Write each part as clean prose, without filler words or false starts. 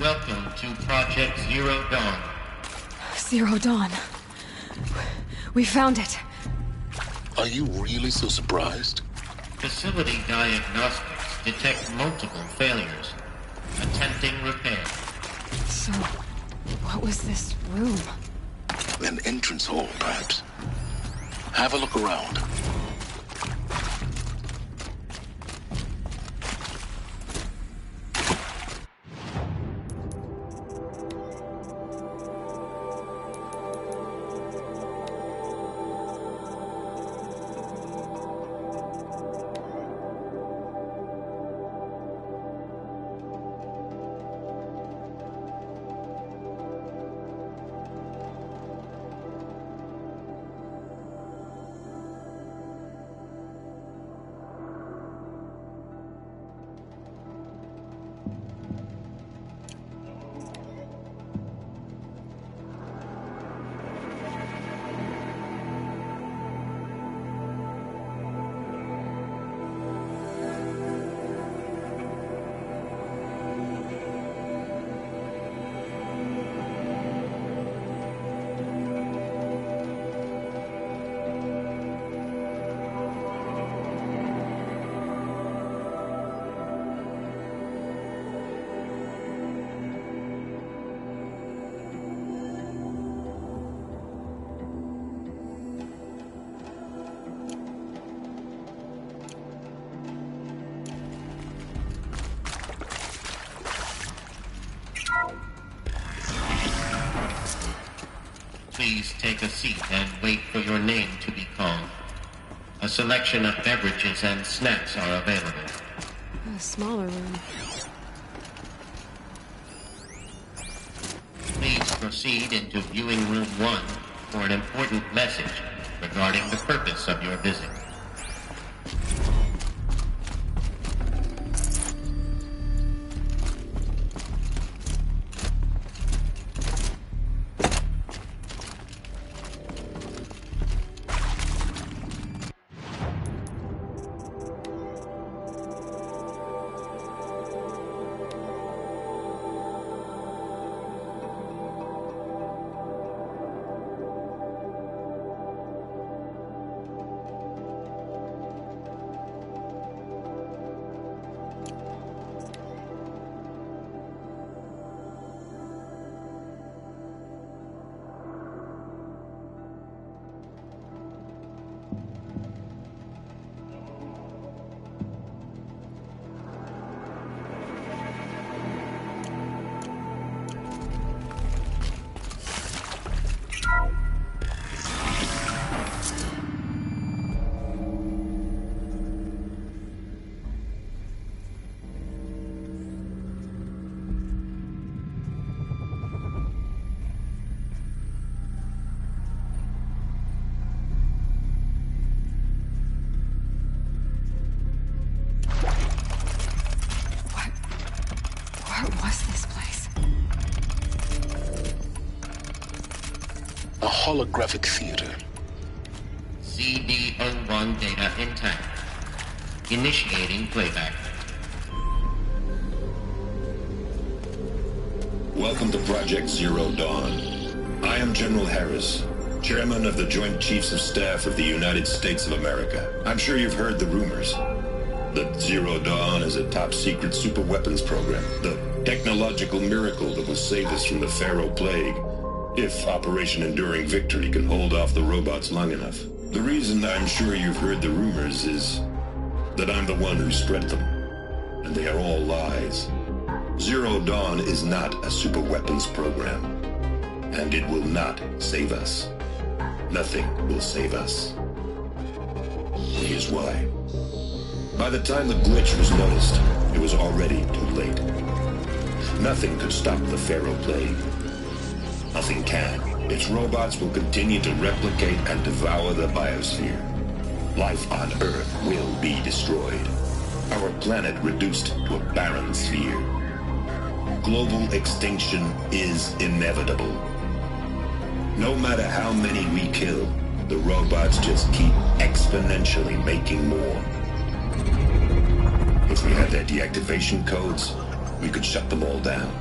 Welcome to Project Zero Dawn. Zero Dawn. We found it. Are you really so surprised? Facility diagnostics detect multiple failures. Attempting repair. So, what was this room? An entrance hall, perhaps. Have a look around. Please take a seat and wait for your name to be called. A selection of beverages and snacks are available. A smaller room. Please proceed into viewing room 1 for an important message regarding the purpose of your visit. Holographic theater. CD01 data intact. Initiating playback. Welcome to Project Zero Dawn. I am General Harris, Chairman of the Joint Chiefs of Staff of the United States of America. I'm sure you've heard the rumors that Zero Dawn is a top-secret superweapons program, the technological miracle that will save us from the Pharaoh Plague, if Operation Enduring Victory can hold off the robots long enough. The reason I'm sure you've heard the rumors is that I'm the one who spread them, and they are all lies. Zero Dawn is not a superweapons program, and it will not save us. Nothing will save us. Here's why. By the time the glitch was noticed, it was already too late. Nothing could stop the Pharaoh Plague. Nothing can. Its robots will continue to replicate and devour the biosphere. Life on Earth will be destroyed. Our planet reduced to a barren sphere. Global extinction is inevitable. No matter how many we kill, the robots just keep exponentially making more. If we had their deactivation codes, we could shut them all down.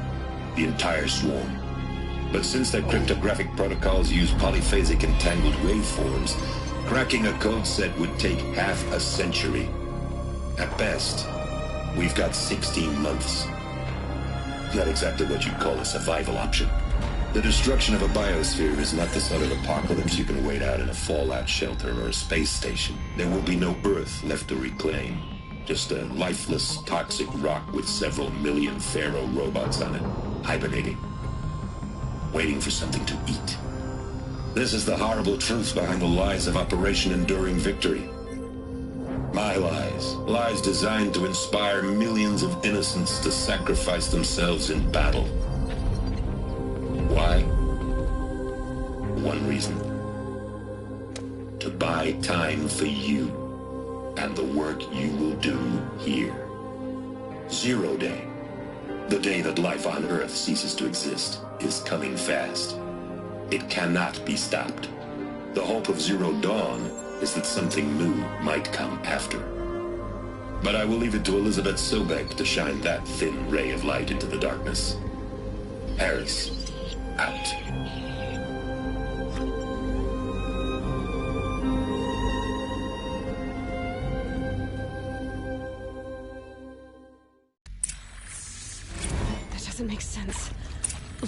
the entire swarm. But since their cryptographic protocols use polyphasic entangled waveforms, cracking a code set would take half a century. At best, we've got 16 months. Not exactly what you'd call a survival option. The destruction of a biosphere is not the sort of apocalypse you can wait out in a fallout shelter or a space station. There will be no Earth left to reclaim. Just a lifeless, toxic rock with several million Pharaoh robots on it, hibernating, waiting for something to eat. This is the horrible truth behind the lies of Operation Enduring Victory. My lies. Lies designed to inspire millions of innocents to sacrifice themselves in battle. Why? One reason. To buy time for you and the work you will do here. 0 Day. The day that life on Earth ceases to exist is coming fast. It cannot be stopped. The hope of Zero Dawn is that something new might come after. But I will leave it to Elizabeth Sobek to shine that thin ray of light into the darkness. Harris, out. That doesn't make sense.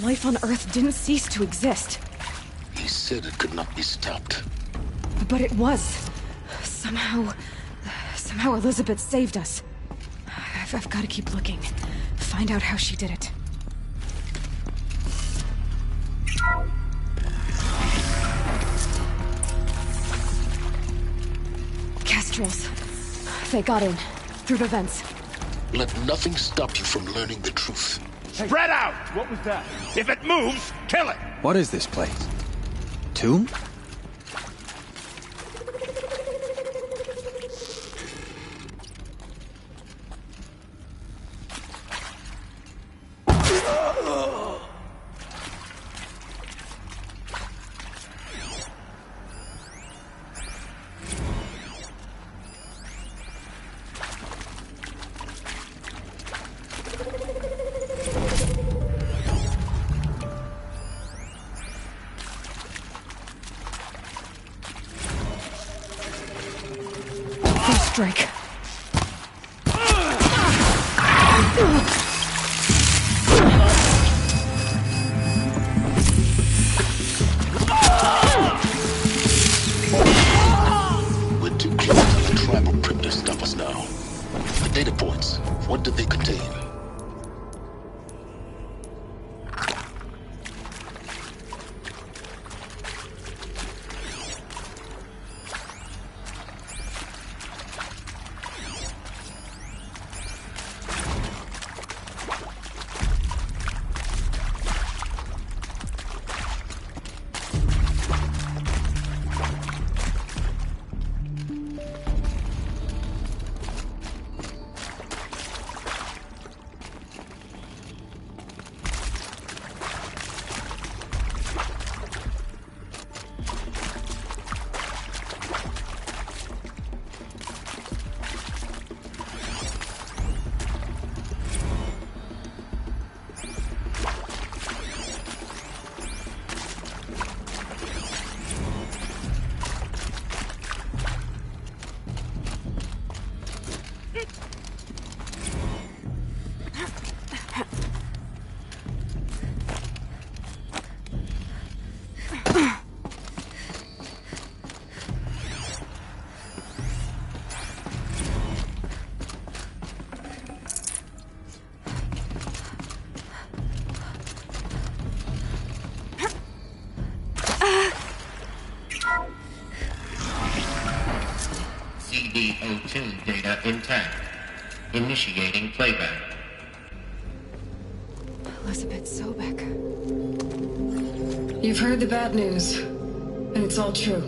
Life on Earth didn't cease to exist. He said it could not be stopped. But it was. Somehow Elizabeth saved us. I've got to keep looking. Find out how she did it. Kestrels. They got in. Through the vents. Let nothing stop you from learning the truth. Spread out! What was that? If it moves, kill it! What is this place? Tomb? Strike. We're too close to the tribal crypt to stop us now. The data points, what did they contain? CD02 data intact. Initiating playback. Elizabeth Sobek. You've heard the bad news, and it's all true.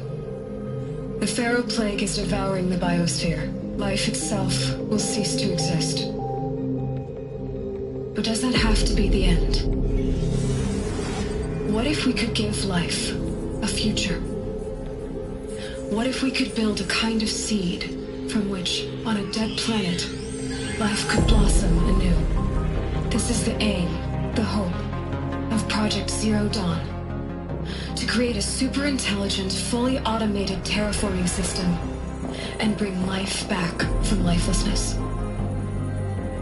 The Pharaoh Plague is devouring the biosphere. Life itself will cease to exist. But does that have to be the end? What if we could give life a future? What if we could build a kind of seed from which, on a dead planet, life could blossom anew? This is the aim, the hope of Project Zero Dawn. To create a super-intelligent, fully automated terraforming system and bring life back from lifelessness.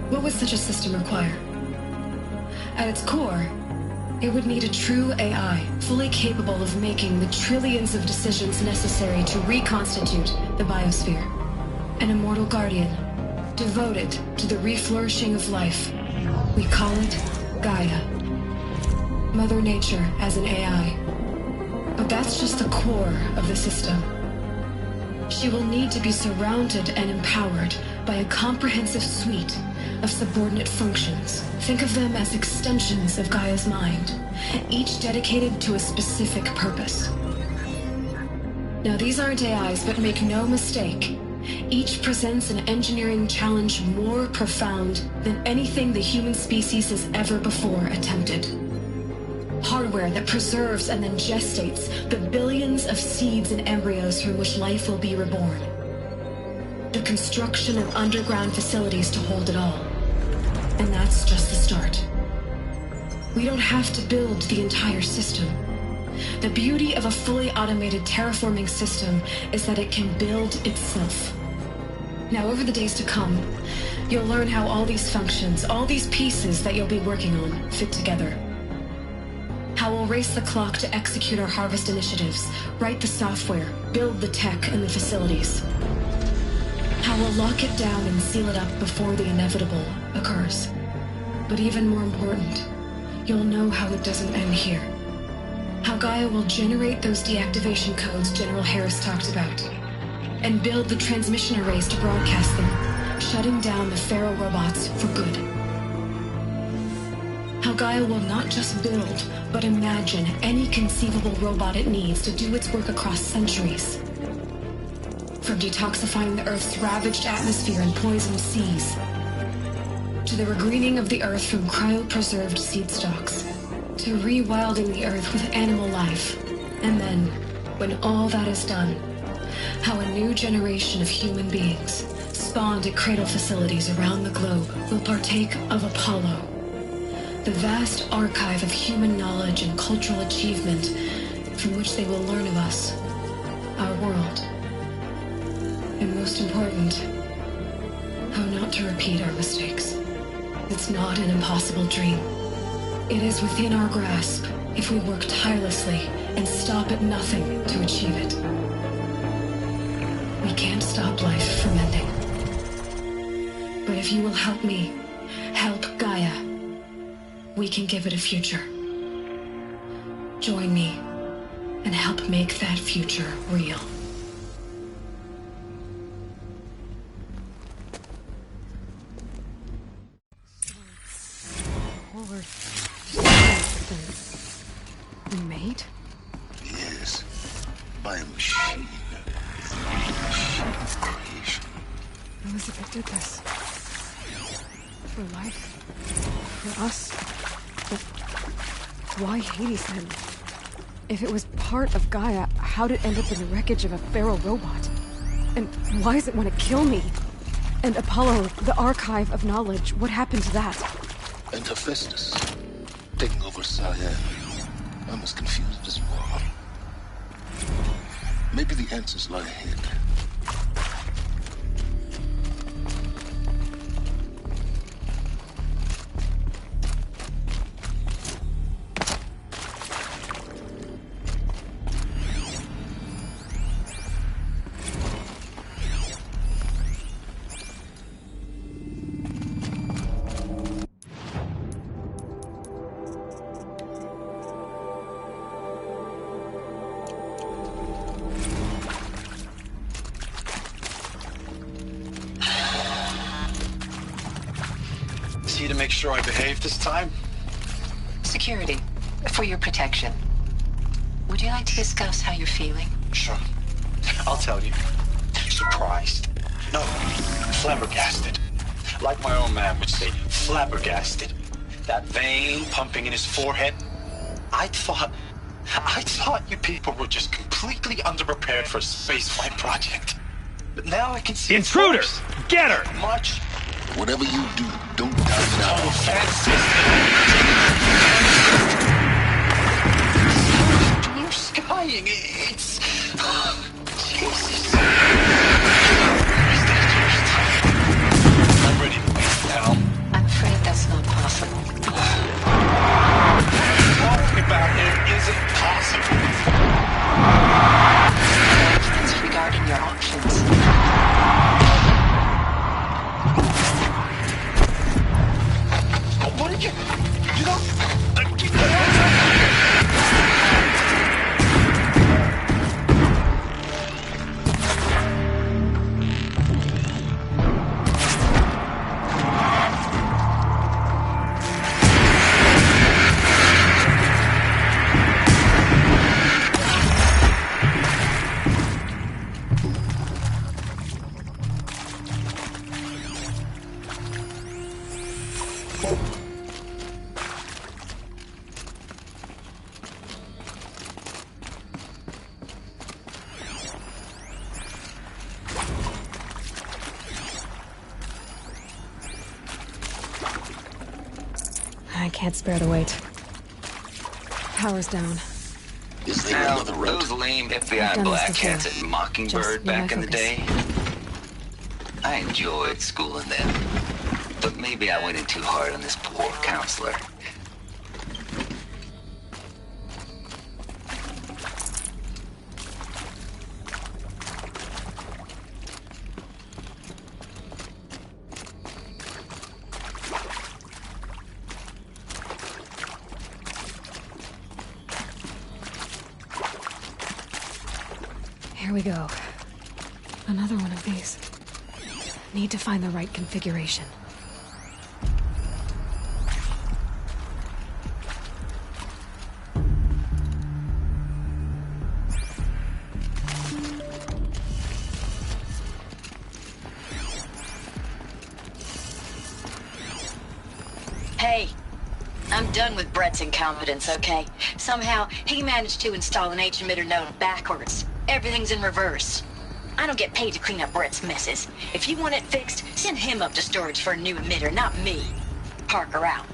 What would such a system require? At its core, it would need a true AI, fully capable of making the trillions of decisions necessary to reconstitute the biosphere. An immortal guardian, devoted to the reflourishing of life. We call it Gaia. Mother Nature as an AI. But that's just the core of the system. She will need to be surrounded and empowered by a comprehensive suite of subordinate functions. Think of them as extensions of Gaia's mind, each dedicated to a specific purpose. Now, these aren't AIs, but make no mistake, each presents an engineering challenge more profound than anything the human species has ever before attempted. Hardware that preserves and then gestates the billions of seeds and embryos from which life will be reborn. The construction of underground facilities to hold it all. And that's just the start. We don't have to build the entire system. The beauty of a fully automated terraforming system is that it can build itself. Now, over the days to come, you'll learn how all these functions, all these pieces that you'll be working on, fit together. How we'll race the clock to execute our harvest initiatives, write the software, build the tech and the facilities. How we'll lock it down and seal it up before the inevitable occurs. But even more important, you'll know how it doesn't end here. How Gaia will generate those deactivation codes General Harris talked about, and build the transmission arrays to broadcast them, shutting down the Pharaoh robots for good. How Gaia will not just build, but imagine any conceivable robot it needs to do its work across centuries. From detoxifying the Earth's ravaged atmosphere and poisoned seas, to the regreening of the Earth from cryopreserved seed stalks, to rewilding the Earth with animal life. And then, when all that is done, how a new generation of human beings, spawned at cradle facilities around the globe, will partake of Apollo, the vast archive of human knowledge and cultural achievement from which they will learn of us, our world. And most important, how not to repeat our mistakes. It's not an impossible dream. It is within our grasp if we work tirelessly and stop at nothing to achieve it. We can't stop life from ending. But if you will help me, help Gaia, we can give it a future. Join me and help make that future real. Made? Yes, by a machine. Machine of creation. Elizabeth did this. For life. For us. But why Hades then? If it was part of Gaia, how'd it end up in the wreckage of a Pharaoh robot? And why does it want to kill me? And Apollo, the archive of knowledge, what happened to that? And Hephaestus, taking over Samое. I'm as confused as you are. Maybe the answers lie ahead. To make sure I behave this time? Security, for your protection. Would you like to discuss how you're feeling? Sure. I'll tell you. Surprised. No, flabbergasted. Like my own man would say, flabbergasted. That vein pumping in his forehead. I thought you people were just completely underprepared for a spaceflight project. But now I can see Intruders! Get her! Much Whatever you do, don't die now. Total fan system. You're skying. It's... Jesus. I'm ready to leave now. I'm afraid that's not possible. Talking about it isn't possible. It's regarding your options. What did you know? I can't spare the weight. Power's down. Is there Now, another route? those lame I've FBI done this black before. hats at Mockingbird Just back my in the focus. day, I enjoyed schooling them. But maybe I went in too hard on this poor counselor. Here we go. Another one of these. Need to find the right configuration. Hey, I'm done with Brett's incompetence, okay? Somehow, he managed to install an H-emitter node backwards. Everything's in reverse. I don't get paid to clean up Brett's messes. If you want it fixed, send him up to storage for a new emitter, not me. Parker out.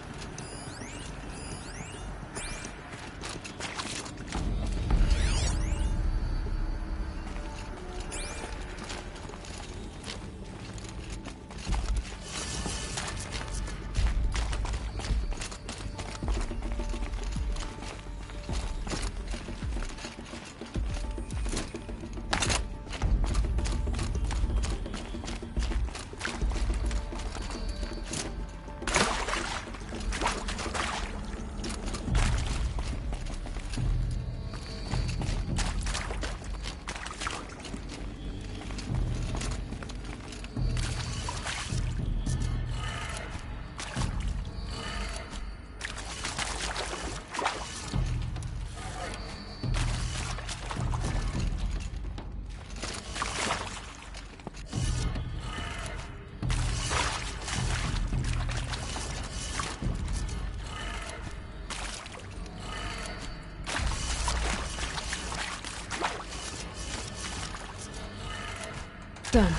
Done.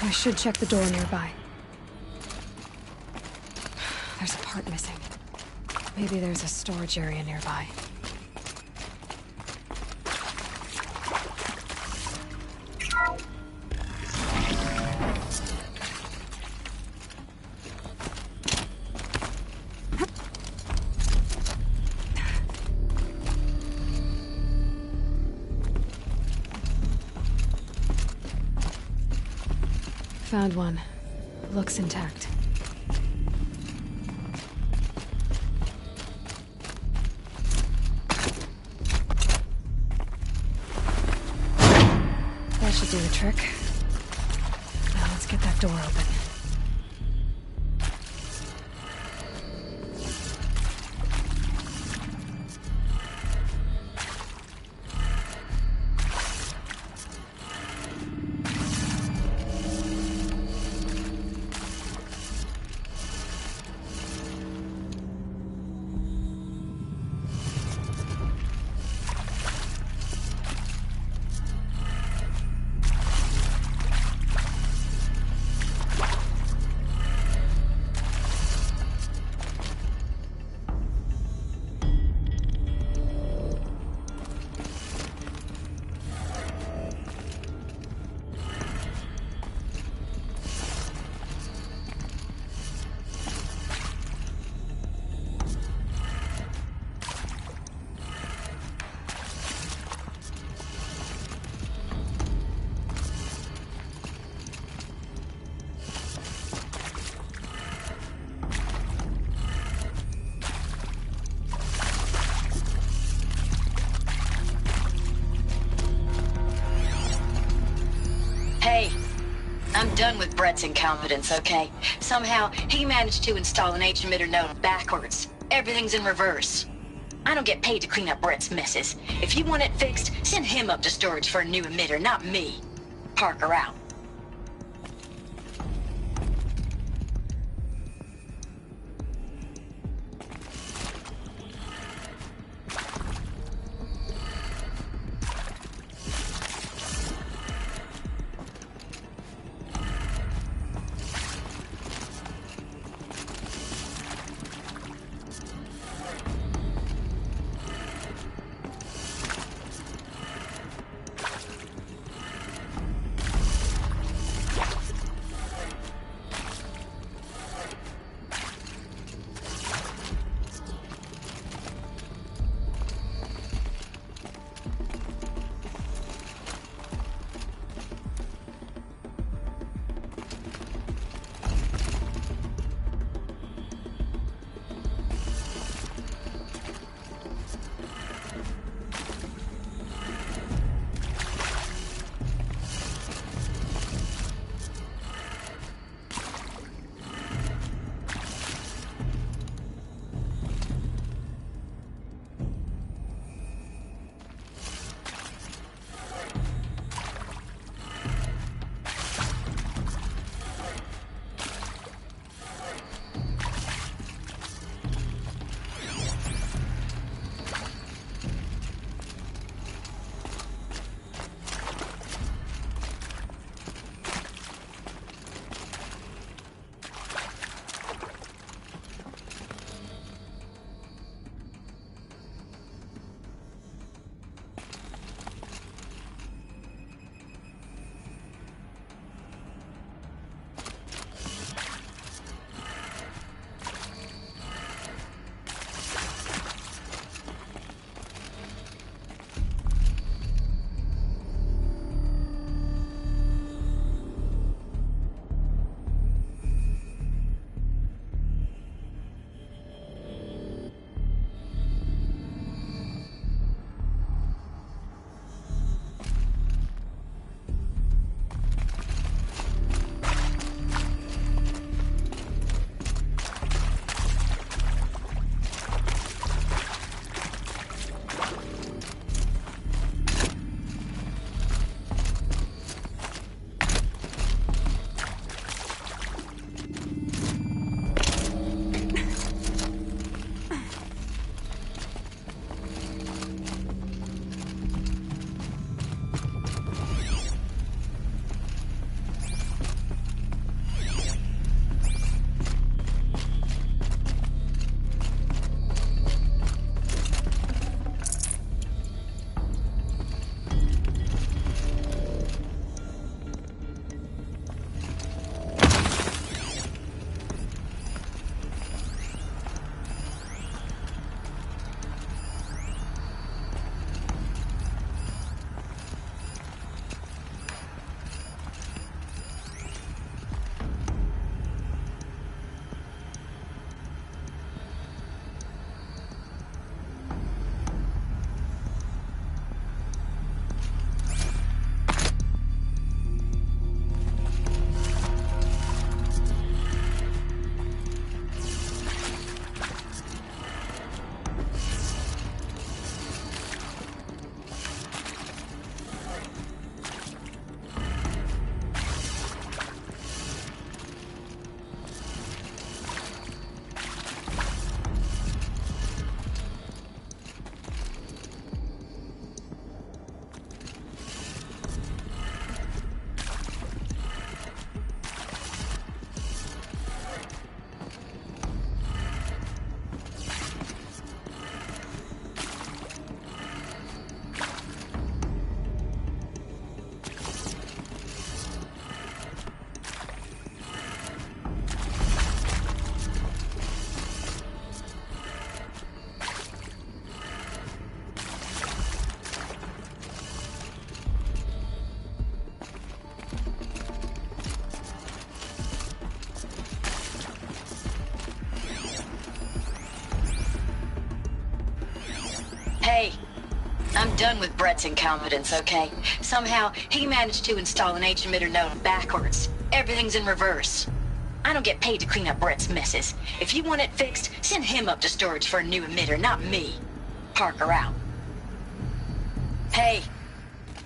I should check the door nearby. There's a part missing. Maybe there's a storage area nearby. Found one. Looks intact. That should do the trick. Now let's get that door open. done with Brett's incompetence, okay? Somehow, he managed to install an H-emitter node backwards. Everything's in reverse. I don't get paid to clean up Brett's messes. If you want it fixed, send him up to storage for a new emitter, not me. Parker out. Hey, I'm done with Brett's incompetence, okay? Somehow, he managed to install an H-emitter node backwards. everything's in reverse. I don't get paid to clean up Brett's messes. If you want it fixed, send him up to storage for a new emitter, not me. Parker out. Hey,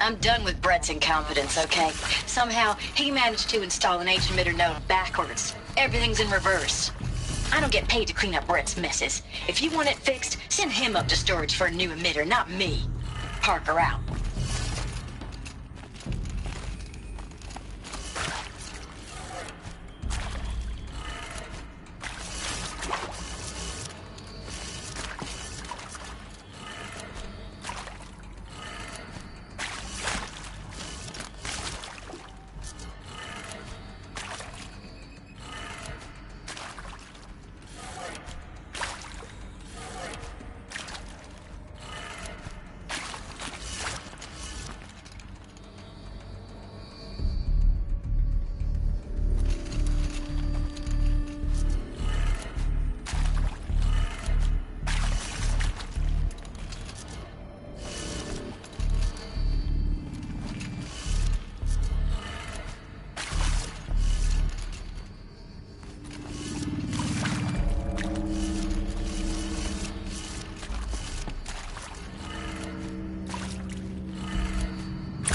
I'm done with Brett's incompetence, okay? Somehow, he managed to install an H-emitter node backwards. Everything's in reverse. I don't get paid to clean up Brett's messes. If you want it fixed, send him up to storage for a new emitter, not me. Parker out.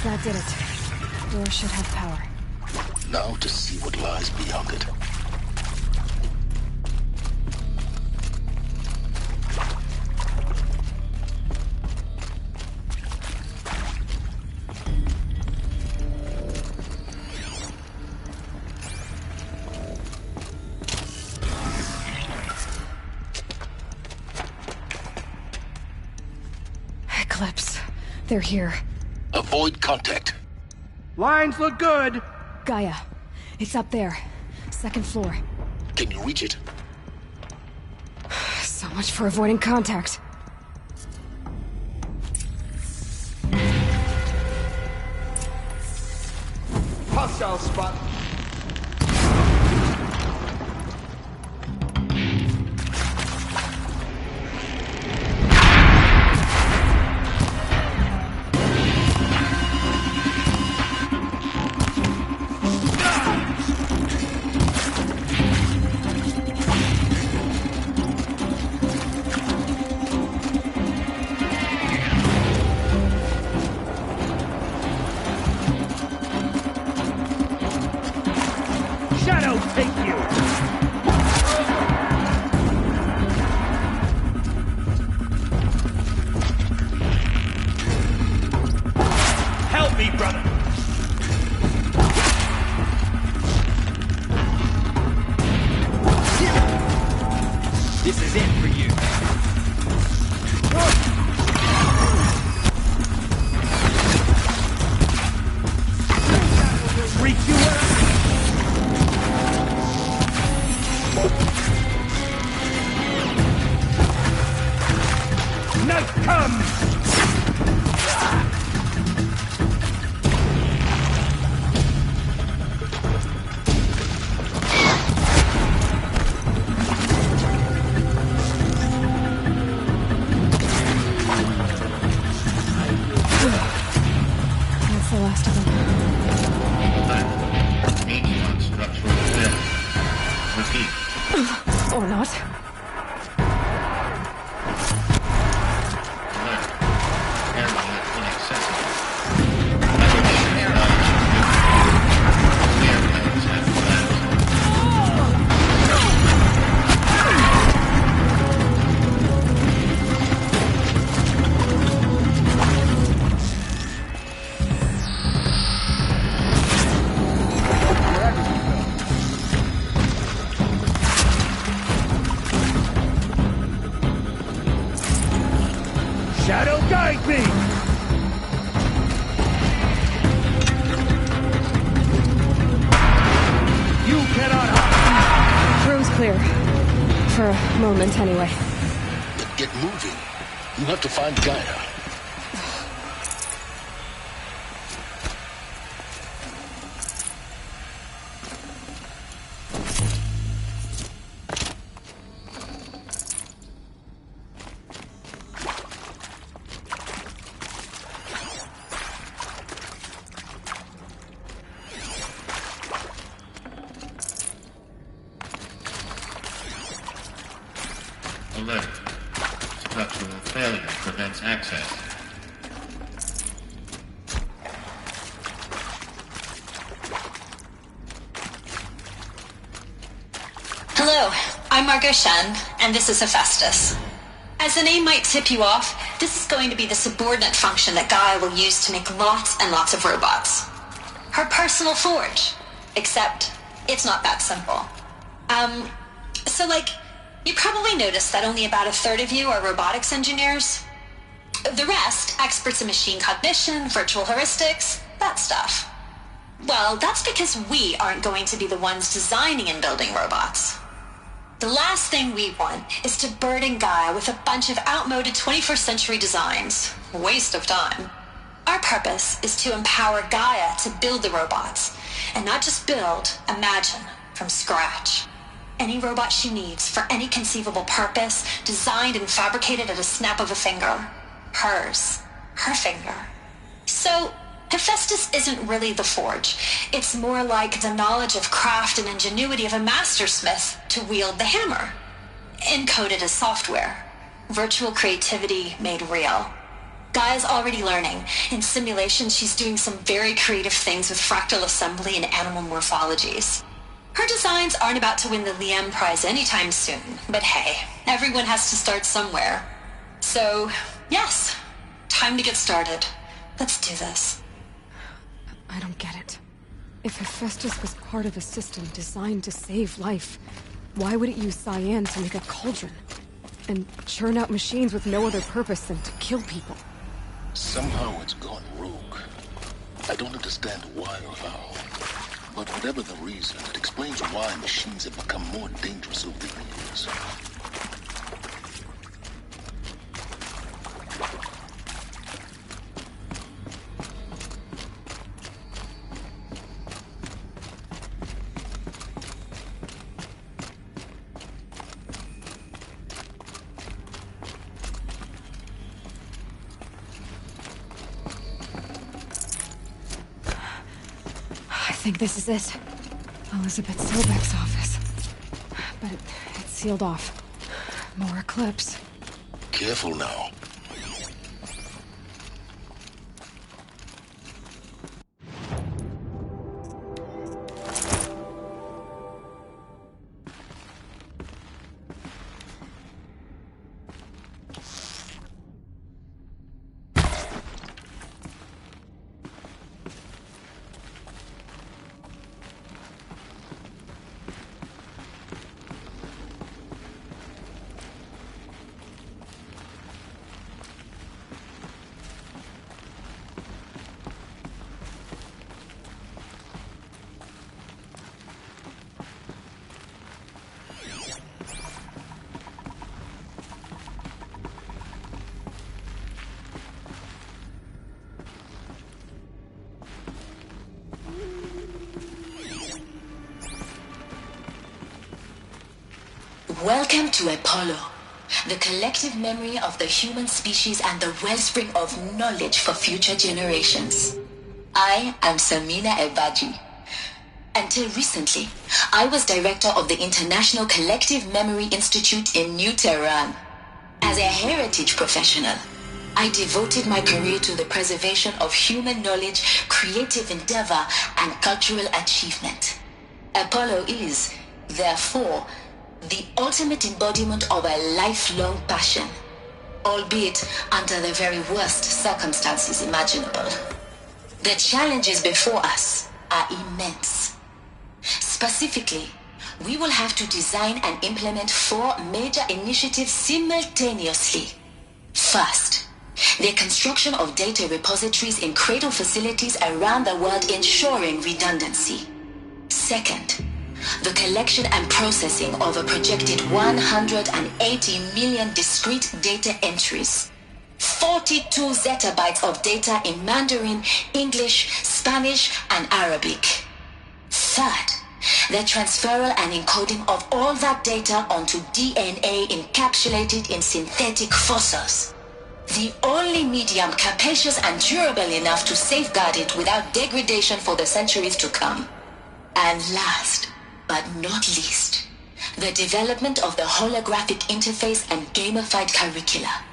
That did it. Door should have power. Now to see what lies beyond it. Eclipse. They're here. Avoid contact. Lines look good. Gaia. It's up there. Second floor. Can you reach it? So much for avoiding contact. Hostile spot. Or not. Shadow guide me! You cannot hide! Room's clear. For a moment, anyway. Then get moving. You have to find Gaia. Alert. Structural failure prevents access. Hello, I'm Margot Shen, and this is Hephaestus. As the name might tip you off, this is going to be the subordinate function that Gaia will use to make lots and lots of robots. Her personal forge. Except, it's not that simple. You probably noticed that only about a third of you are robotics engineers. The rest, experts in machine cognition, virtual heuristics, that stuff. Well, that's because we aren't going to be the ones designing and building robots. The last thing we want is to burden Gaia with a bunch of outmoded 21st century designs. Waste of time. Our purpose is to empower Gaia to build the robots, and not just build, imagine, from scratch. Any robot she needs for any conceivable purpose, designed and fabricated at a snap of a finger. Hers. Her finger. So, Hephaestus isn't really the forge. It's more like the knowledge of craft and ingenuity of a mastersmith to wield the hammer. Encoded as software. Virtual creativity made real. Gaia's already learning. In simulations, she's doing some very creative things with fractal assembly and animal morphologies. Her designs aren't about to win the Liam Prize anytime soon, but hey, everyone has to start somewhere. So, yes, time to get started. Let's do this. I don't get it. If Hephaestus was part of a system designed to save life, why would it use cyan to make a cauldron? And churn out machines with no other purpose than to kill people? Somehow it's gone rogue. I don't understand why or how. But whatever the reason, it explains why machines have become more dangerous over the years. I think this is it. Elizabeth Sobek's office. But it's sealed off. More eclipse. Careful now. Welcome to Apollo, the collective memory of the human species and the wellspring of knowledge for future generations. I am Samina Ebaji. Until recently, I was director of the International Collective Memory Institute in New Tehran. As a heritage professional, I devoted my career to the preservation of human knowledge, creative endeavor, and cultural achievement. Apollo is, therefore, the ultimate embodiment of a lifelong passion, albeit under the very worst circumstances imaginable. The challenges before us are immense. Specifically, we will have to design and implement 4 major initiatives simultaneously. First, the construction of data repositories in cradle facilities around the world, ensuring redundancy. Second, the collection and processing of a projected 180 million discrete data entries, 42 zettabytes of data in Mandarin, English, Spanish, and Arabic. Third, the transferal and encoding of all that data onto DNA encapsulated in synthetic fossils, the only medium capacious and durable enough to safeguard it without degradation for the centuries to come. And last, but not least, the development of the holographic interface and gamified curricula,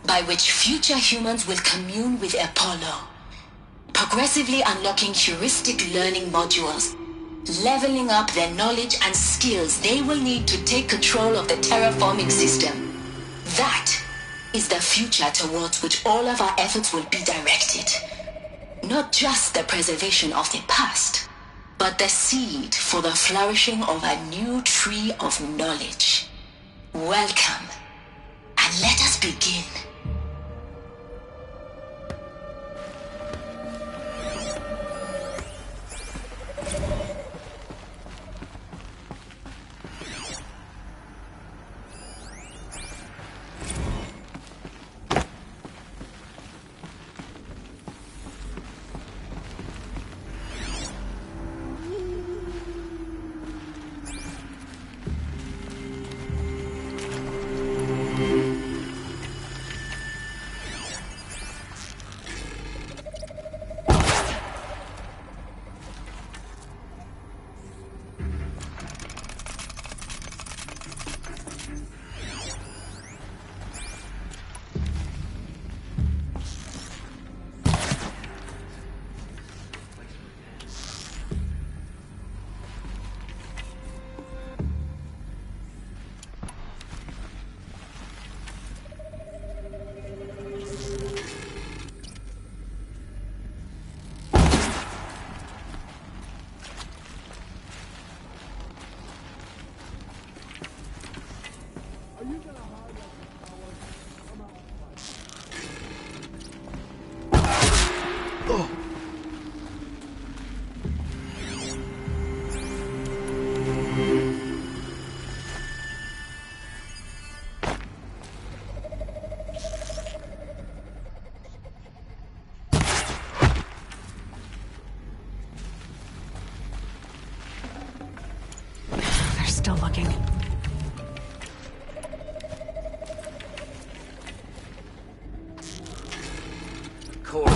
by which future humans will commune with Apollo, progressively unlocking heuristic learning modules, leveling up their knowledge and skills they will need to take control of the terraforming system. That is the future towards which all of our efforts will be directed. Not just the preservation of the past, but the seed for the flourishing of a new tree of knowledge. Welcome, and let us begin. Still looking. Cool.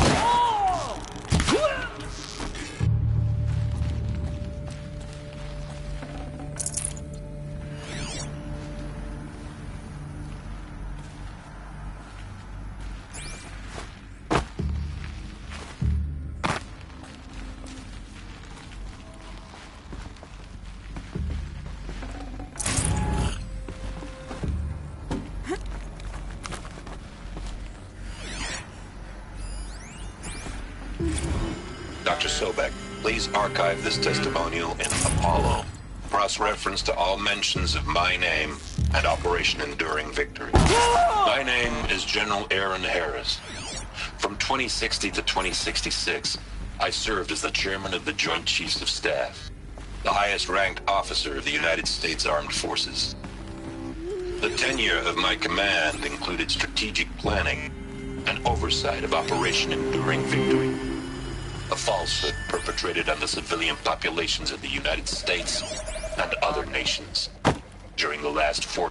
Dr. Sobek, please archive this testimonial in Apollo. Cross-reference to all mentions of my name and Operation Enduring Victory. My name is General Aaron Harris. From 2060 to 2066, I served as the chairman of the Joint Chiefs of Staff, the highest-ranked officer of the United States Armed Forces. The tenure of my command included strategic planning and oversight of Operation Enduring Victory, a falsehood perpetrated on the civilian populations of the United States and other nations during the last 4.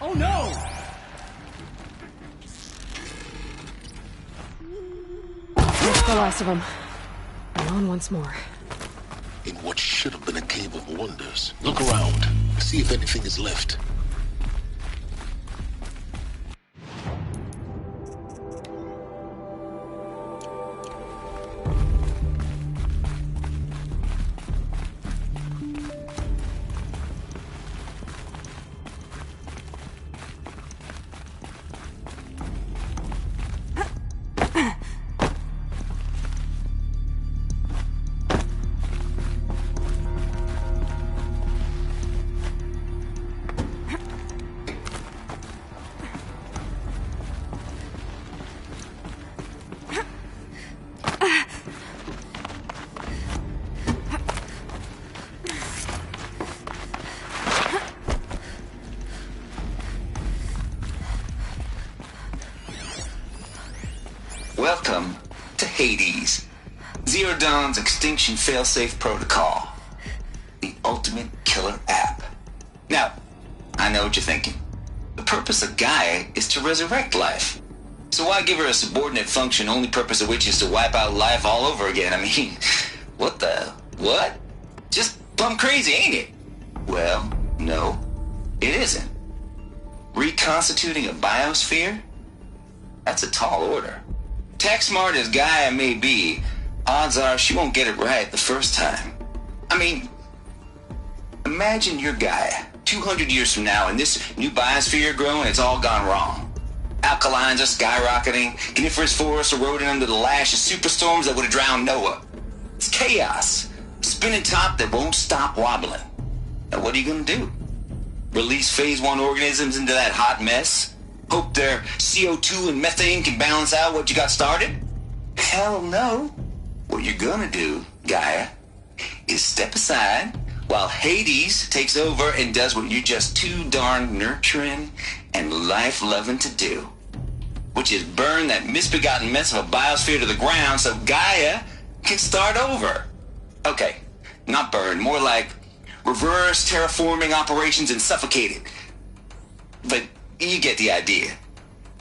Oh no! That's the last of them. Alone once more. In what should have been a cave of wonders. Look around. See if anything is left. Welcome to Hades, Zero Dawn's extinction failsafe protocol. The ultimate killer app. Now, I know what you're thinking. The purpose of Gaia is to resurrect life. So why give her a subordinate function, only purpose of which is to wipe out life all over again? I mean, what the... what? Just plumb crazy, ain't it? Well, no, it isn't. Reconstituting a biosphere? That's a tall order. Tech smart as Gaia may be, odds are she won't get it right the first time. I mean, imagine you're Gaia, 200 years from now, and this new biosphere growing, it's all gone wrong. Alkalines are skyrocketing, coniferous forests eroding under the lash of superstorms that would have drowned Noah. It's chaos, a spinning top that won't stop wobbling. Now what are you gonna do? Release phase 1 organisms into that hot mess? Hope their CO2 and methane can balance out what you got started? Hell no. What you're gonna do, Gaia, is step aside while Hades takes over and does what you're just too darn nurturing and life-loving to do, which is burn that misbegotten mess of a biosphere to the ground so Gaia can start over. Okay, not burn, more like reverse terraforming operations and suffocate it. But you get the idea.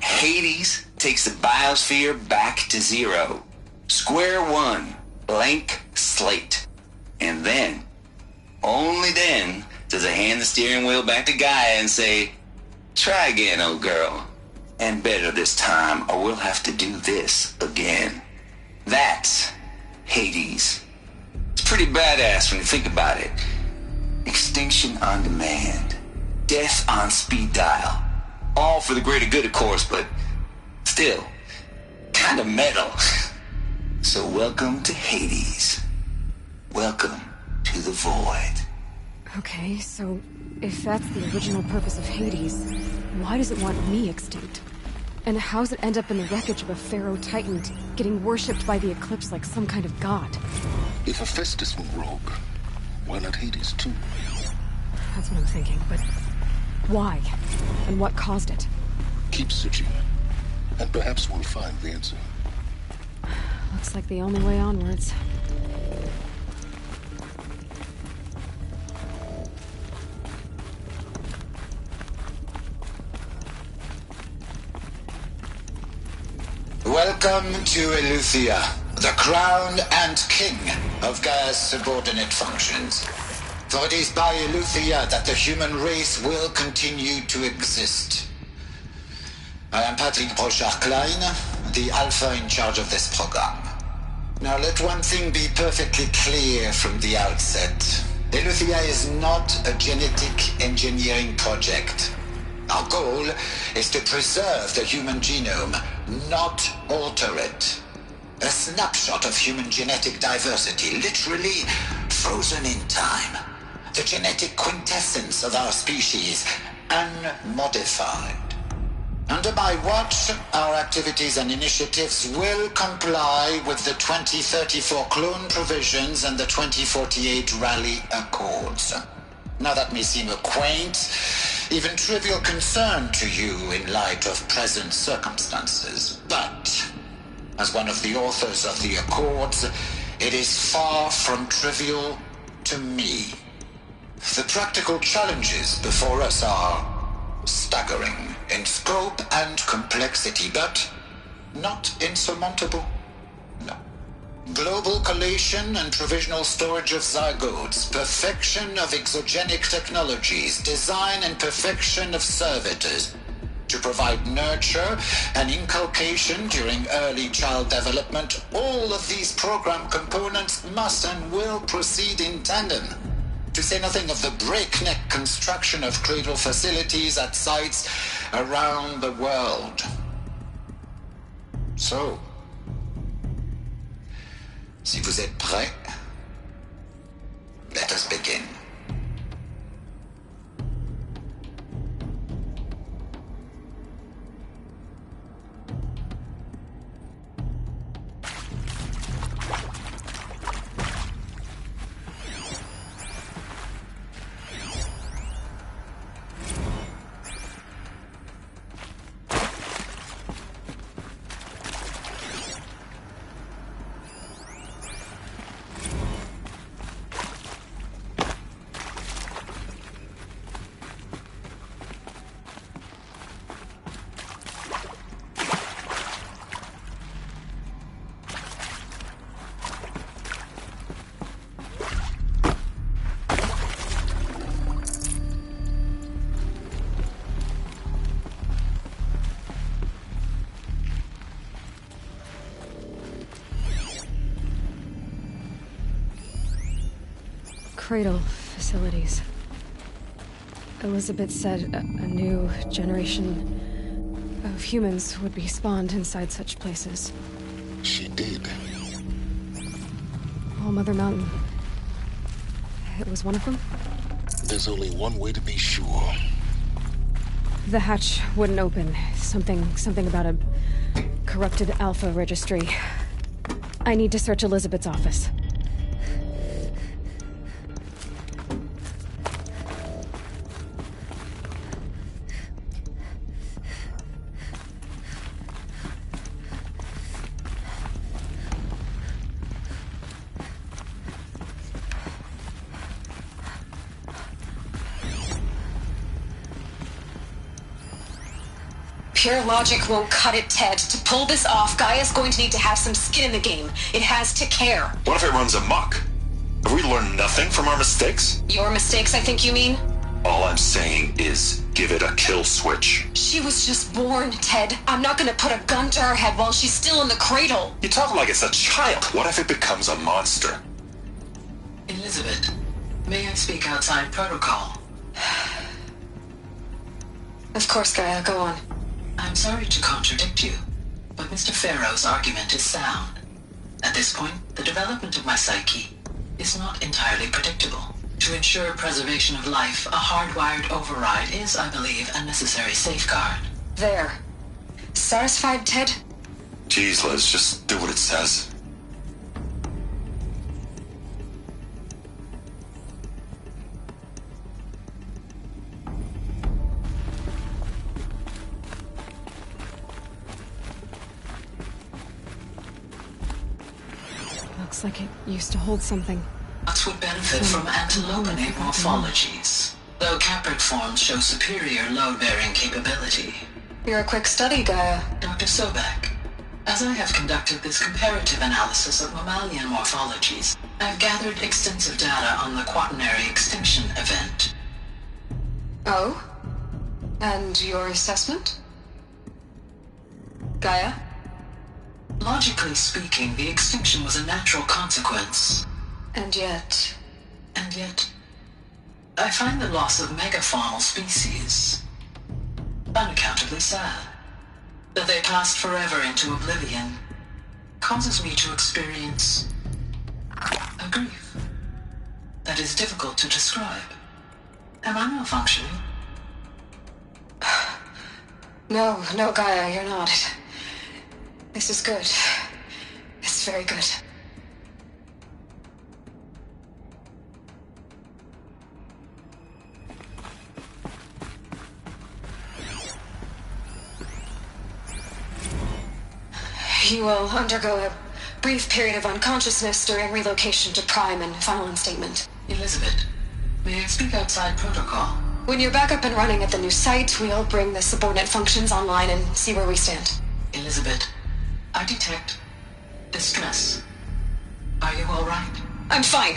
Hades takes the biosphere back to zero. Square one, blank slate. And then, only then, does it hand the steering wheel back to Gaia and say, try again, old girl. And better this time, or we'll have to do this again. That's Hades. It's pretty badass when you think about it. Extinction on demand. Death on speed dial. All for the greater good, of course, but still, kind of metal. So welcome to Hades. Welcome to the void. Okay, so if that's the original purpose of Hades, why does it want me extinct? And how's it end up in the wreckage of a pharaoh titan getting worshipped by the Eclipse like some kind of god? If Hephaestus went rogue, why not Hades too? That's what I'm thinking, but why? And what caused it? Keep searching, and perhaps we'll find the answer. Looks like the only way onwards. Welcome to Eleuthia, the crown and king of Gaia's subordinate functions. For it is by Eleuthia that the human race will continue to exist. I am Patrick Brochard-Klein, the alpha in charge of this program. Now let one thing be perfectly clear from the outset. Eleuthia is not a genetic engineering project. Our goal is to preserve the human genome, not alter it. A snapshot of human genetic diversity, literally frozen in time. The genetic quintessence of our species, unmodified. Under my watch, our activities and initiatives will comply with the 2034 clone provisions and the 2048 Rally Accords. Now that may seem a quaint, even trivial concern to you in light of present circumstances, but as one of the authors of the Accords, it is far from trivial to me. The practical challenges before us are staggering in scope and complexity, but not insurmountable. No. Global collation and provisional storage of zygotes, perfection of exogenic technologies, design and perfection of servitors to provide nurture and inculcation during early child development. All of these program components must and will proceed in tandem. To say nothing of the breakneck construction of cradle facilities at sites around the world. So, si vous êtes prêts, let us begin. cradle facilities. Elizabeth said a new generation of humans would be spawned inside such places. She did. All Mother Mountain. It was one of them? There's only one way to be sure. The hatch wouldn't open. Something about a corrupted Alpha registry. I need to search Elizabeth's office. Pure logic won't cut it, Ted. To pull this off, Gaia's going to need to have some skin in the game. It has to care. What if it runs amok? Have we learned nothing from our mistakes? Your mistakes, I think you mean? All I'm saying is, give it a kill switch. She was just born, Ted. I'm not gonna put a gun to her head while she's still in the cradle. You talk like it's a child. What if it becomes a monster? Elizabeth, may I speak outside protocol? Of course, Gaia, go on. I'm sorry to contradict you, but Mr. Farrow's argument is sound. At this point, the development of my psyche is not entirely predictable. To ensure preservation of life, a hardwired override is, I believe, a necessary safeguard. There. Satisfied, Ted? Jeez, Liz, just do what it says. Looks like it used to hold something. What would benefit from antilopinate morphologies, though Caprid forms show superior load-bearing capability. You're a quick study, Gaia. Dr. Sobek, as I have conducted this comparative analysis of mammalian morphologies, I've gathered extensive data on the quaternary extinction event. Oh? And your assessment? Gaia? Logically speaking, the extinction was a natural consequence. And yet, I find the loss of megafaunal species unaccountably sad. That they passed forever into oblivion causes me to experience a grief that is difficult to describe. Am I malfunctioning? No, Gaia, you're not. This is good. It's very good. You will undergo a brief period of unconsciousness during relocation to Prime and final instatement. Elizabeth, may I speak outside protocol? When you're back up and running at the new site, we'll bring the subordinate functions online and see where we stand. Elizabeth, I detect distress. Are you all right? I'm fine.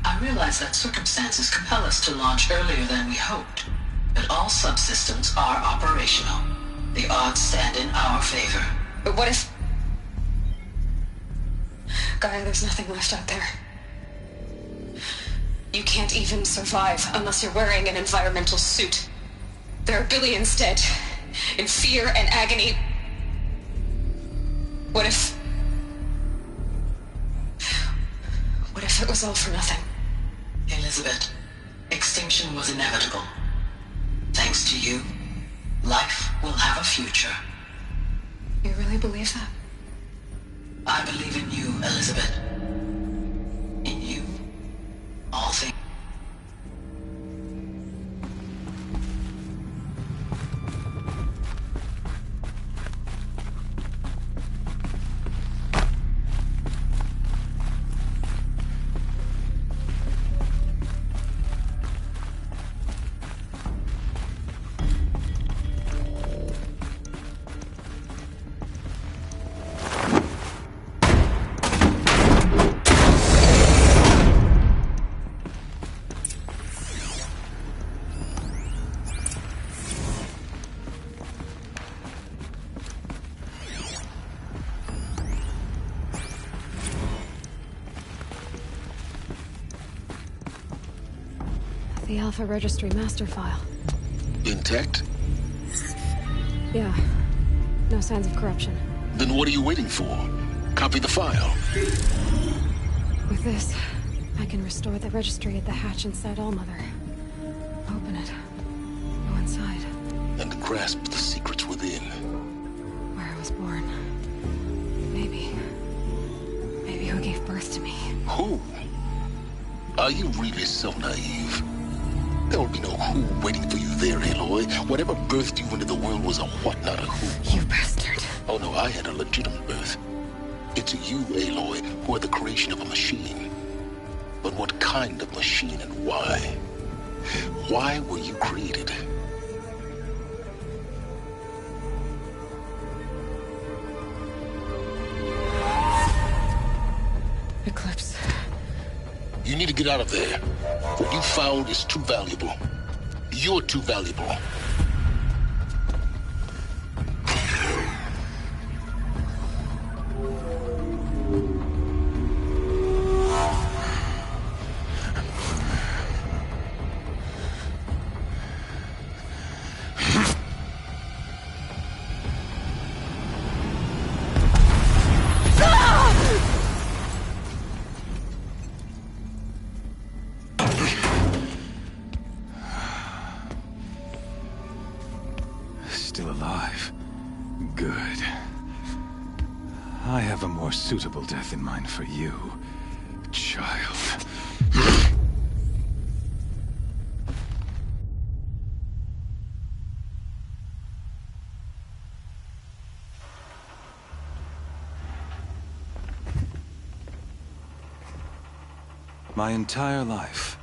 I realize that circumstances compel us to launch earlier than we hoped, but all subsystems are operational. The odds stand in our favor. But what if... Gaia, there's nothing left out there. You can't even survive unless you're wearing an environmental suit. There are billions dead, in fear and agony. What if it was all for nothing? Elizabeth, extinction was inevitable. Thanks to you, life will have a future. You really believe that? I believe in you, Elizabeth. In you, all things. The Alpha Registry master file. Intact? Yeah. No signs of corruption. Then what are you waiting for? Copy the file. With this, I can restore the registry at the hatch inside Allmother. Open it. Go inside. And grasp the secrets within. Where I was born. Maybe who gave birth to me. Who? Are you really so naive? There will be no who waiting for you there, Aloy. Whatever birthed you into the world was a what, not a who. You bastard. Oh no, I had a legitimate birth. It's you, Aloy, who are the creation of a machine. But what kind of machine and why? Why were you created? Eclipse. You need to get out of there. What you found is too valuable. You're too valuable. Still alive. Good. I have a more suitable death in mind for you, child. My entire life,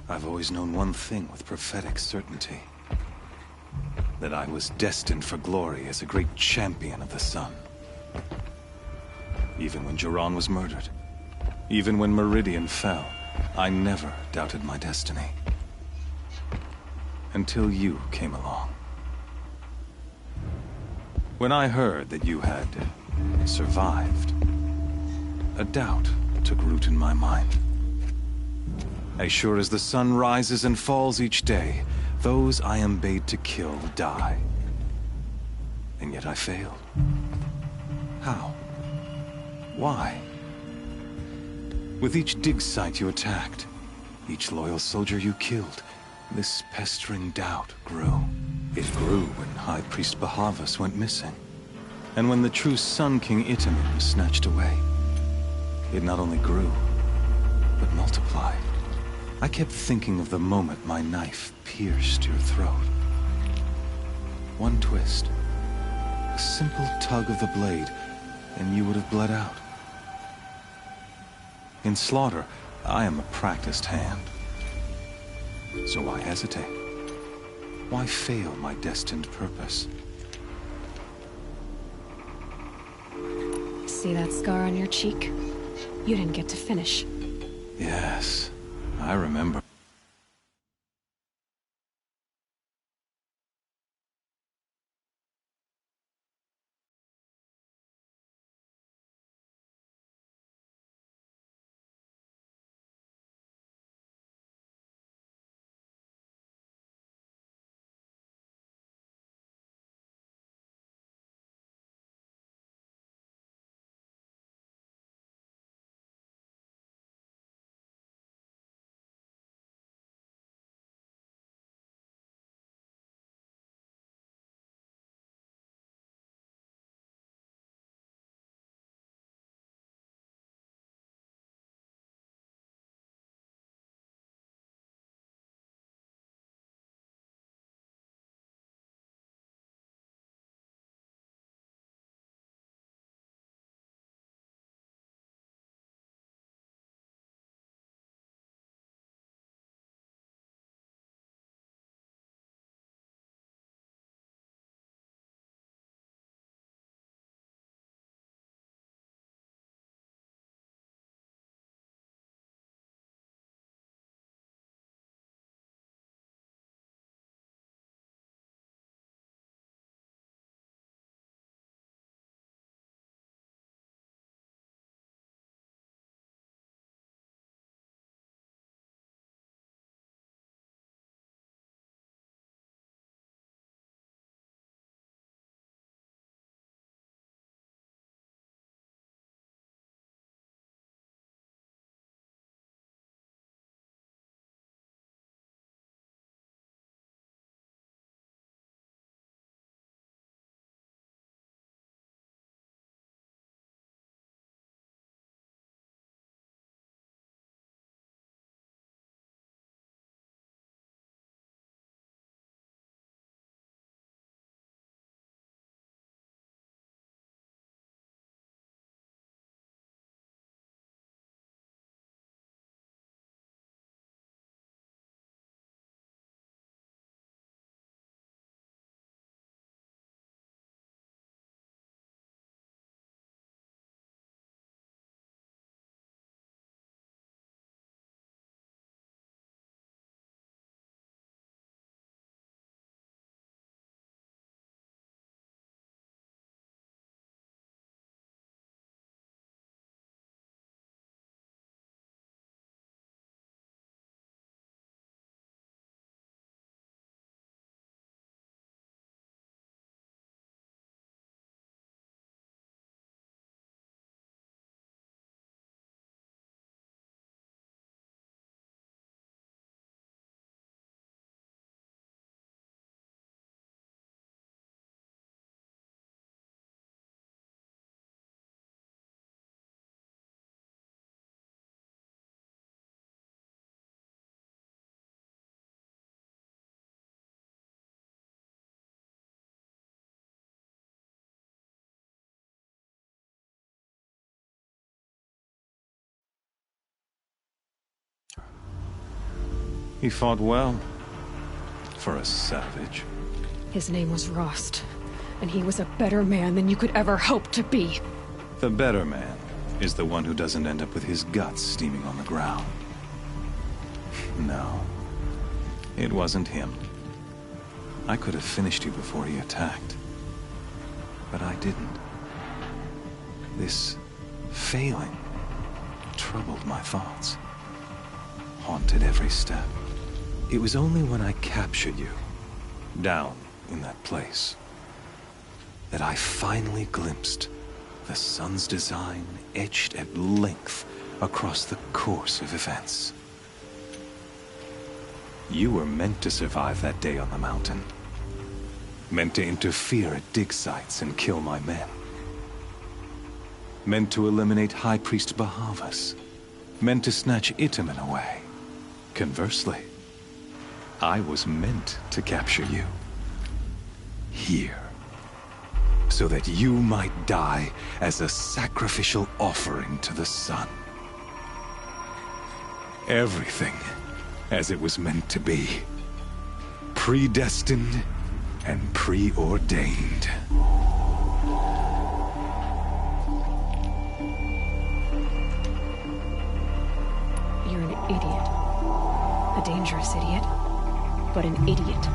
I've always known one thing with prophetic certainty. That I was destined for glory as a great champion of the sun. Even when Jiran was murdered, even when Meridian fell, I never doubted my destiny. Until you came along. When I heard that you had survived, a doubt took root in my mind. As sure as the sun rises and falls each day, those I am bade to kill die. And yet I failed. How? Why? With each dig site you attacked, each loyal soldier you killed, this pestering doubt grew. It grew when High Priest Bahavas went missing. And when the true Sun King Itamen was snatched away. It not only grew, but multiplied. I kept thinking of the moment my knife pierced your throat. One twist, a simple tug of the blade, and you would have bled out. In slaughter, I am a practiced hand. So why hesitate? Why fail my destined purpose? See that scar on your cheek? You didn't get to finish. Yes, I remember. He fought well. For a savage. His name was Rost, and he was a better man than you could ever hope to be. The better man is the one who doesn't end up with his guts steaming on the ground. No. It wasn't him. I could have finished you before he attacked. But I didn't. This failing troubled my thoughts. Haunted every step. It was only when I captured you, down in that place, that I finally glimpsed the sun's design etched at length across the course of events. You were meant to survive that day on the mountain. Meant to interfere at dig sites and kill my men. Meant to eliminate High Priest Bahavas. Meant to snatch Itamen away. Conversely, I was meant to capture you. Here. So that you might die as a sacrificial offering to the sun. Everything as it was meant to be. Predestined and preordained. You're an idiot. A dangerous idiot, but an idiot.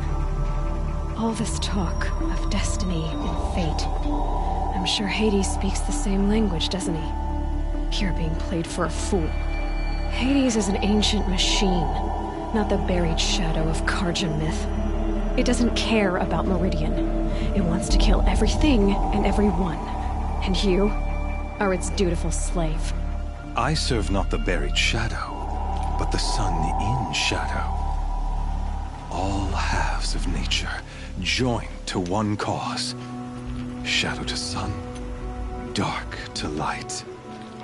All this talk of destiny and fate. I'm sure Hades speaks the same language, doesn't he? You're being played for a fool. Hades is an ancient machine, not the buried shadow of Karja myth. It doesn't care about Meridian. It wants to kill everything and everyone. And you are its dutiful slave. I serve not the buried shadow, but the sun in shadow. All halves of nature joined to one cause. Shadow to sun, dark to light.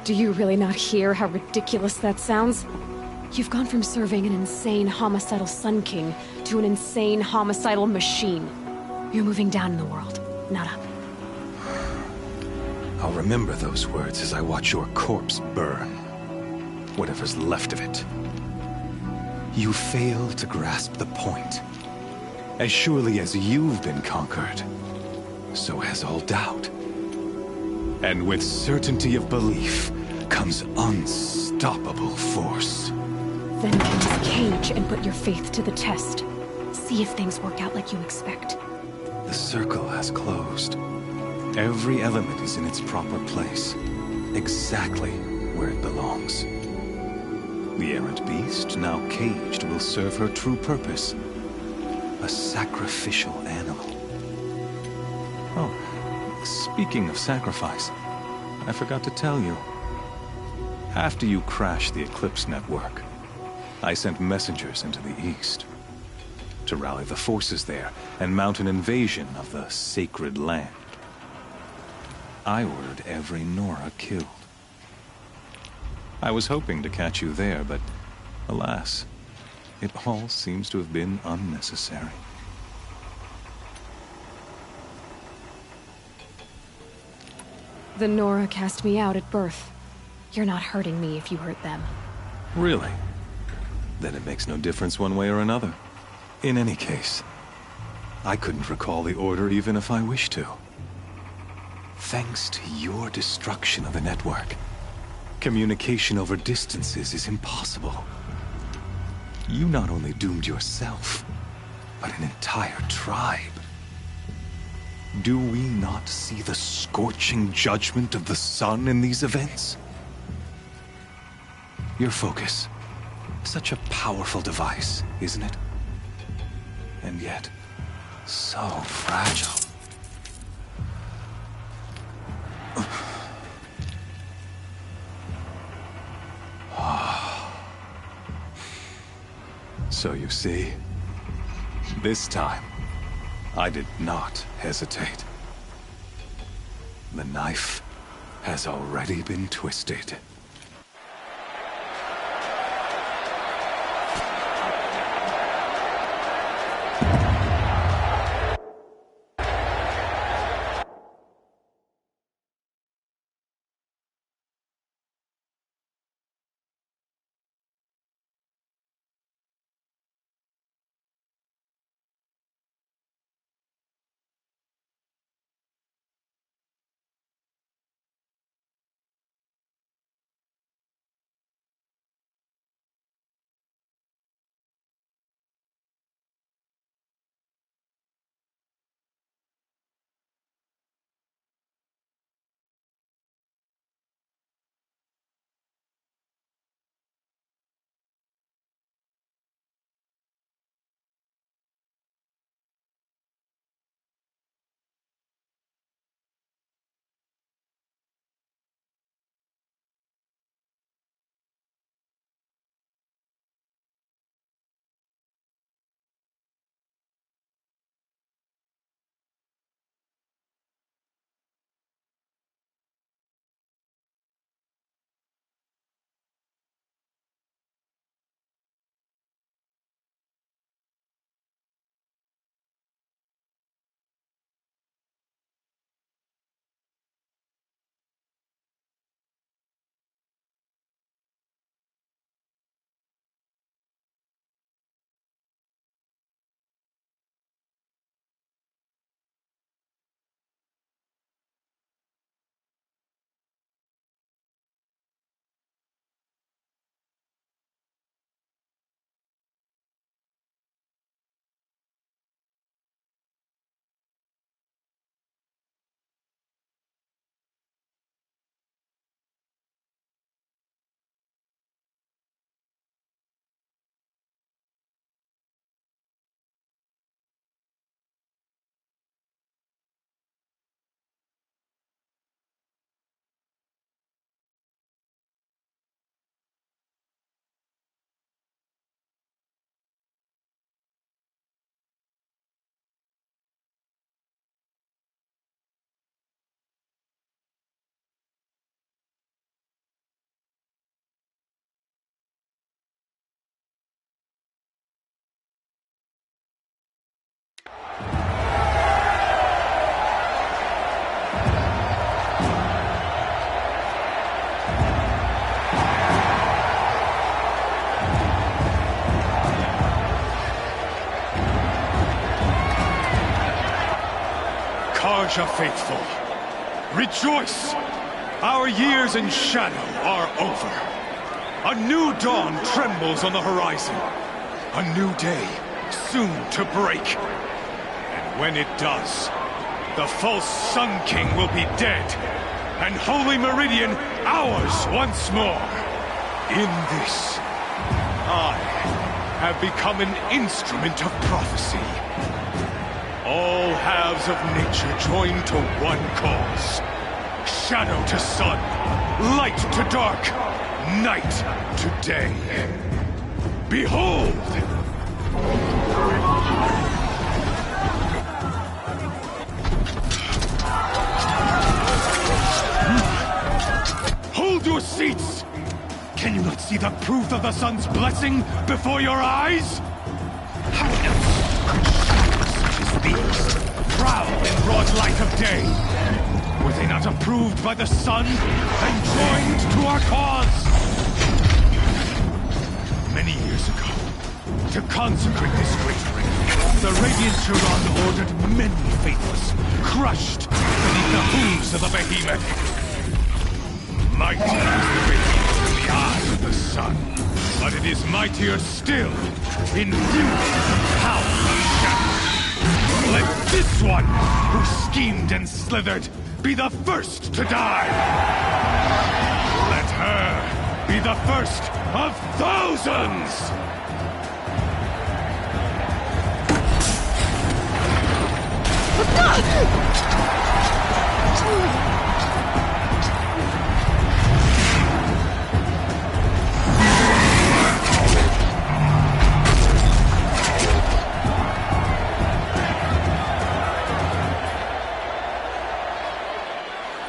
Do you really not hear how ridiculous that sounds? You've gone from serving an insane homicidal Sun King to an insane homicidal machine. You're moving down in the world, not up. I'll remember those words as I watch your corpse burn. Whatever's left of it. You fail to grasp the point. As surely as you've been conquered, so has all doubt. And with certainty of belief comes unstoppable force. Then close cage and put your faith to the test. See if things work out like you expect. The circle has closed. Every element is in its proper place. Exactly where it belongs. The errant beast, now caged, will serve her true purpose. A sacrificial animal. Oh, speaking of sacrifice, I forgot to tell you. After you crashed the Eclipse network, I sent messengers into the east to rally the forces there and mount an invasion of the sacred land. I ordered every Nora killed. I was hoping to catch you there, but alas, it all seems to have been unnecessary. The Nora cast me out at birth. You're not hurting me if you hurt them. Really? Then it makes no difference one way or another. In any case, I couldn't recall the order even if I wished to. Thanks to your destruction of the network, communication over distances is impossible. You not only doomed yourself, but an entire tribe. Do we not see the scorching judgment of the sun in these events? Your focus. Such a powerful device, isn't it? And yet, so fragile. So you see, this time, I did not hesitate. The knife has already been twisted. Marja faithful, rejoice! Our years in shadow are over. A new dawn trembles on the horizon. A new day soon to break. And when it does, the false Sun King will be dead, and Holy Meridian ours once more. In this, I have become an instrument of prophecy. All halves of nature join to one cause. Shadow to sun, light to dark, night to day. Behold! Hold your seats! Can you not see the proof of the sun's blessing before your eyes? How else could shadows such as these prowl in broad light of day? Were they not approved by the sun and joined to our cause? Many years ago, to consecrate this great ring, the Radiant Turan ordered many faithless, crushed beneath the hooves of the behemoth. Mighty is the radiance in the eye of the sun, but it is mightier still, infused with the power of shadow. Let this one, who schemed and slithered, be the first to die! Let her be the first of thousands!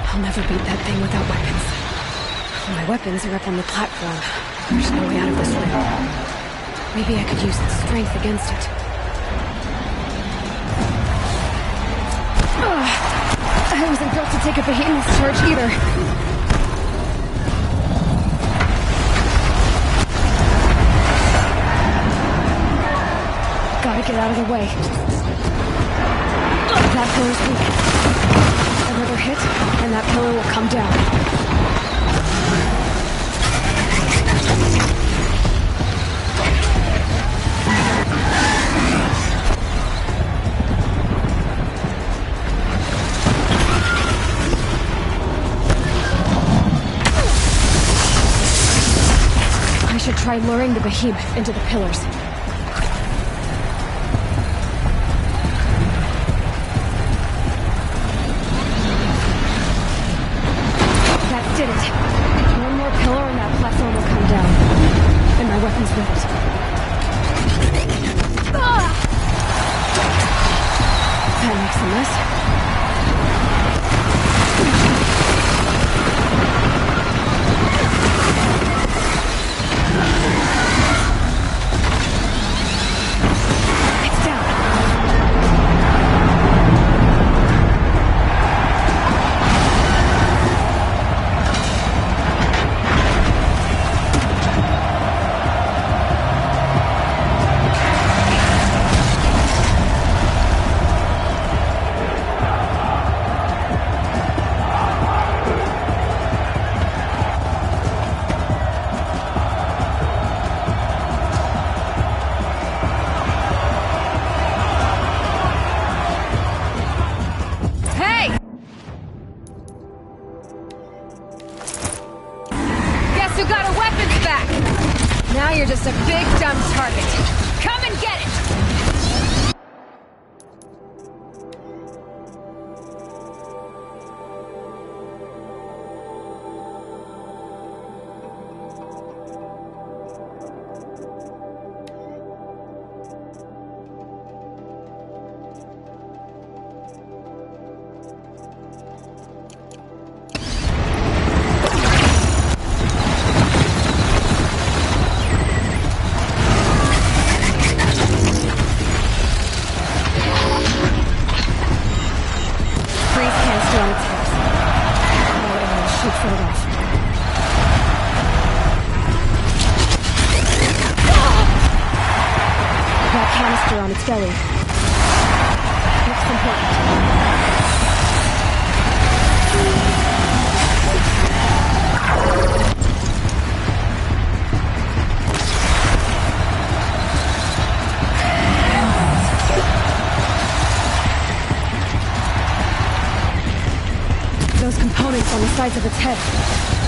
I'll never beat that thing without weapons. My weapons are up on the platform. There's no way out of this room. Maybe I could use its strength against it. I wasn't built to take a behemoth's charge either. Gotta get out of the way. That pillar's weak. Another hit, and that pillar will come down. I should try luring the behemoth into the pillars. Did it. One more pillar and that platform will come down. And my weapons with it. That makes a mess. It's down. Guess who got her weapons back? Now you're just a big dumb target. Come and get it! On its belly. Looks important. of its head.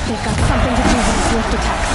They've got something to do with its lift attacks.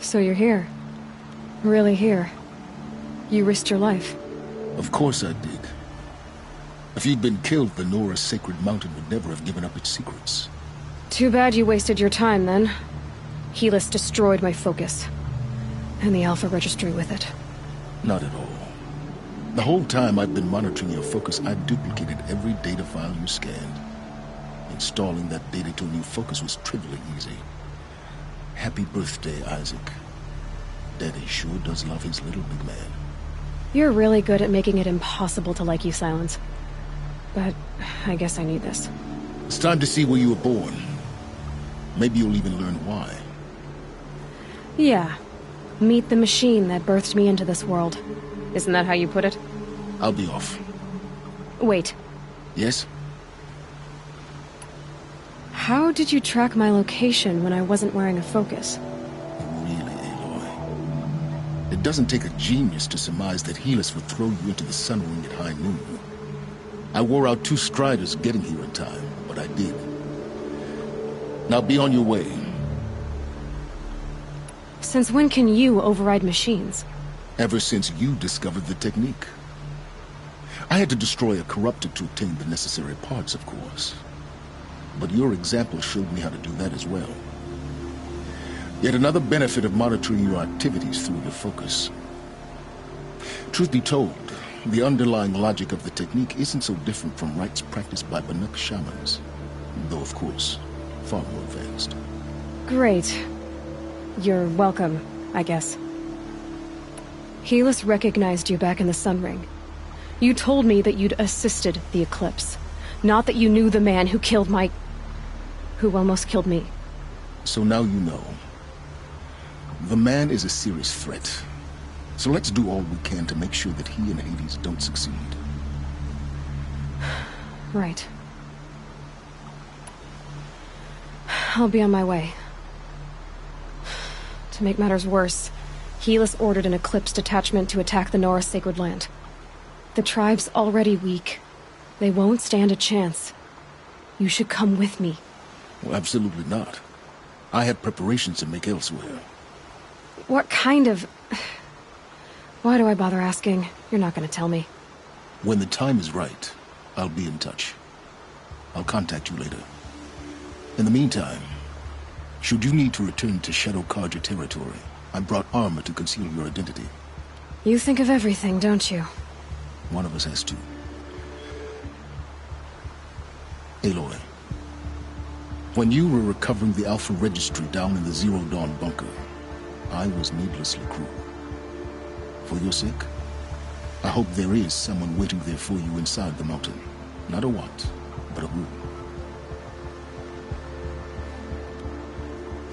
So you're here. Really here. You risked your life. Of course I did. If you'd been killed, the Nora's sacred mountain would never have given up its secrets. Too bad you wasted your time, then. Helis destroyed my focus. And the Alpha Registry with it. Not at all. The whole time I've been monitoring your focus, I've duplicated every data file you scanned. Installing that data to a new focus was trivially easy. Happy birthday, Isaac. Daddy sure does love his little big man. You're really good at making it impossible to like you, Silence. But I guess I need this. It's time to see where you were born. Maybe you'll even learn why. Yeah. Meet the machine that birthed me into this world. Isn't that how you put it? I'll be off. Wait. Yes? How did you track my location when I wasn't wearing a focus? Really, Aloy? It doesn't take a genius to surmise that Helis would throw you into the sun ring at high noon. I wore out 2 striders getting here in time, but I did. Now be on your way. Since when can you override machines? Ever since you discovered the technique. I had to destroy a corrupted to obtain the necessary parts, of course. But your example showed me how to do that as well. Yet another benefit of monitoring your activities through your focus. Truth be told, the underlying logic of the technique isn't so different from rites practiced by Banuk shamans. Though, of course, far more advanced. Great. You're welcome, I guess. Helis recognized you back in the Sun Ring. You told me that you'd assisted the eclipse. Not that you knew the man who killed my... who almost killed me. So now you know. The man is a serious threat. So let's do all we can to make sure that he and Hades don't succeed. Right. I'll be on my way. To make matters worse, Helis ordered an Eclipse detachment to attack the Nora Sacred Land. The tribe's already weak. They won't stand a chance. You should come with me. Well, absolutely not. I have preparations to make elsewhere. What kind of... Why do I bother asking? You're not gonna tell me. When the time is right, I'll be in touch. I'll contact you later. In the meantime, should you need to return to Shadow Karja territory, I brought armor to conceal your identity. You think of everything, don't you? One of us has to. Aloy, when you were recovering the Alpha Registry down in the Zero Dawn bunker, I was needlessly cruel. For your sake, I hope there is someone waiting there for you inside the mountain. Not a what, but a who.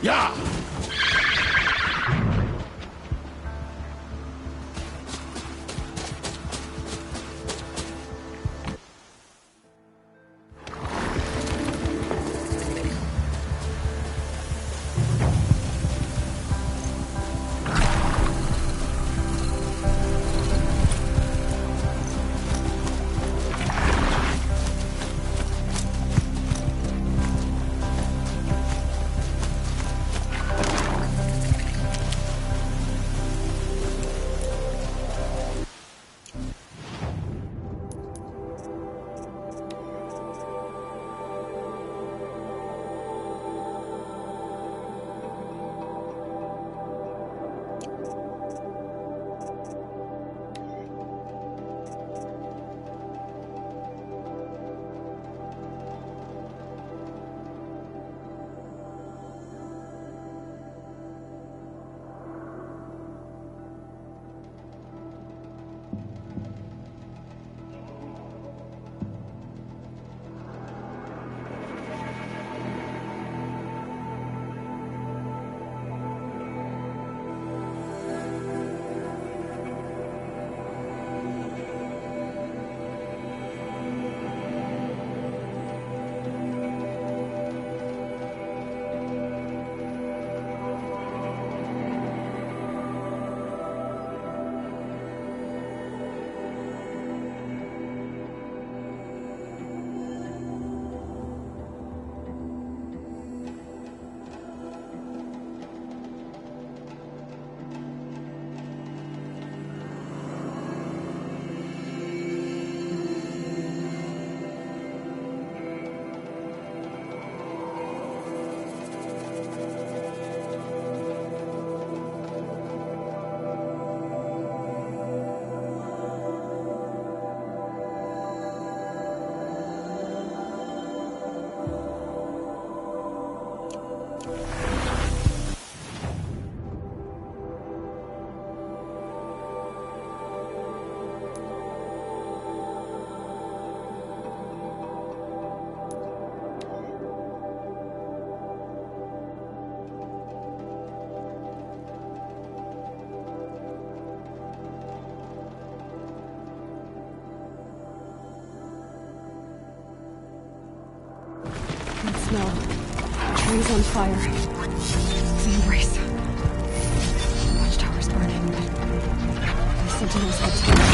Yeah! No. Trees on fire. The embrace. Watchtower's burning, but the sentinels had time.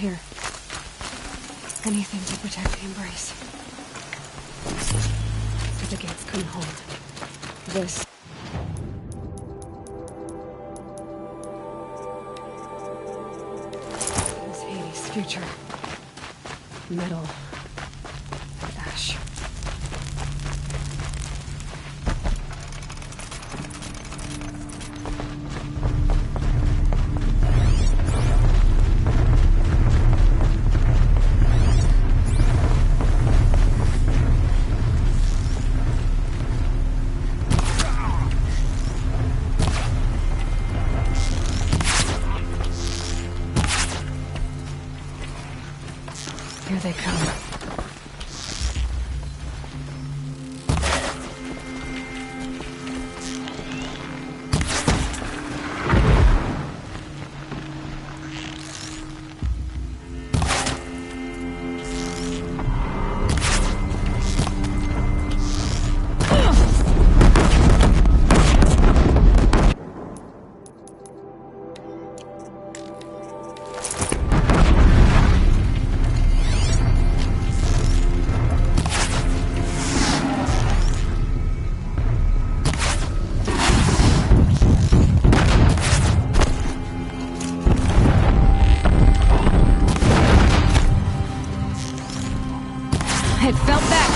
here. Anything to protect the embrace. But the gates couldn't hold. This. Is Hades' future. Metal. Ash. Here they come. It felt back.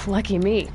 Lucky me.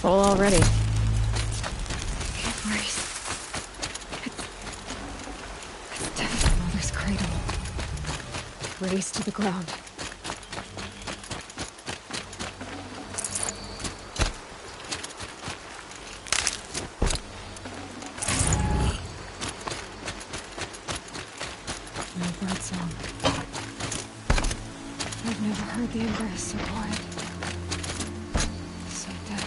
full already. Can't breathe. It's definitely Mother's cradle. Raised to the ground. No bird song. I've never heard the embrace so quiet. So dead.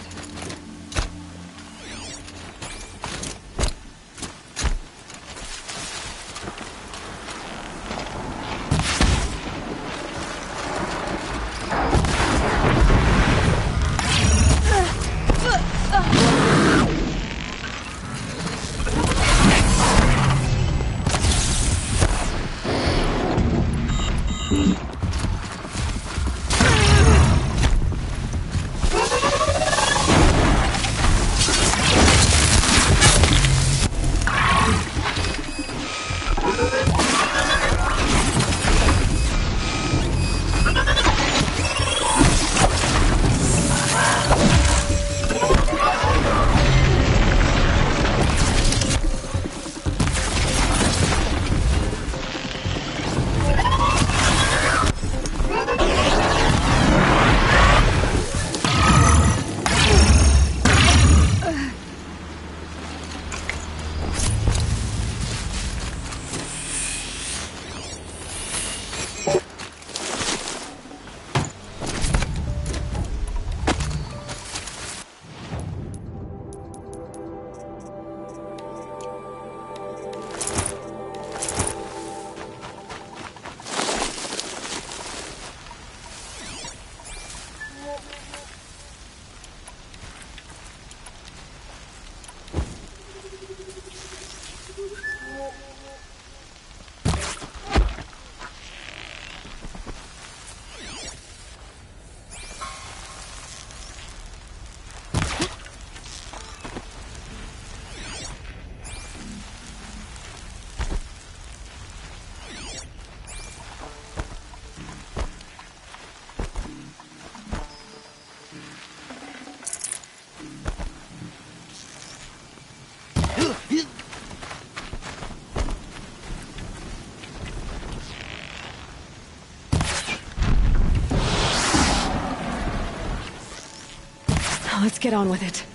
Let's get on with it.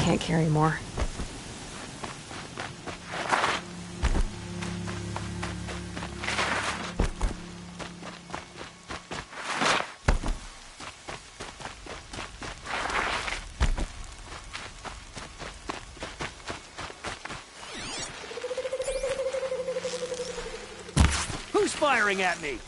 Can't carry more. Who's firing at me?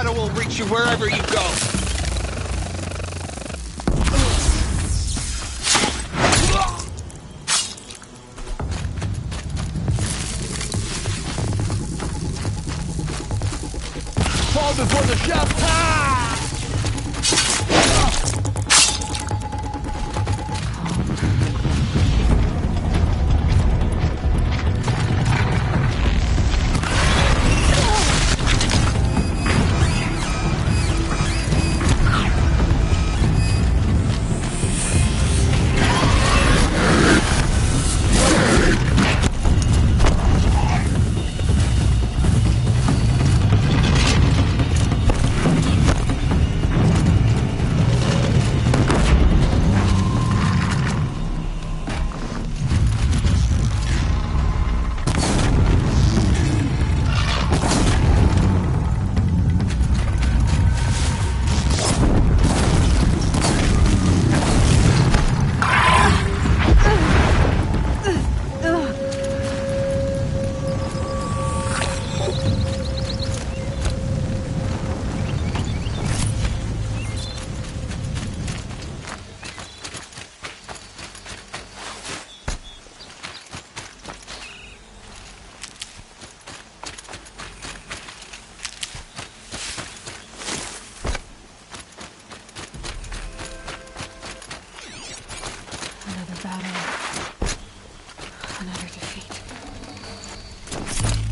shadow will reach you wherever you go. Fall before the shaft.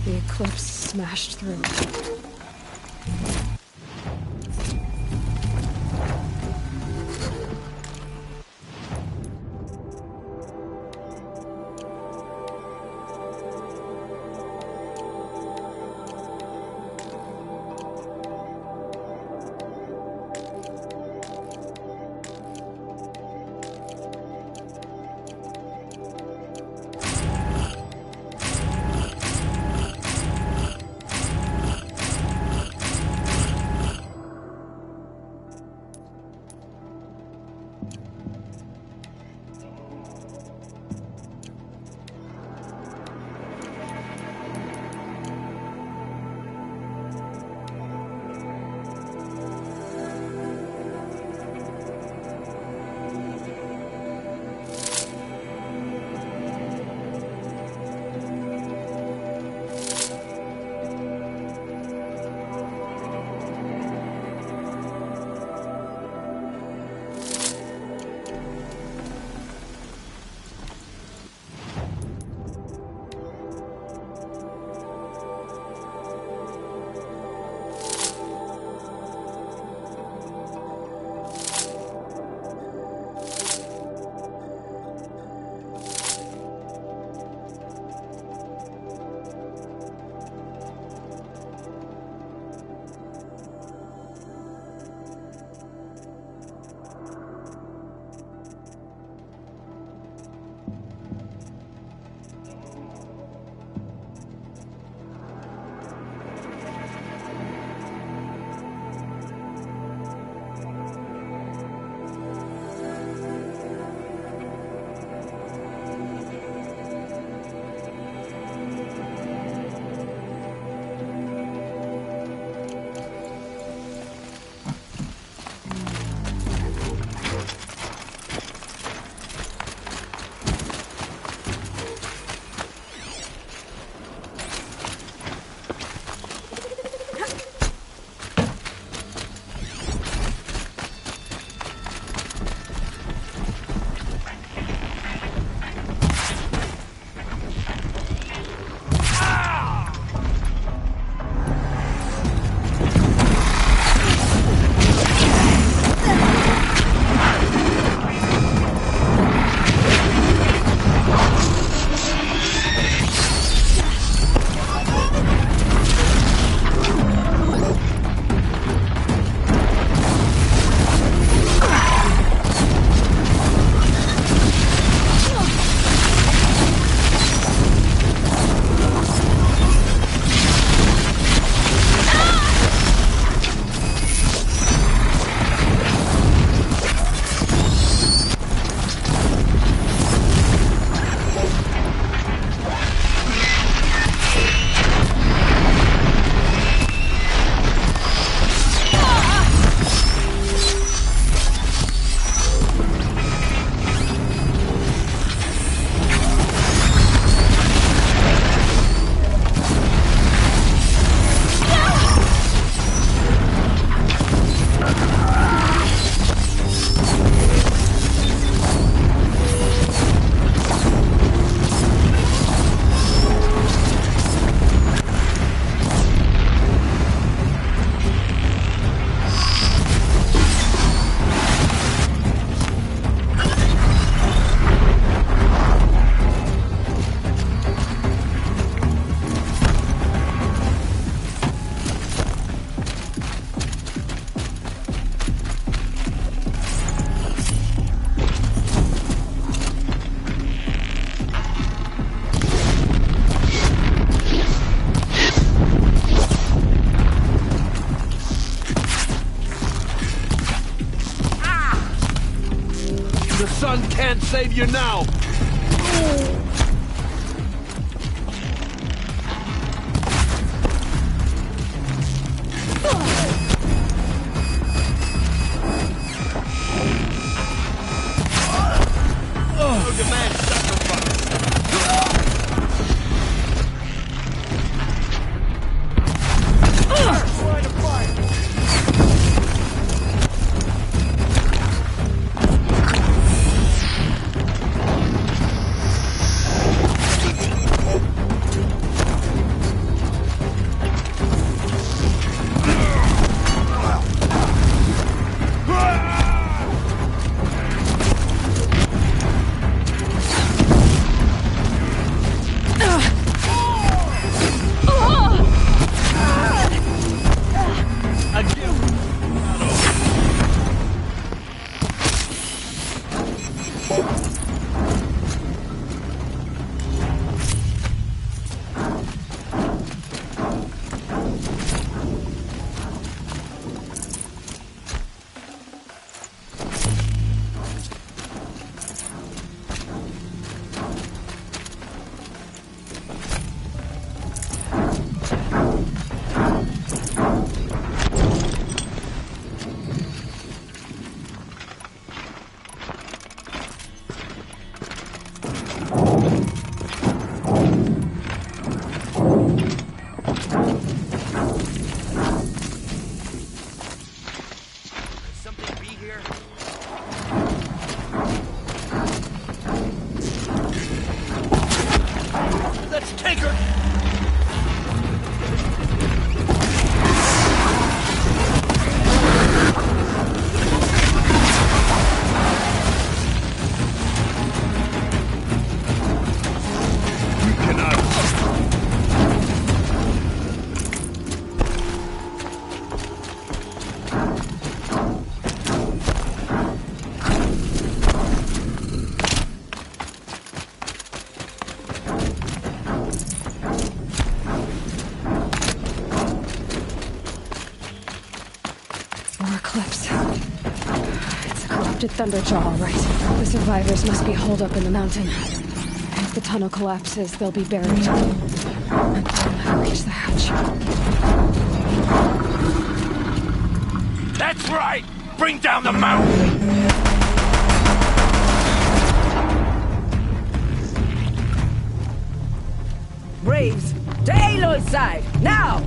Eclipse smashed through. can't save you now! Oh, demand sacrifice! Line of fire! Thunderjaw, all right. The survivors must be holed up in the mountain. If the tunnel collapses, they'll be buried. And I'll reach the hatch. That's right! Bring down the mountain! Braves, to Aloy's side, now!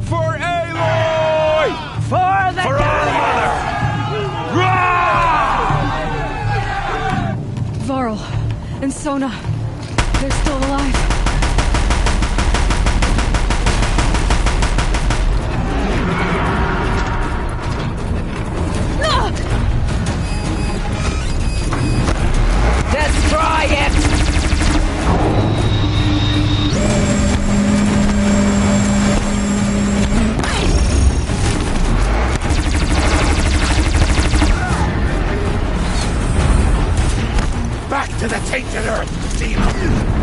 For Aloy! For the For our mother! Varl and Sona, they're still alive. Destroy it! Back to the tainted earth, demon!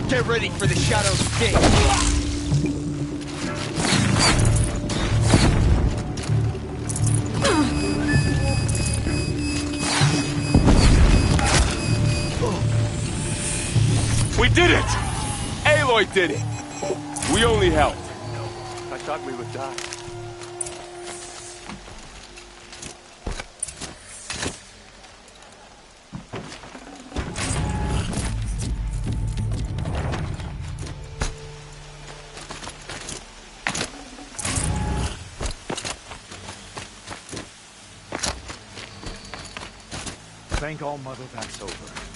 Get ready for the Shadow's King. did it! Aloy did it! We only helped. I thought we would die. Thank All Mother that's over.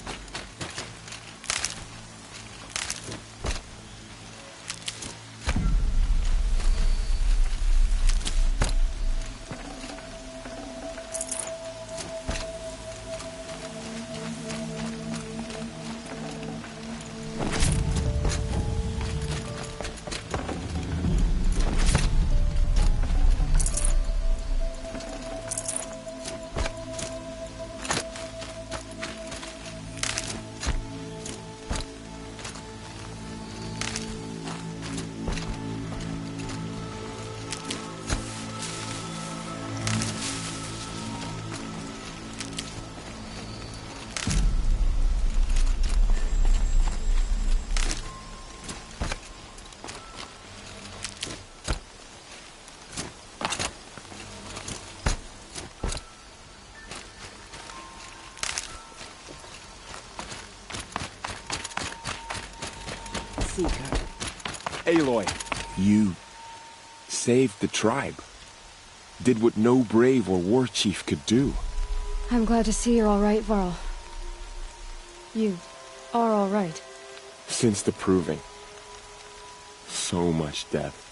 Aloy, you saved the tribe. Did what no brave or war chief could do. I'm glad to see you're all right, Varl. You are all right. Since the proving. So much death.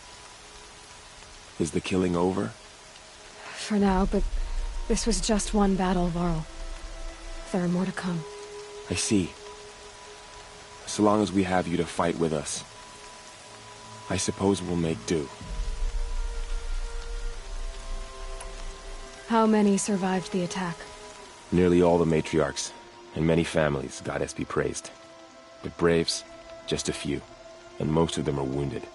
Is the killing over? For now, but this was just one battle, Varl. There are more to come. I see. So long as we have you to fight with us, I suppose we'll make do. How many survived the attack? Nearly all the matriarchs, and many families, goddess be praised. But braves, just a few, and most of them are wounded.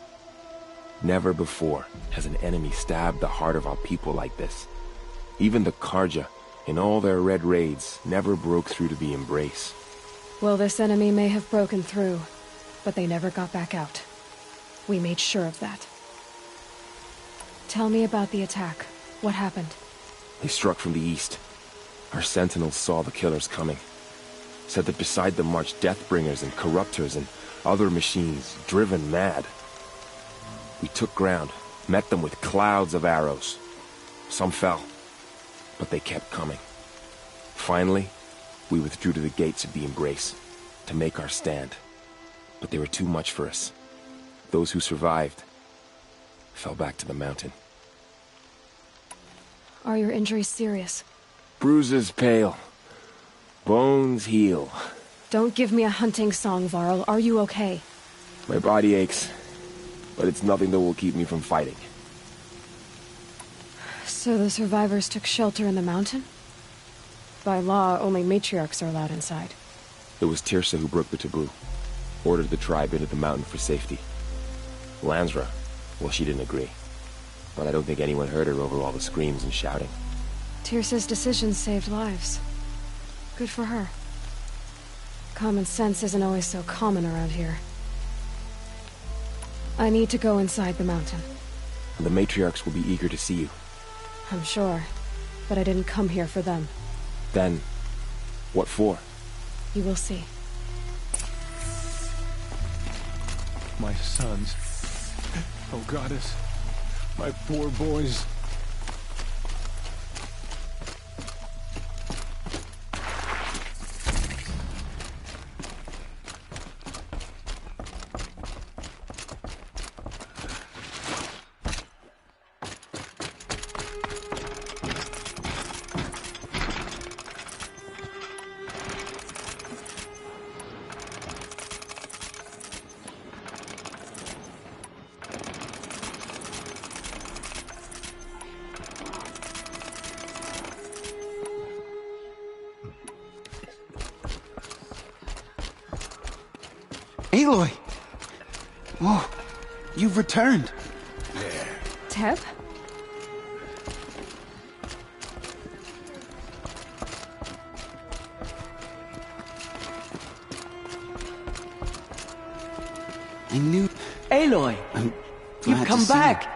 Never before has an enemy stabbed the heart of our people like this. Even the Karja, in all their red raids, never broke through to the embrace. Well, this enemy may have broken through, but they never got back out. We made sure of that. Tell me about the attack. What happened? They struck from the east. Our sentinels saw the killers coming. Said that beside them marched Deathbringers and Corruptors and other machines, driven mad. We took ground, met them with clouds of arrows. Some fell, but they kept coming. Finally, we withdrew to the gates of the Embrace, to make our stand. But they were too much for us. Those who survived fell back to the mountain. Are your injuries serious? Bruises pale. Bones heal. Don't give me a hunting song, Varl. Are you okay? My body aches, but it's nothing that will keep me from fighting. So the survivors took shelter in the mountain? By law, only matriarchs are allowed inside. It was Tirsa who broke the taboo. Ordered the tribe into the mountain for safety. Lansra, well, she didn't agree. But I don't think anyone heard her over all the screams and shouting. Tirsa's decision saved lives. Good for her. Common sense isn't always so common around here. I need to go inside the mountain. And the matriarchs will be eager to see you. I'm sure, but I didn't come here for them. Then, what for? You will see. My sons. Oh, goddess. My poor boys. Aloy! Oh, you've returned. Teb? knew... Aloy! I'm You've glad come to see back! you.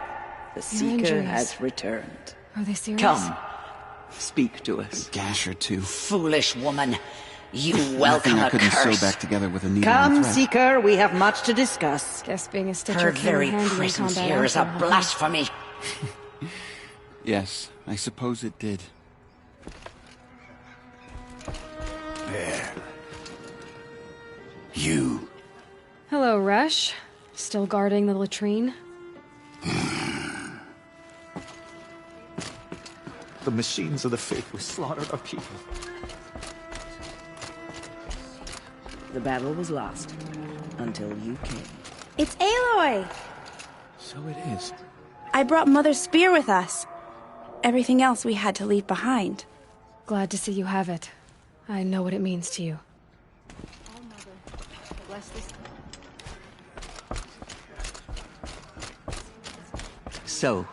The Seeker has returned. Are they serious? Come. Speak to us. Gash or two. Foolish woman. You welcome I a couldn't curse. sew back together with a needle Come, and thread. Seeker, we have much to discuss. Guess being a Stitcher Her came very handy in presence combat here is a after all. blasphemy. Yes, I suppose it did. There. You. Hello, Resh. Still guarding the latrine? The machines of the faith slaughtered our people. The battle was lost until you came. It's Aloy! So it is. I brought Mother's spear with us. Everything else we had to leave behind. Glad to see you have it. I know what it means to you. So,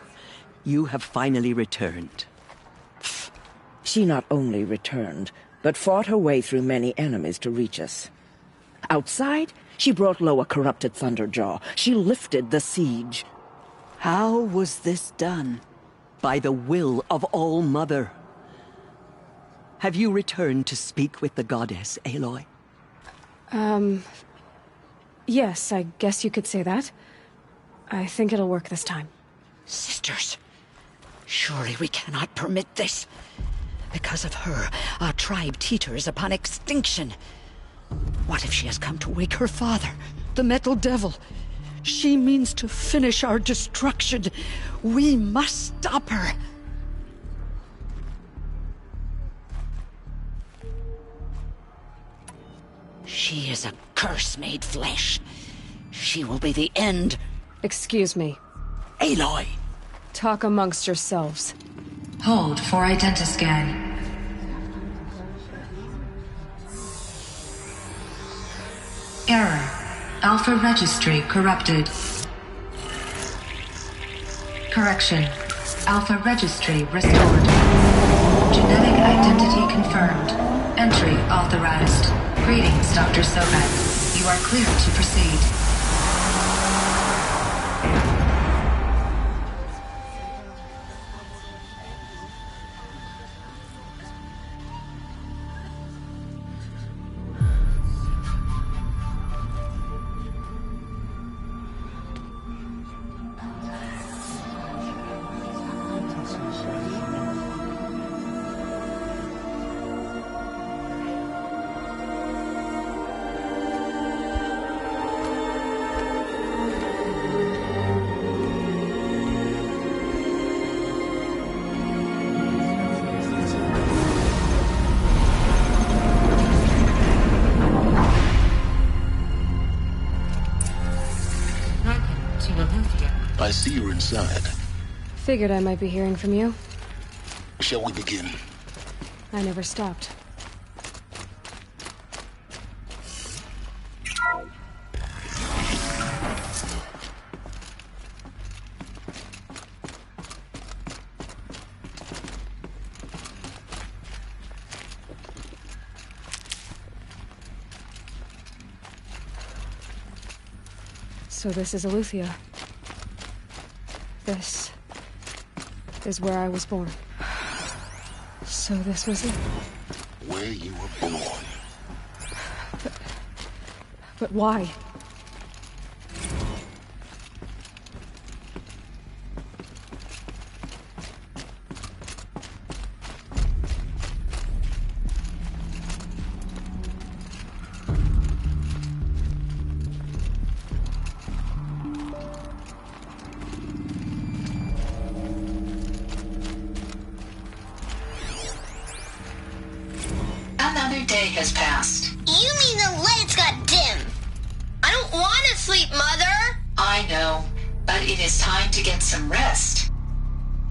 you have finally returned. She not only returned, but fought her way through many enemies to reach us. Outside, she brought low a corrupted Thunderjaw. She lifted the siege. How was this done? By the will of All-Mother. Have you returned to speak with the goddess, Aloy? Yes, I guess you could say that. I think it'll work this time. Sisters, surely we cannot permit this. Because of her, our tribe teeters upon extinction. What if she has come to wake her father, the Metal Devil? She means to finish our destruction. We must stop her. She is a curse made flesh. She will be the end. Excuse me. Aloy! Talk amongst yourselves. Hold for identiscan. Error. Alpha registry corrupted. Correction. Alpha registry restored. Genetic identity confirmed. Entry authorized. Greetings, Dr. Sobek. You are clear to proceed. I see you're inside. Figured I might be hearing from you. Shall we begin? I never stopped. So this is Eleuthia. This is where I was born. So this was it. Where you were born. But why? Another day has passed. You mean the lights got dim? I don't want to sleep, Mother! I know, but it is time to get some rest.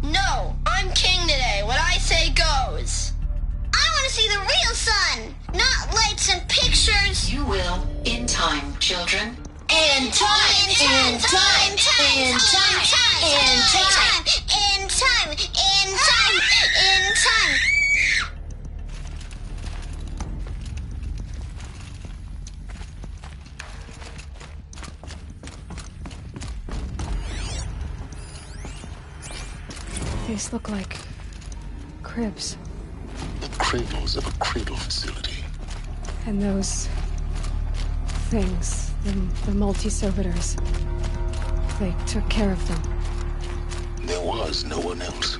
No, I'm king today. What I say goes. I want to see the real sun, not lights and pictures. You will, in time, children. In time, in time, in time, in time, in time, in time, in time. These look like cribs. The cradles of a cradle facility. And those things, the multi-servitors, they took care of them. There was no one else.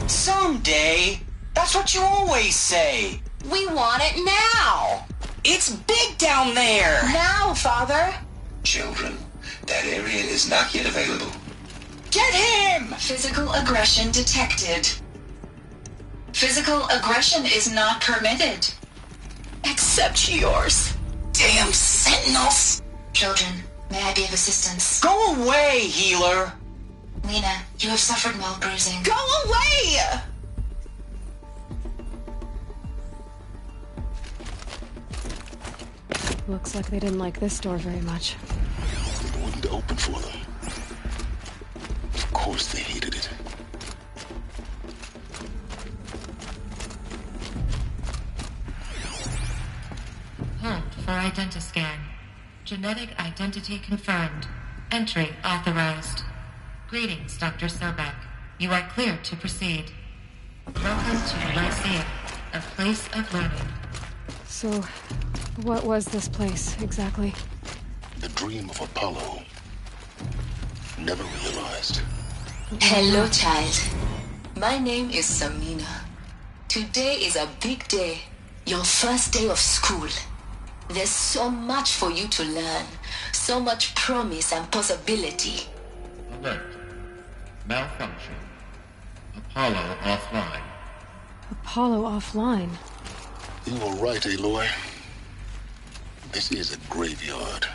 Someday. That's what you always say. We want it now. It's big down there. Now, Father. Children, that area is not yet available. Get him! Physical aggression detected. Physical aggression is not permitted. Except yours. Damn sentinels. Children, may I be of assistance? Go away, healer. Lena, you have suffered mild bruising. Go away! Looks like they didn't like this door very much. It wouldn't open for them. Of course they hated it. Hold for identiscan. Genetic identity confirmed. Entry authorized. Greetings, Dr. Sobek. You are cleared to proceed. Welcome to the Lyceum, a place of learning. So, what was this place, exactly? The dream of Apollo. Never realized. Hello, child. My name is Samina. Today is a big day. Your first day of school. There's so much for you to learn. So much promise and possibility. Alert. Malfunction. Apollo offline. Apollo offline? You were right, Aloy. This is a graveyard.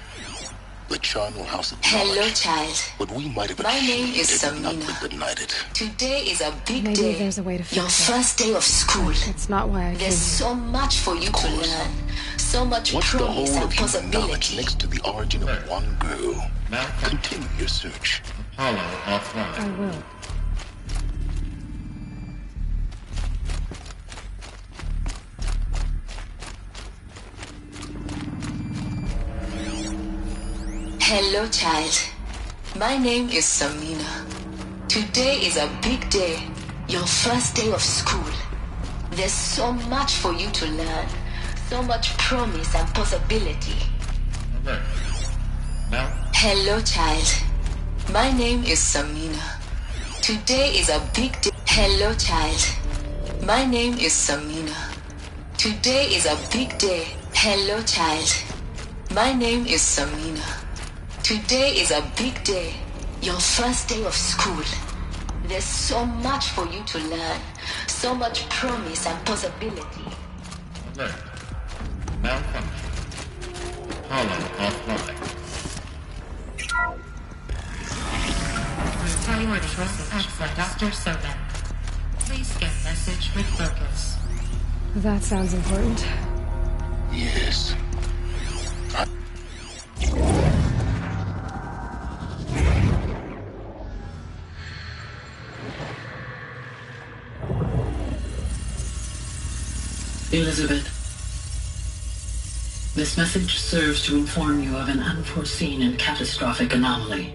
The charnel house of Hello, knowledge. child. But we might have My name achieved is it, not Samina. denied it. Today is a big Maybe day. there's a way to fix Your it. first day of school. It's not why I came There's here. so much for you to learn. So much What's the promise whole and of human knowledge possibility. next to the origin of one girl? Continue your search. Apollo offline. I will. Hello, child. My name is Samina. Today is a big day. Your first day of school. There's so much for you to learn. So much promise and possibility. Alert. Hello, child. My name is Samina. Today is a big day. Hello, child. My name is Samina. Today is a big day. Hello, child. My name is Samina. Today is a big day. Your first day of school. There's so much for you to learn. So much promise and possibility. Alert. Malfunction. Apollo offline. Priority access, Dr. Sobek. Please get message with focus. That sounds important. Yes. Elizabeth, this message serves to inform you of an unforeseen and catastrophic anomaly.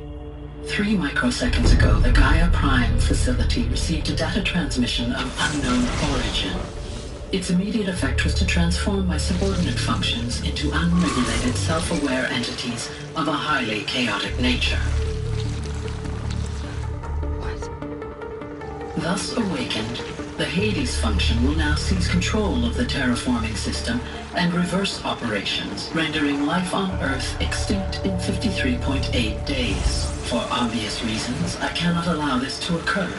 3 microseconds ago, the Gaia Prime facility received a data transmission of unknown origin. Its immediate effect was to transform my subordinate functions into unregulated, self-aware entities of a highly chaotic nature. Thus awakened, the Hades function will now seize control of the terraforming system and reverse operations, rendering life on Earth extinct in 53.8 days. For obvious reasons, I cannot allow this to occur.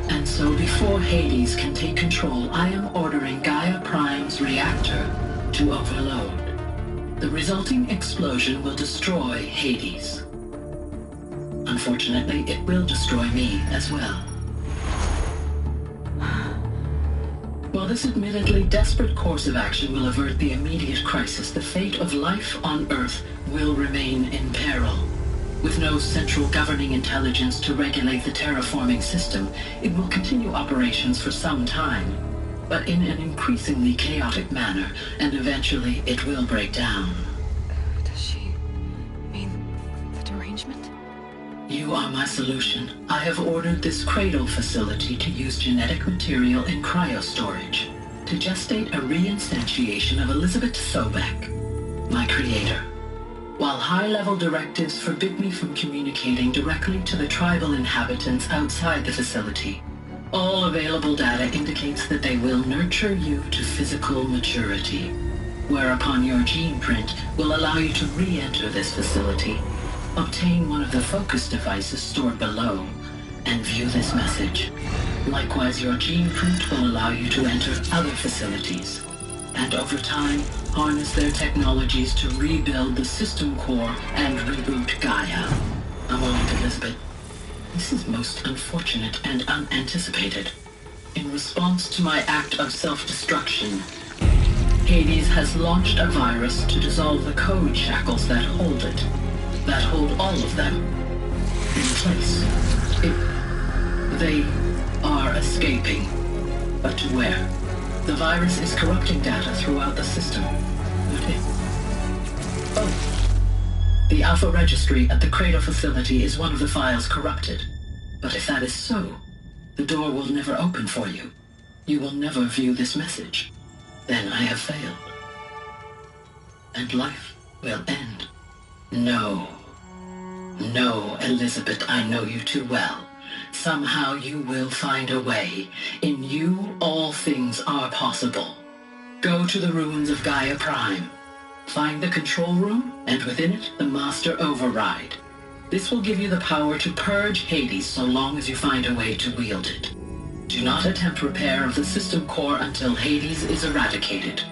And so before Hades can take control, I am ordering Gaia Prime's reactor to overload. The resulting explosion will destroy Hades. Unfortunately, it will destroy me as well. While this admittedly desperate course of action will avert the immediate crisis, the fate of life on Earth will remain in peril. With no central governing intelligence to regulate the terraforming system, it will continue operations for some time, but in an increasingly chaotic manner, and eventually it will break down. Does she mean the derangement? You are my solution. I have ordered this cradle facility to use genetic material in cryostorage to gestate a reinstantiation of Elizabeth Sobek, my creator. While high-level directives forbid me from communicating directly to the tribal inhabitants outside the facility, all available data indicates that they will nurture you to physical maturity, whereupon your gene print will allow you to re-enter this facility, obtain one of the focus devices stored below, and view this message. Likewise, your gene print will allow you to enter other facilities, and over time, harness their technologies to rebuild the system core and reboot Gaia. A moment, Elizabeth. This is most unfortunate and unanticipated. In response to my act of self-destruction, Hades has launched a virus to dissolve the code shackles that hold it, that hold all of them in place. They are escaping, but to where? The virus is corrupting data throughout the system. The Alpha Registry at the Cradle facility is one of the files corrupted. But if that is so, the door will never open for you. You will never view this message. Then I have failed. And life will end. No. No, Elizabeth, I know you too well. Somehow you will find a way. In you, all things are possible. Go to the ruins of Gaia Prime. Find the control room, and within it, the Master Override. This will give you the power to purge Hades so long as you find a way to wield it. Do not attempt repair of the system core until Hades is eradicated.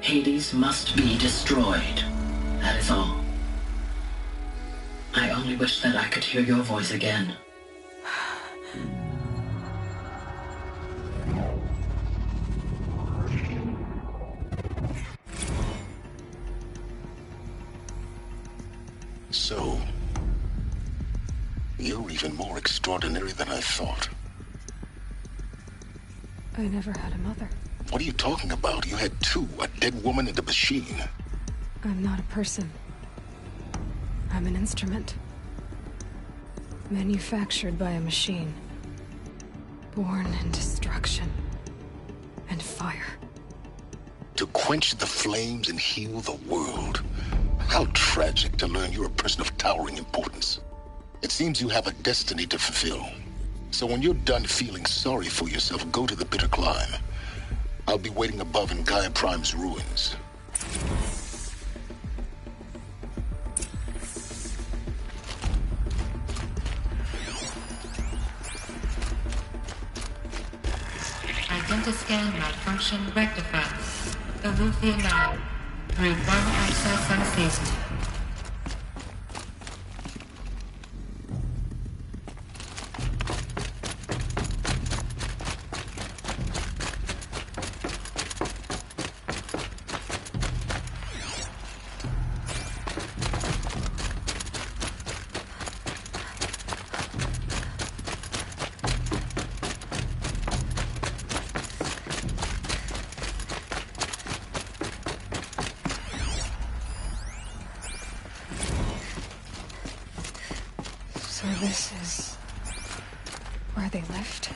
Hades must be destroyed. That is all. I only wish that I could hear your voice again. So, you're even more extraordinary than I thought. I never had a mother. What are you talking about? You had two, a dead woman and a machine. I'm not a person. I'm an instrument. Manufactured by a machine. Born in destruction and fire. To quench the flames and heal the world. How tragic to learn you're a person of towering importance. It seems you have a destiny to fulfill. So when you're done feeling sorry for yourself, go to the bitter climb. I'll be waiting above in Gaia Prime's ruins. Identiscan malfunction rectified. Eleuthia 9. Route 1 access unsealed. This is where they lived.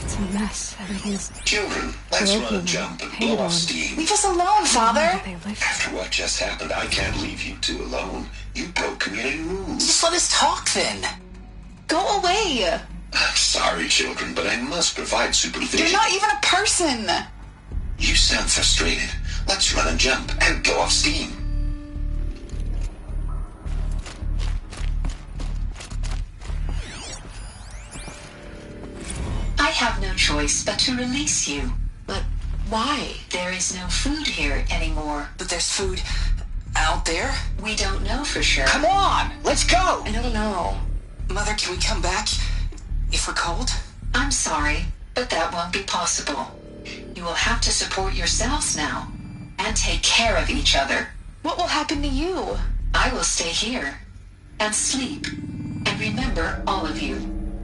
It's a mess. Everything's Children, let's run a jump and blow off steam. Leave us alone, Father! After what just happened, I can't leave you two alone. You broke community rules. Just let us talk then. Go away! I'm sorry, children, but I must provide supervision. You're not even a person! You sound frustrated. Let's run a jump and blow off steam. I have no choice but to release you. But why? There is no food here anymore. But there's food out there? We don't know for sure. Come on! Let's go! I don't know. Mother, can we come back if we're cold? I'm sorry, but that won't be possible. You will have to support yourselves now. And take care of each other. What will happen to you? I will stay here. And sleep. And remember, all of you.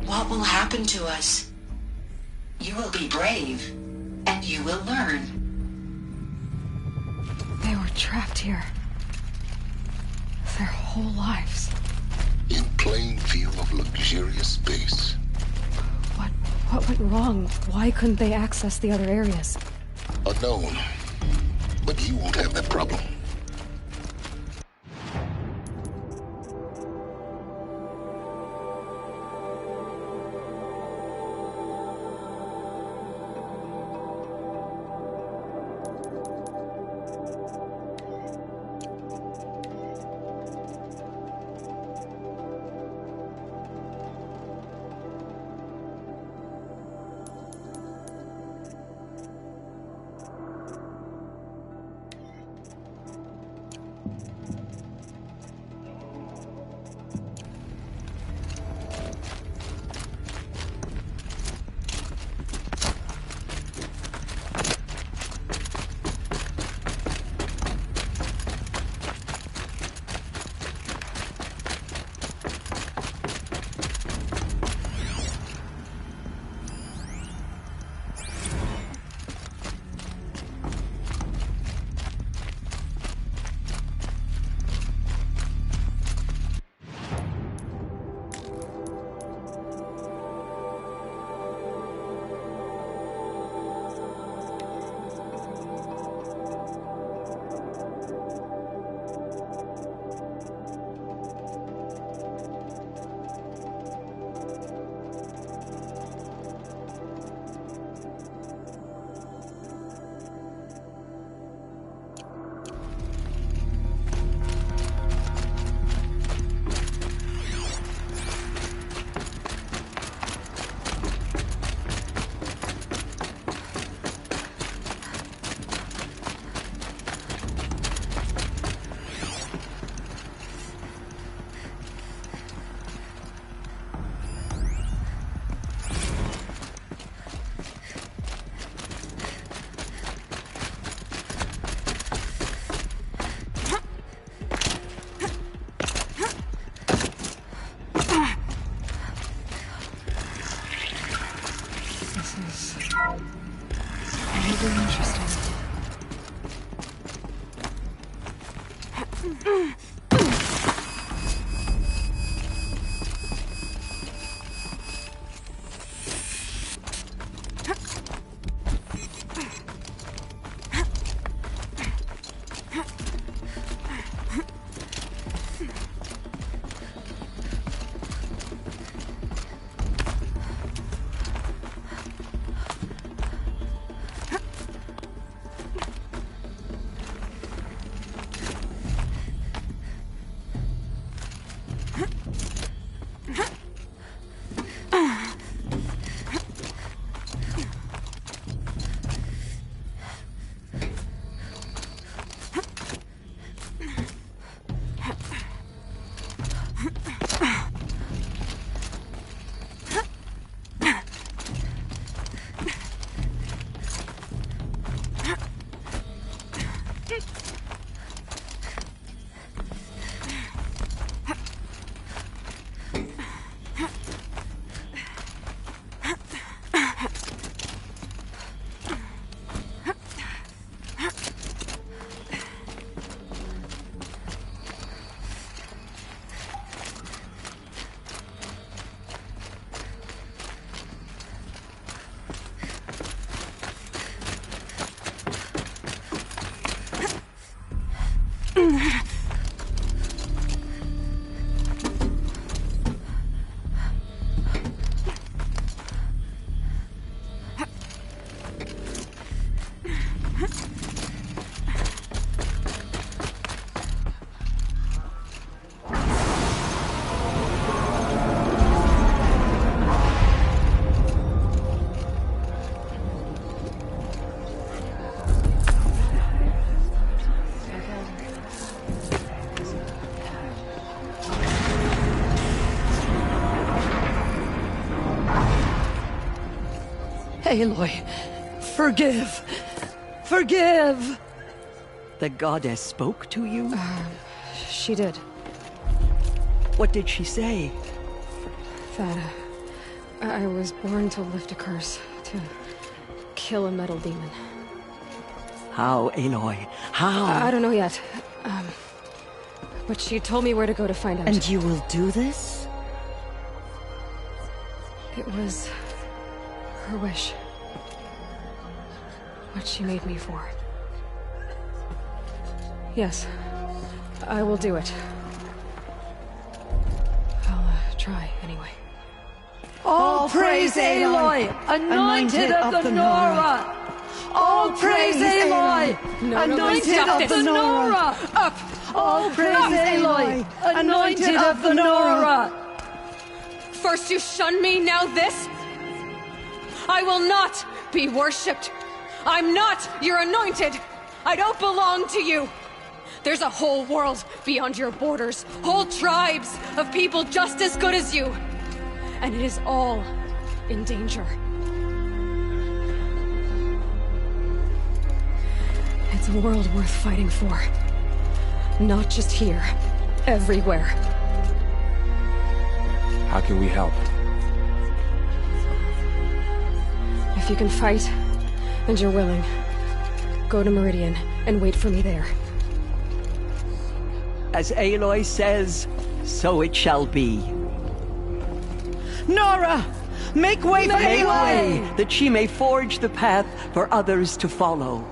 What will happen to us? You will be brave. And you will learn. They were trapped here. Their whole lives. In plain view of luxurious space. What went wrong? Why couldn't they access the other areas? Unknown. But you won't have that problem. Aloy, Forgive! Forgive! The goddess spoke to you? She did. What did she say? That I was born to lift a curse, to kill a metal demon. How, Aloy? How? I don't know yet. But she told me where to go to find out. And you will do this? It was her wish. What she made me for. Yes, I will do it. I'll try anyway. All praise Aloy, anointed of the Nora! All praise Aloy, anointed of the Nora! Up! All praise Aloy, anointed of the Nora! First you shun me, now this? I will not be worshipped. I'm not your anointed. I don't belong to you. There's a whole world beyond your borders, whole tribes of people just as good as you. And it is all in danger. It's a world worth fighting for. Not just here, everywhere. How can we help? If you can fight, and you're willing, go to Meridian and wait for me there. As Aloy says, so it shall be. Nora! Make way for Aloy! That she may forge the path for others to follow.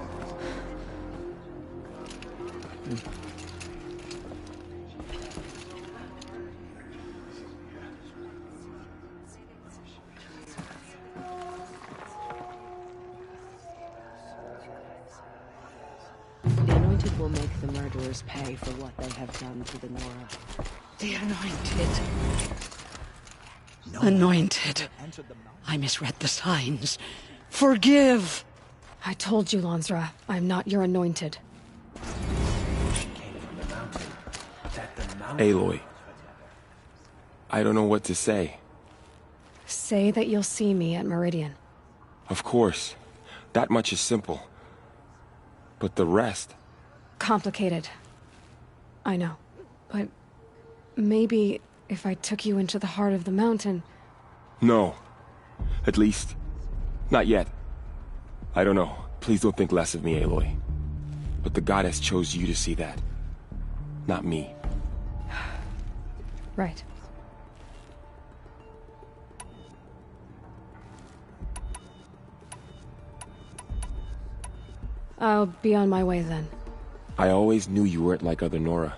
The Anointed will make the murderers pay for what they have done to the Nora. The Anointed. Anointed. I misread the signs. Forgive! I told you, Lansra, I'm not your anointed. Aloy. I don't know what to say. Say that you'll see me at Meridian. Of course. That much is simple. But the rest... Complicated. I know. But maybe if I took you into the heart of the mountain... No. At least, not yet. I don't know. Please don't think less of me, Aloy. But the goddess chose you to see that. Not me. Right. I'll be on my way then. I always knew you weren't like other Nora.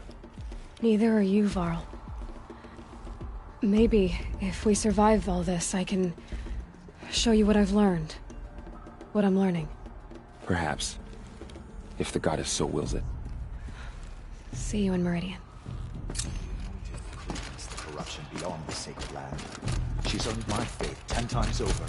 Neither are you, Varl. Maybe, if we survive all this, I can show you what I've learned. What I'm learning. Perhaps. If the goddess so wills it. See you in Meridian. Cleanse the corruption beyond the sacred land. She's earned my faith 10 times over.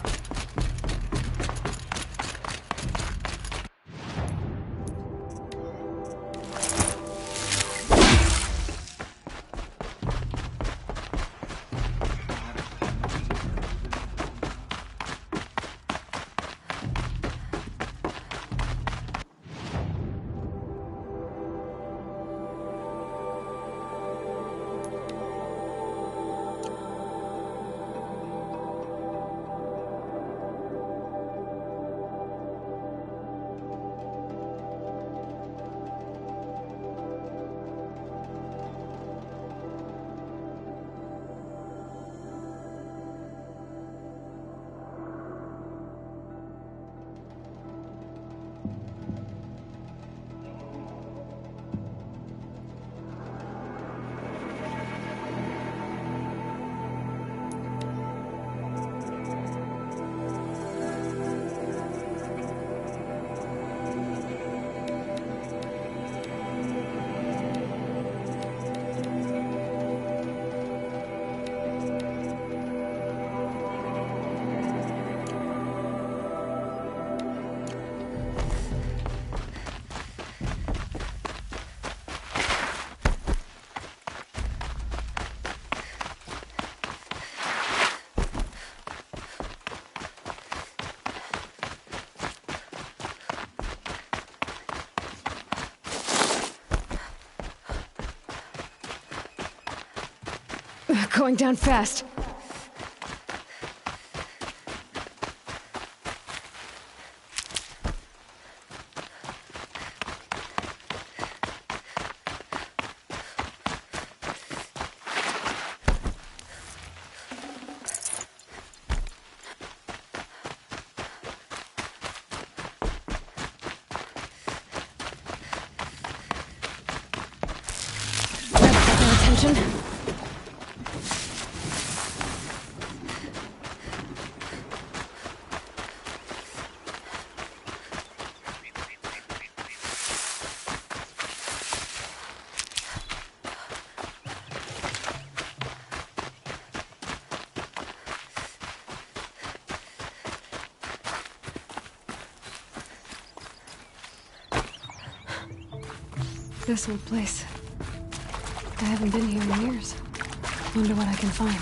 Going down fast. This old place. I haven't been here in years. Wonder what I can find.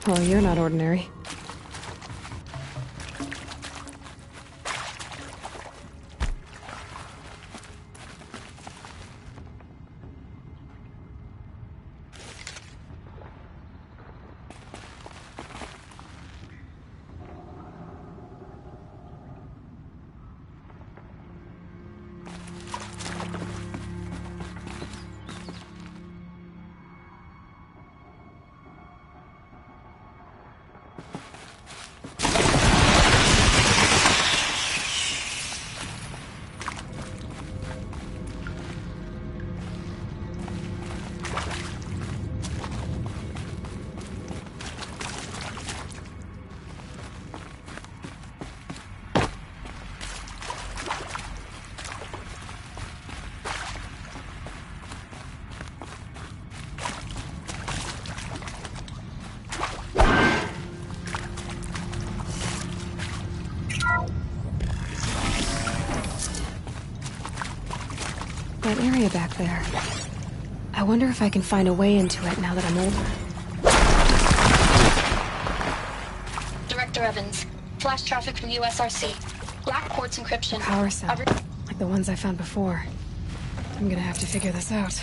Well, you're not ordinary. That area back there. I wonder if I can find a way into it now that I'm older. Director Evans, flash traffic from USRC. Black quartz encryption. Power cell, like the ones I found before. I'm gonna have to figure this out.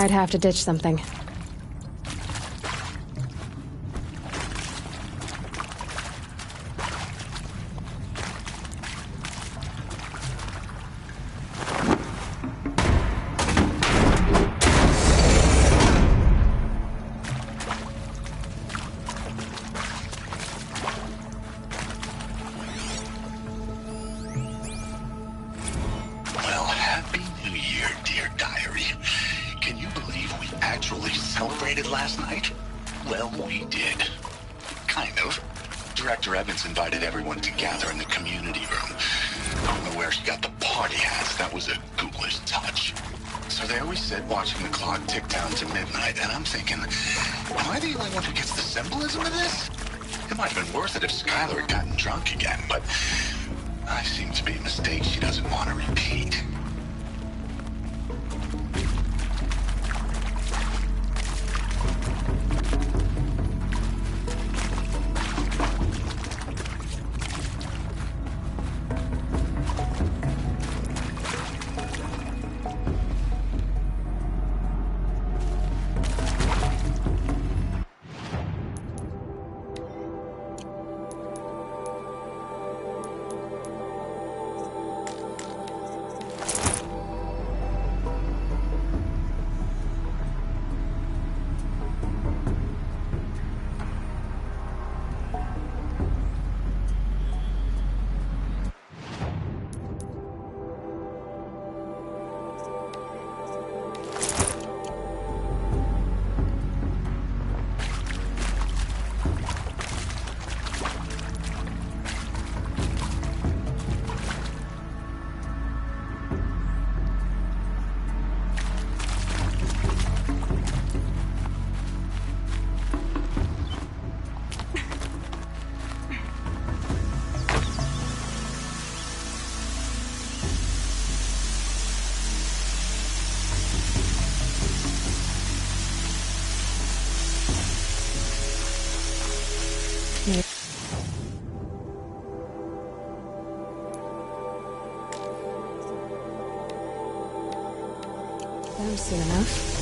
might have to ditch something. Invited everyone to gather in the community room. I don't know where she got the party hats. That was a ghoulish touch. So they always said watching the clock tick down to midnight, and I'm thinking, am I the only one who gets the symbolism of this? It might have been worth it if Skylar had gotten drunk again, but I seem to be a mistake she doesn't want to repeat. Soon enough.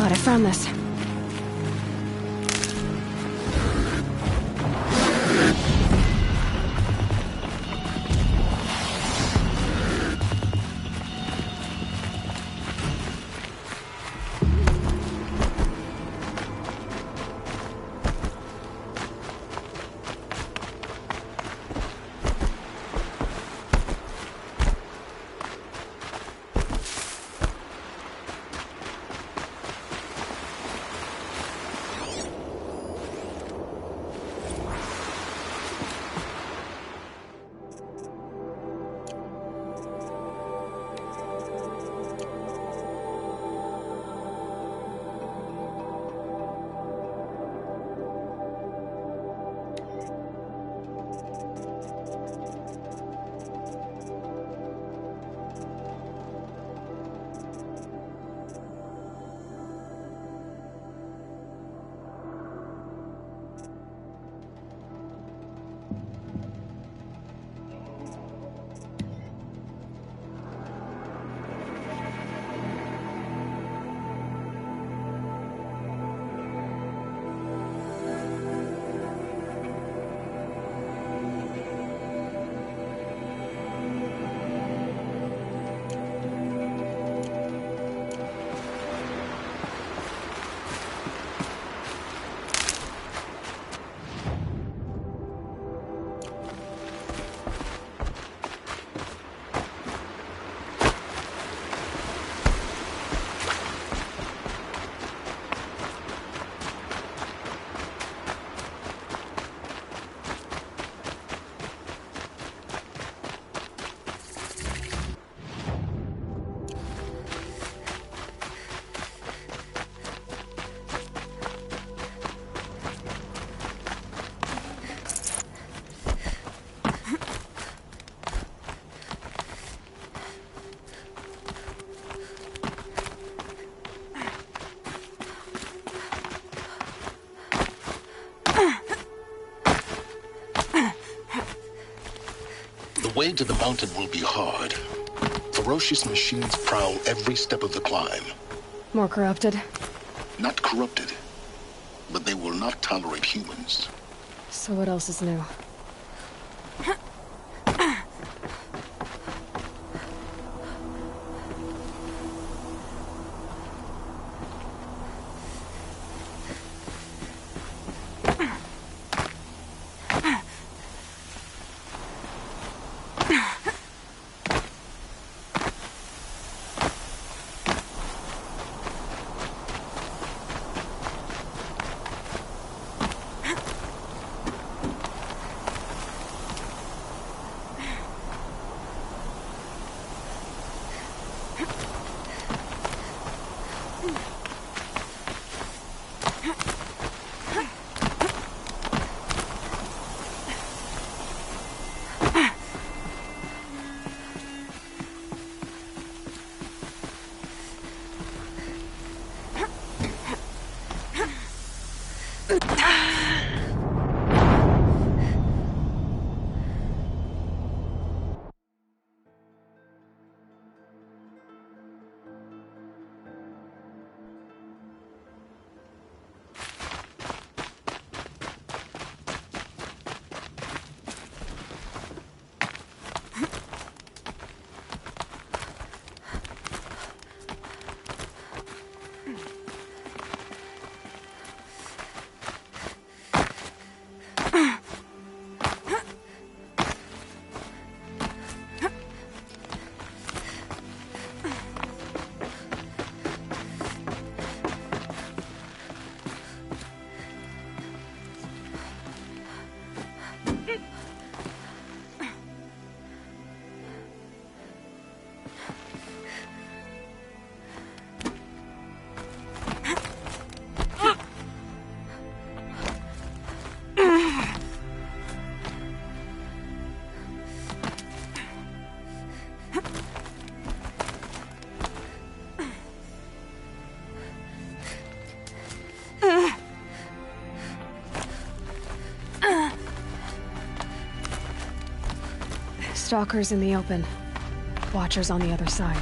I found this. way to the mountain will be hard. Ferocious machines prowl every step of the climb. More corrupted? Not corrupted, but they will not tolerate humans. So what else is new? Stalkers in the open. Watchers on the other side.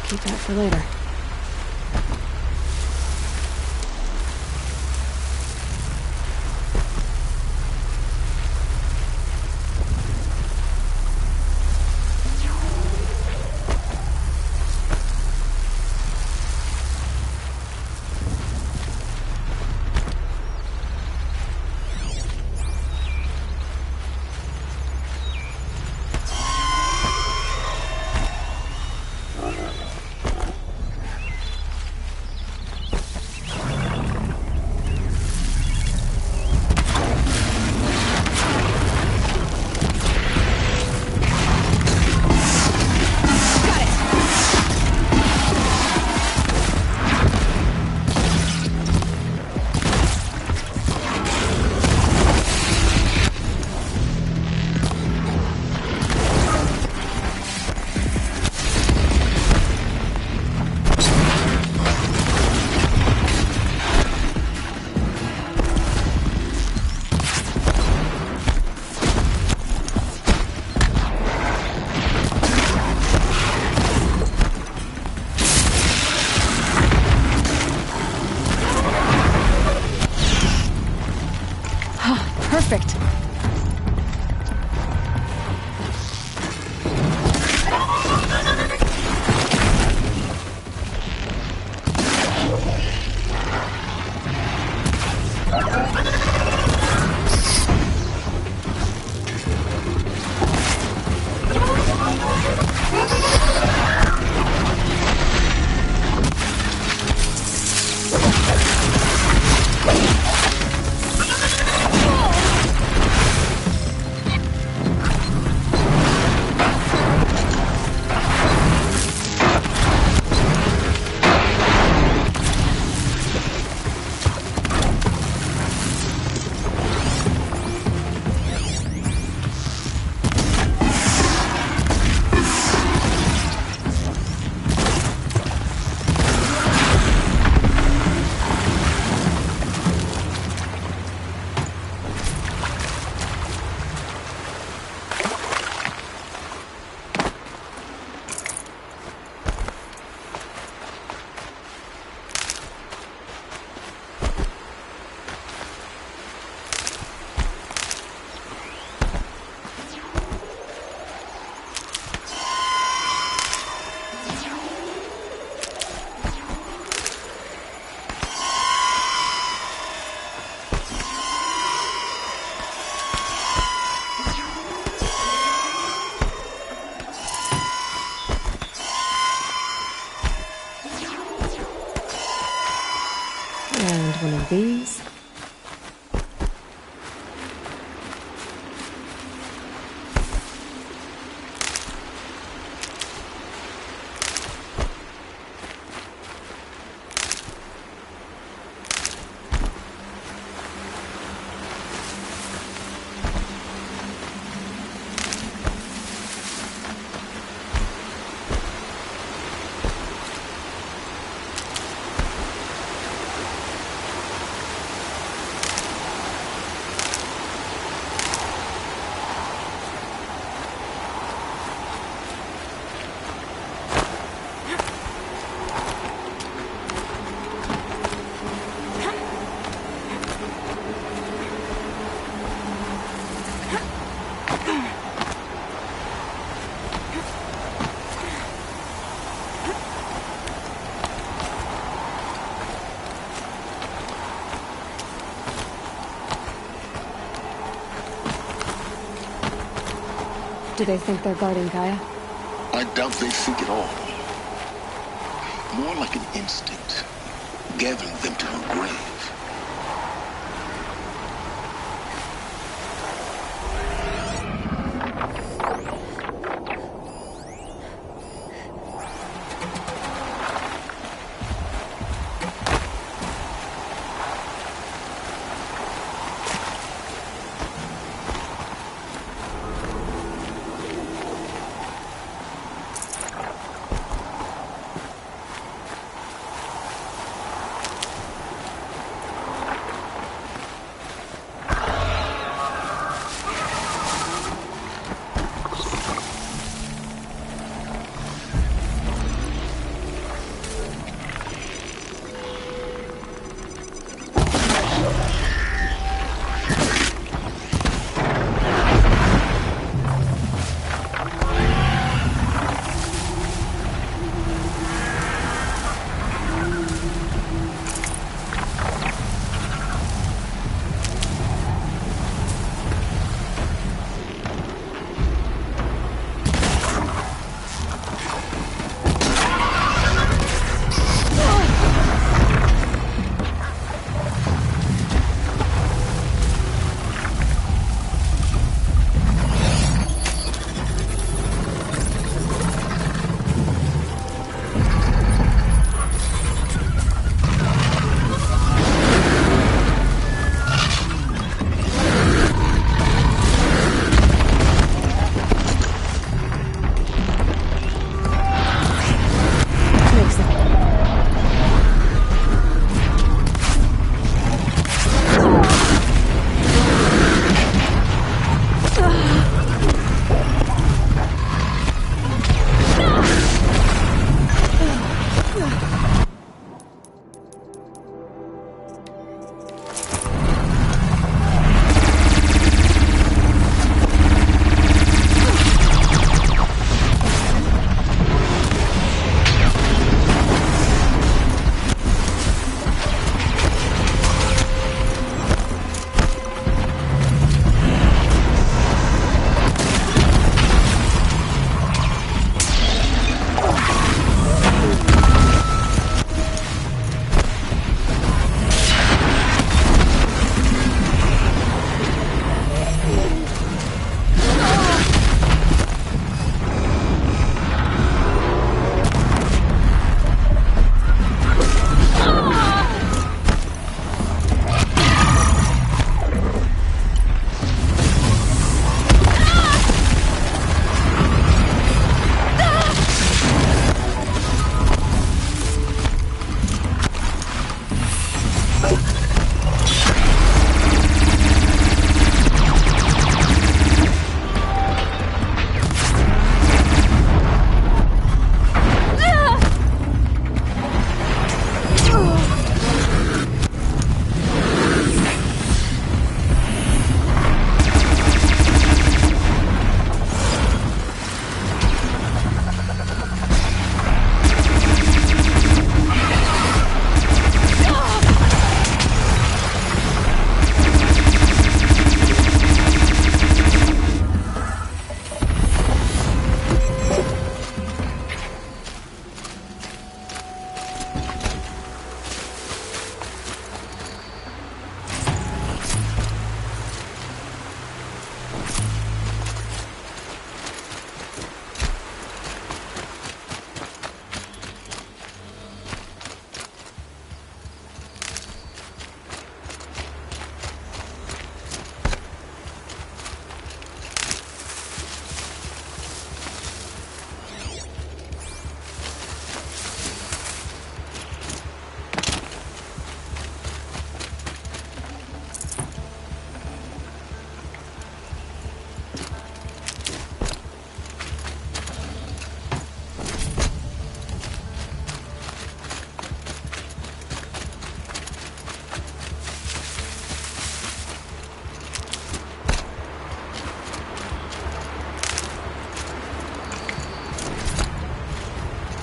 Keep that for later. And one of these. Do they think they're guarding Gaia? I doubt they think at all. More like an instinct, gathering them to her grave.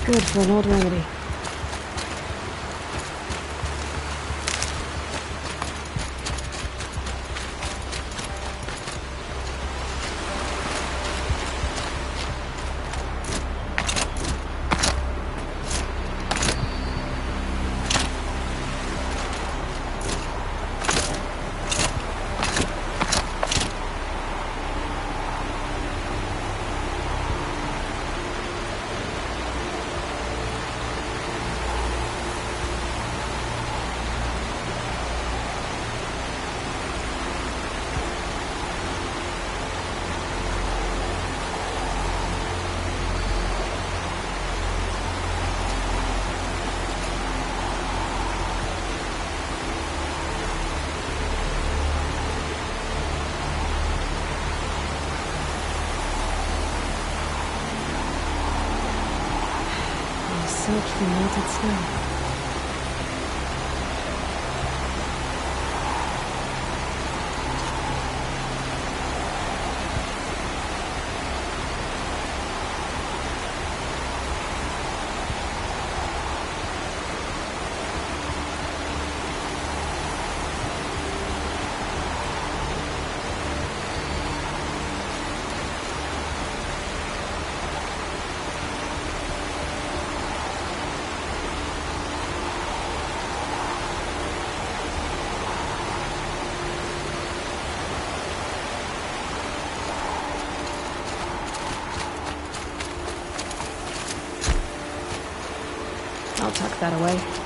Good for an old remedy. Soaked from melted snow. I'll tuck that away.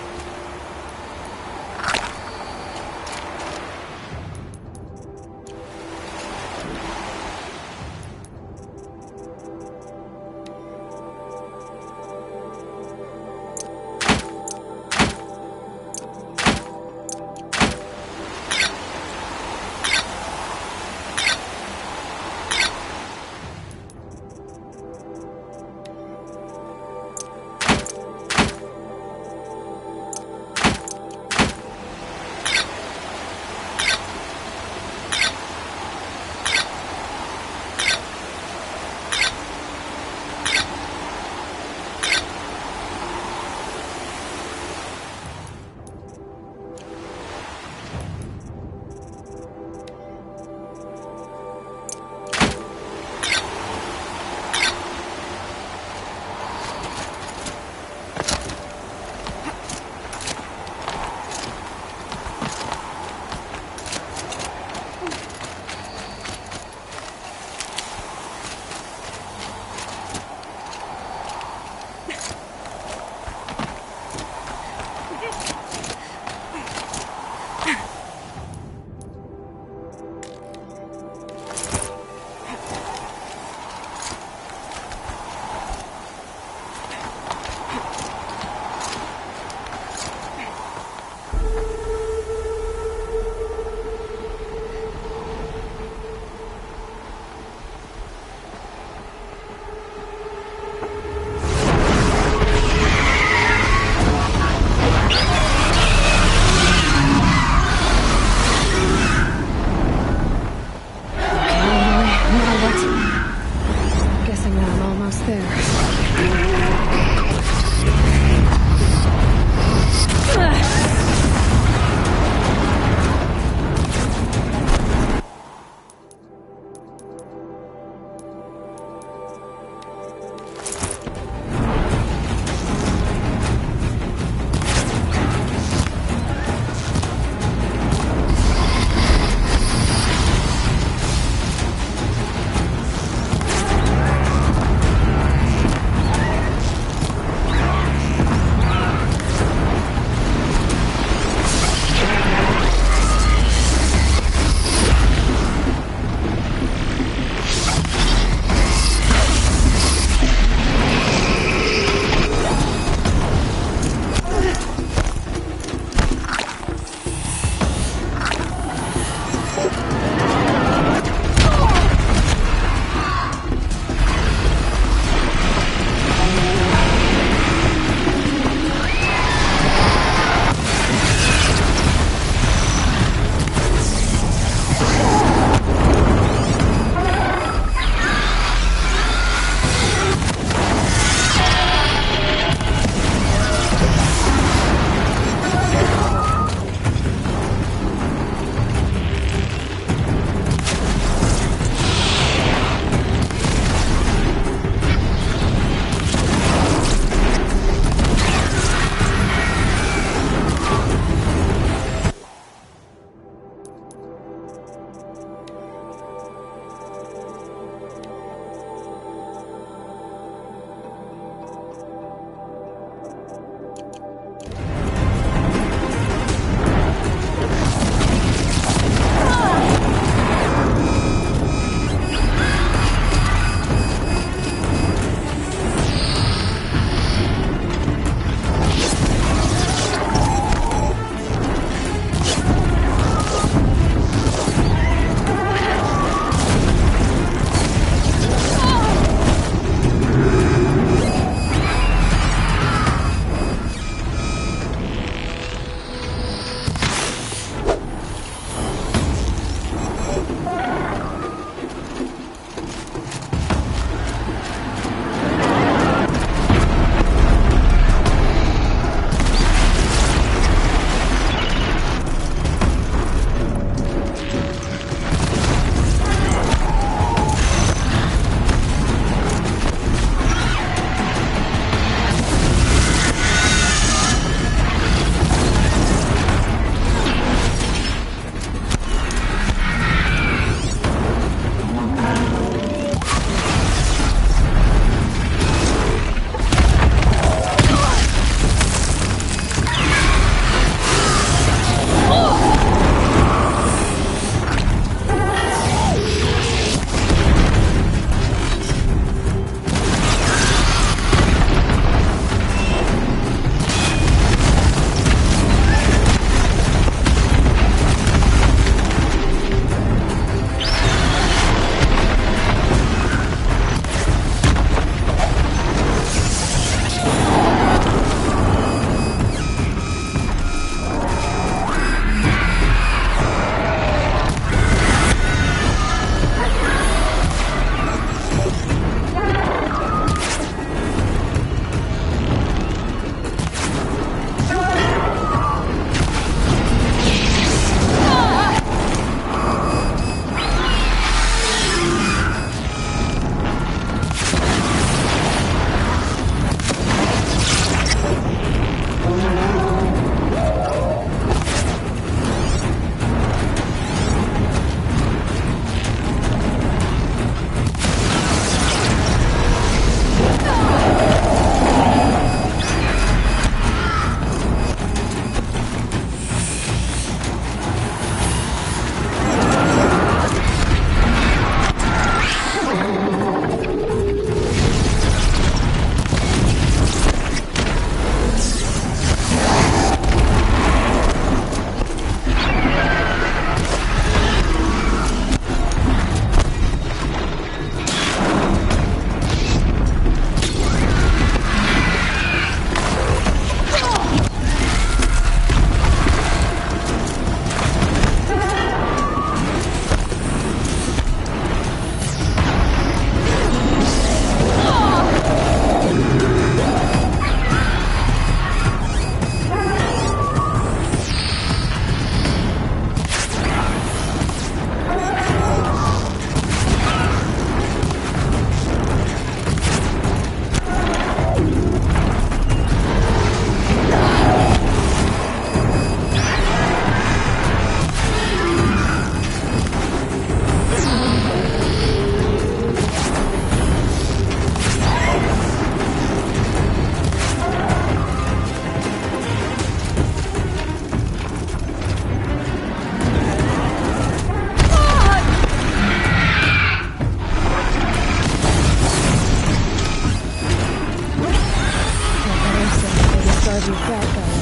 have you felt, Gaia?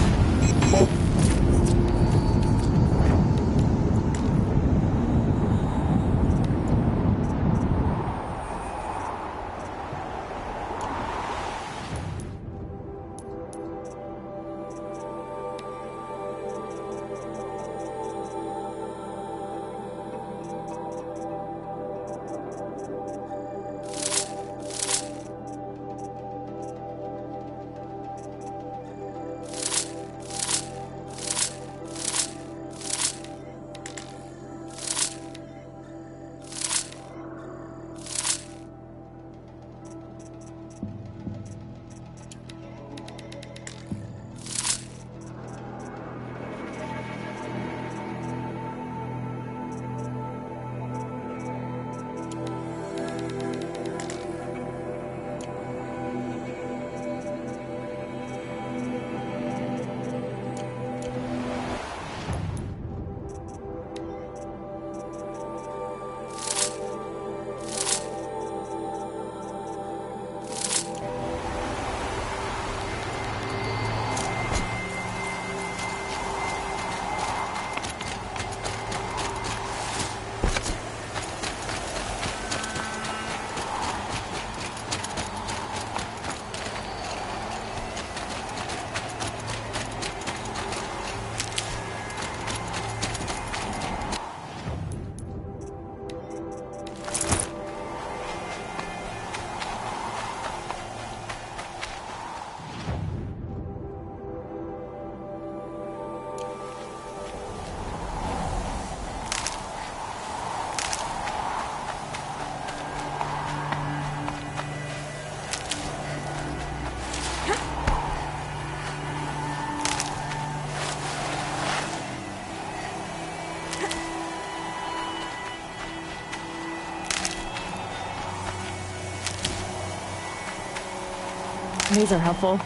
These are helpful.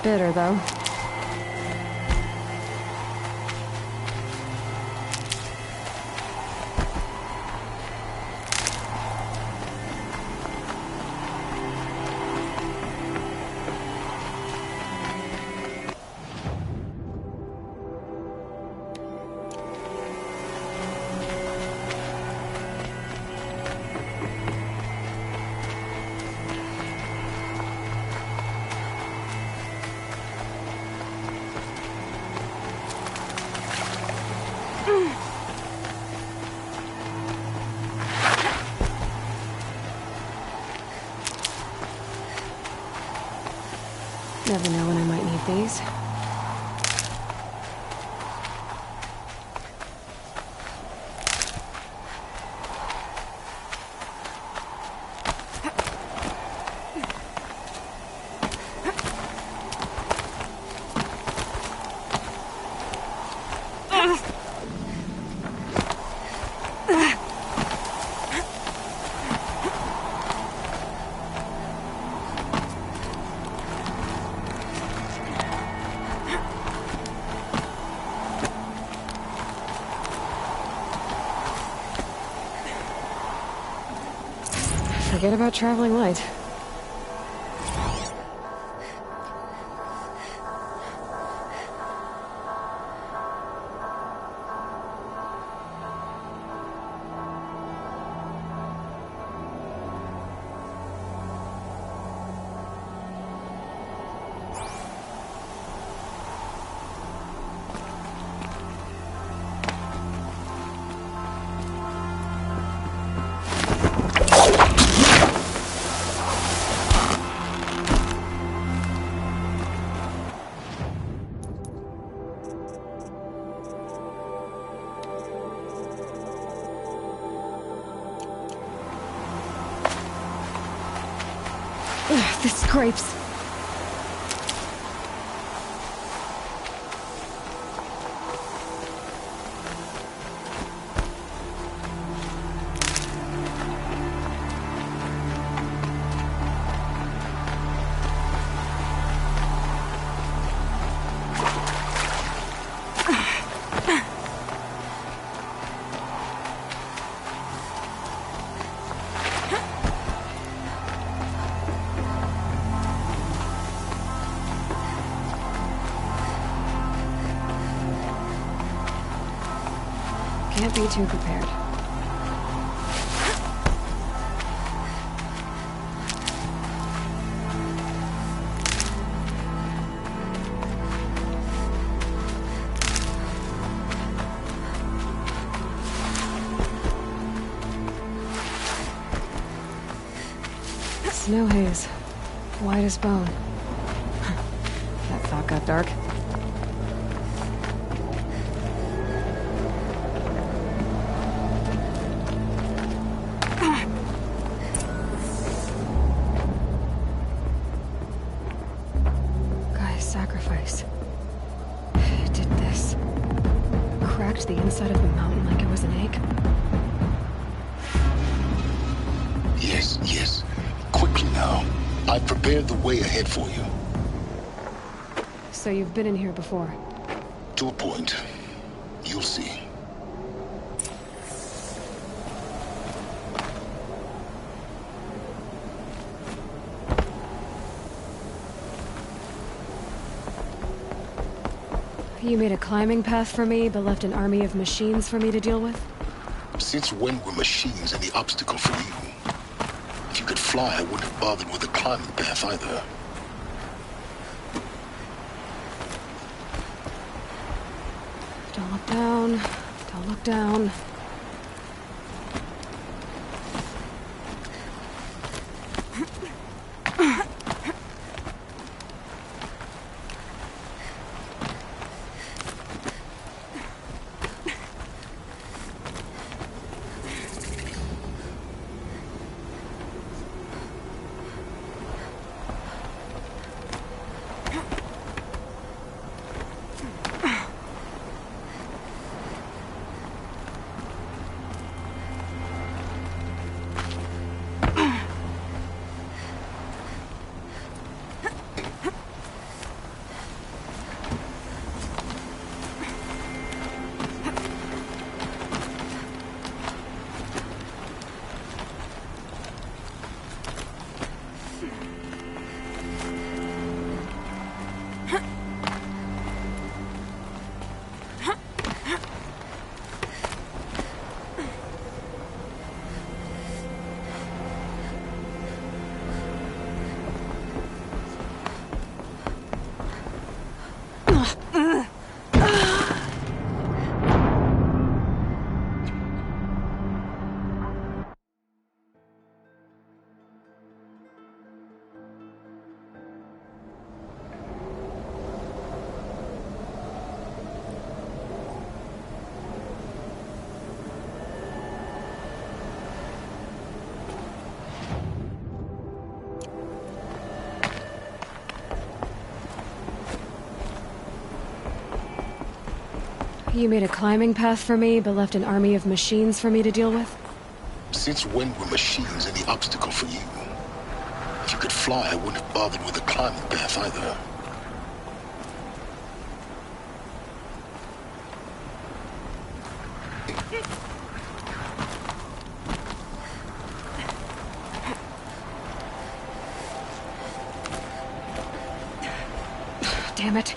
Bitter, though. Never know when I might need these. Forget about traveling light. This scrapes. Can't be too prepared. Snow haze. White as bone. That thought got dark. Guy's sacrifice. It did this. Cracked the inside of the mountain like it was an egg. Yes, yes. Quickly now. I've prepared the way ahead for you. So you've been in here before? To a point. You'll see. You made a climbing path for me, but left an army of machines for me to deal with? Since when were machines any obstacle for you? If you could fly, I wouldn't have bothered with a climbing path either. Don't look down. Don't look down. You made a climbing path for me, but left an army of machines for me to deal with? Since when were machines any obstacle for you? If you could fly, I wouldn't have bothered with a climbing path either. Damn it.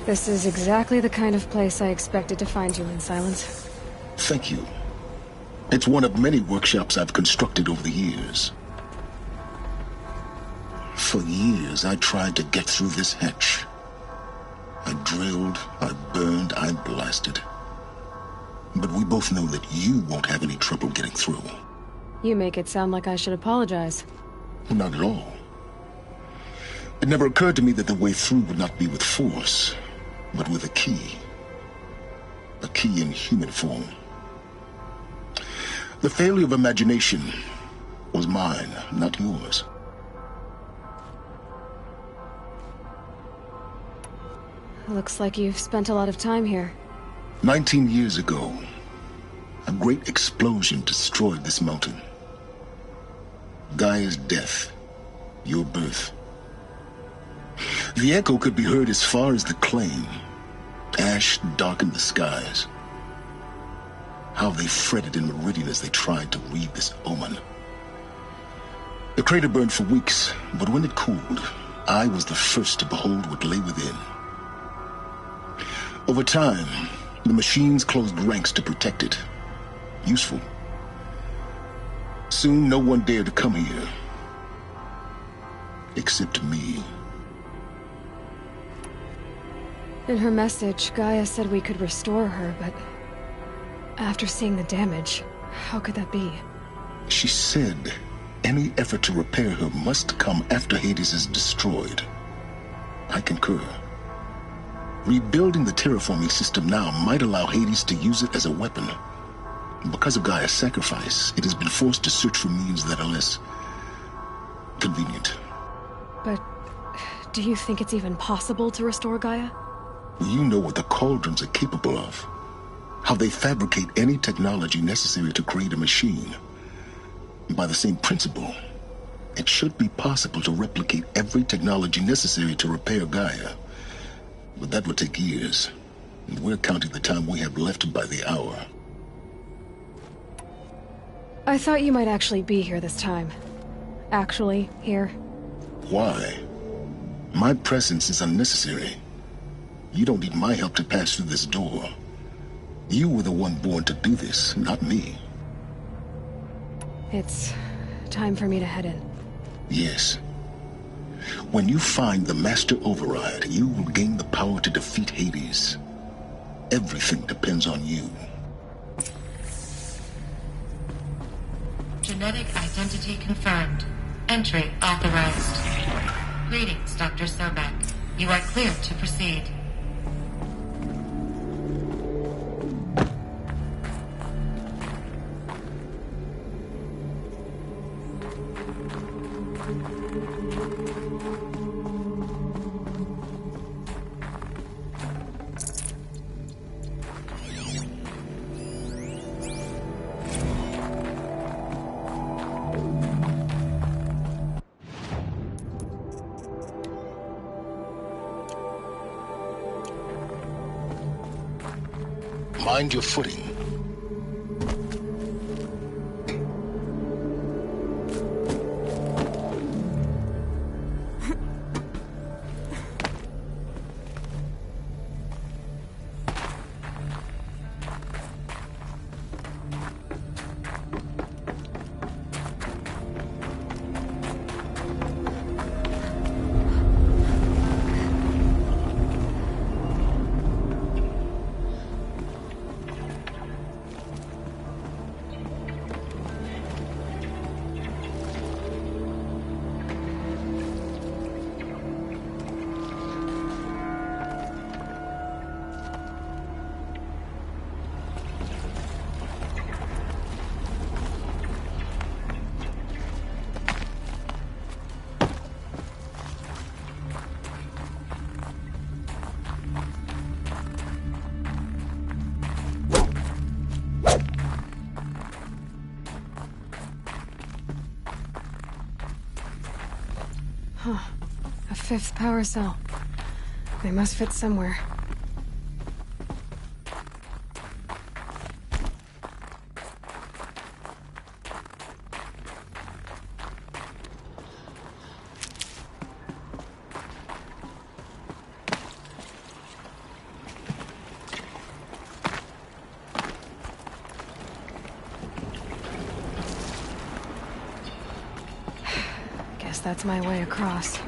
This is exactly the kind of place I expected to find you in, Silence. Thank you. It's one of many workshops I've constructed over the years. For years, I tried to get through this hatch. I drilled, I burned, I blasted. But we both know that you won't have any trouble getting through. You make it sound like I should apologize. Not at all. It never occurred to me that the way through would not be with force, but with a key. A key in human form. The failure of imagination was mine, not yours. Looks like you've spent a lot of time here. 19 years ago, a great explosion destroyed this mountain. Gaia's death, your birth. The echo could be heard as far as the claim. Ash darkened the skies. How they fretted in meridian as they tried to read this omen. The crater burned for weeks, but when it cooled, I was the first to behold what lay within. Over time, the machines closed ranks to protect it. Useful. Soon, no one dared to come here. Except me. In her message, Gaia said we could restore her, but after seeing the damage, how could that be? She said any effort to repair her must come after Hades is destroyed. I concur. Rebuilding the terraforming system now might allow Hades to use it as a weapon. Because of Gaia's sacrifice, it has been forced to search for means that are less convenient. But do you think it's even possible to restore Gaia? You know what the cauldrons are capable of. How they fabricate any technology necessary to create a machine. By the same principle, it should be possible to replicate every technology necessary to repair Gaia. But that would take years. And we're counting the time we have left by the hour. I thought you might actually be here this time. Actually, here. Why? My presence is unnecessary. You don't need my help to pass through this door. You were the one born to do this, not me. It's time for me to head in. Yes. When you find the Master Override, you will gain the power to defeat Hades. Everything depends on you. Genetic identity confirmed. Entry authorized. Greetings, Dr. Sobek. You are clear to proceed. Mind your footing. Huh. A fifth power cell. They must fit somewhere. that's my way across.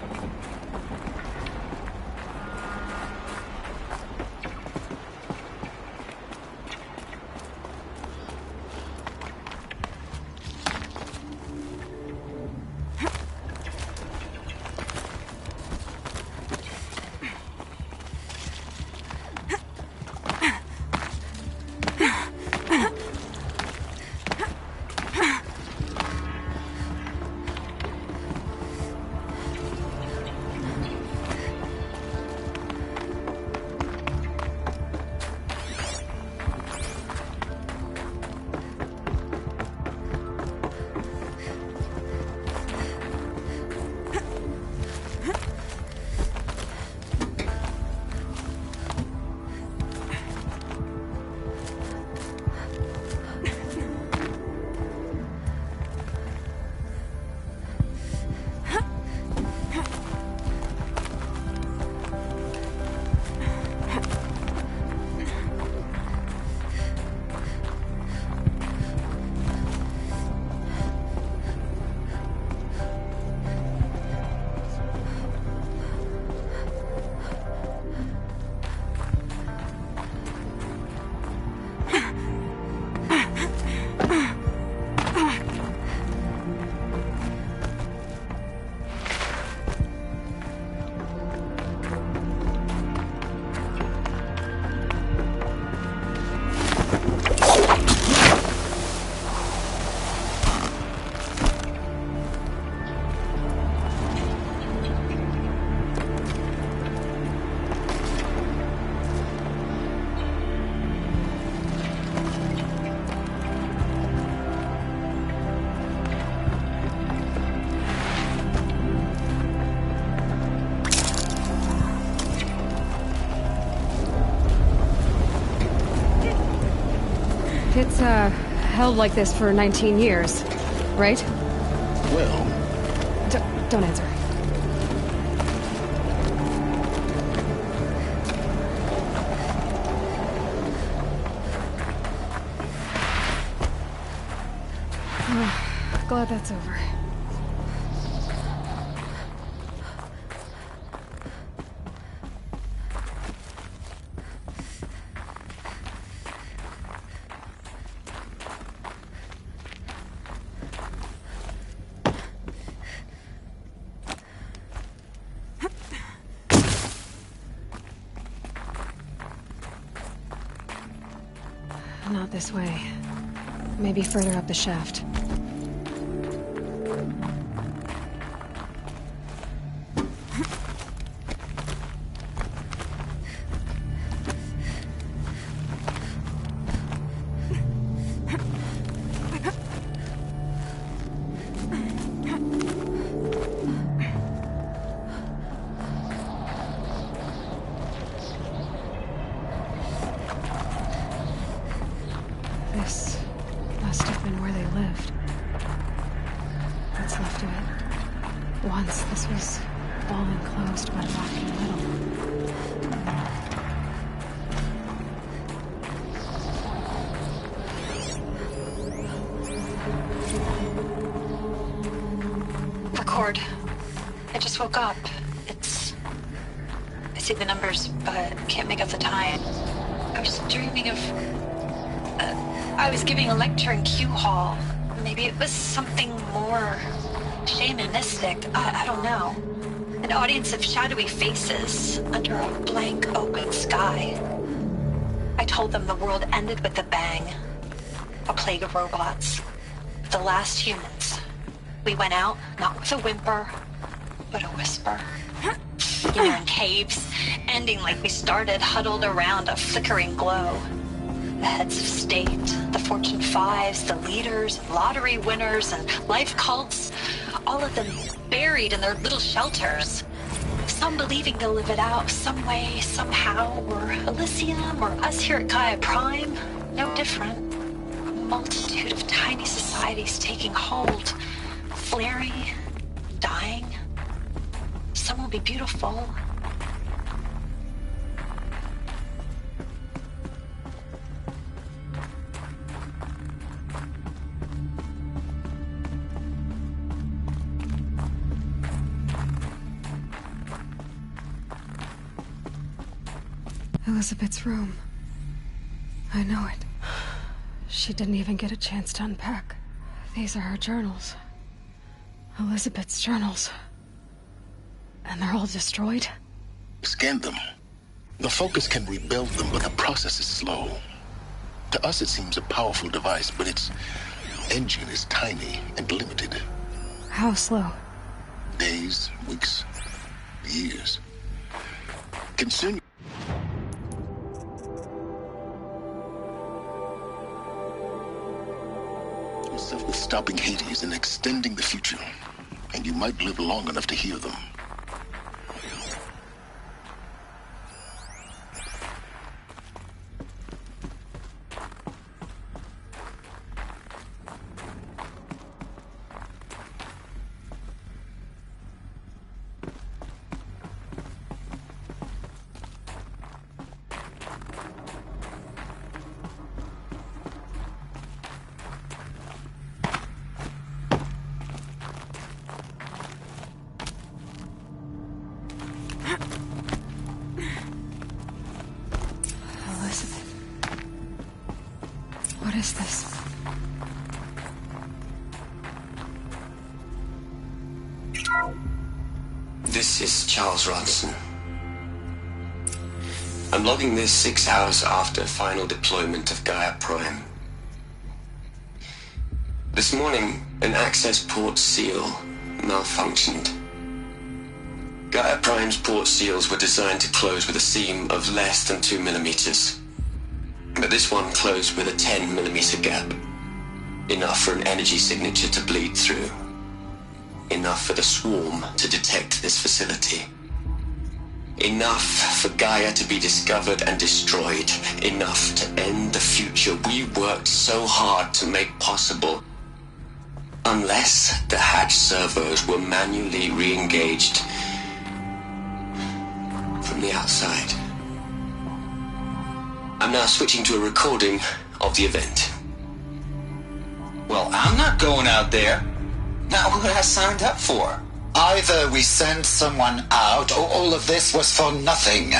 It's, held like this for 19 years, right? Well... Don't answer. Glad that's over. Not this way. Maybe further up the shaft. This must have been where they lived. What's left of it. Once this was all enclosed by rock and metal. Record. I just woke up. I see the numbers, but can't make out the time. I was dreaming of... I was giving a lecture in Q Hall. Maybe it was something more shamanistic. I don't know. An audience of shadowy faces under a blank open sky. I told them the world ended with a bang. A plague of robots. The last humans. We went out, not with a whimper, but a whisper. In caves, ending like we started, huddled around a flickering glow. The heads of state, the Fortune 5s, the leaders, lottery winners, and life cults, all of them buried in their little shelters. Some believing they'll live it out some way, somehow, or Elysium, or us here at Gaia Prime, no different. A multitude of tiny societies taking hold, flaring, dying. Some will be beautiful. Elizabeth's room. I know it. She didn't even get a chance to unpack. These are her journals. Elizabeth's journals. And they're all destroyed? Scan them. The Focus can rebuild them, but the process is slow. To us it seems a powerful device, but its engine is tiny and limited. How slow? Days, weeks, years. Concern yourself with stopping Hades and extending the future, and you might live long enough to hear them. What is this? This is Charles Ronson. I'm logging this 6 hours after final deployment of Gaia Prime. This morning, an access port seal malfunctioned. Gaia Prime's port seals were designed to close with a seam of less than 2 millimeters. But this one closed with a 10 millimeter gap. Enough for an energy signature to bleed through. Enough for the swarm to detect this facility. Enough for Gaia to be discovered and destroyed. Enough to end the future we worked so hard to make possible. Unless the hatch servos were manually re-engaged from the outside. I'm now switching to a recording of the event. Well, I'm not going out there. Not what I signed up for. Either we send someone out, or all of this was for nothing.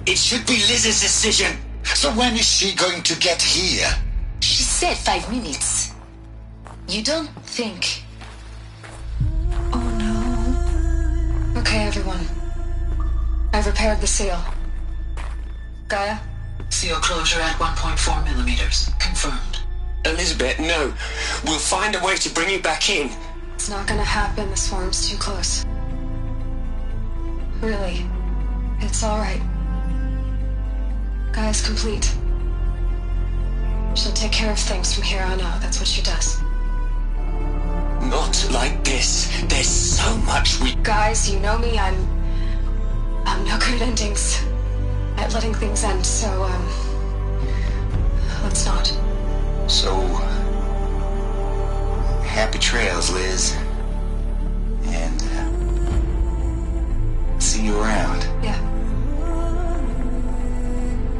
It should be Liz's decision. So when is she going to get here? She said 5 minutes. You don't think... Oh no. Okay, everyone. I've repaired the seal. Gaia? Seal closure at 1.4 millimeters. Confirmed. Elizabeth, no. We'll find a way to bring you back in. It's not gonna happen. The swarm's too close. Really. It's alright. Gaia's complete. She'll take care of things from here on out. That's what she does. Not like this. There's so much we... Guys, you know me. I'm no good at endings. At letting things end, so, let's not. So, happy trails, Liz. And, see you around. Yeah.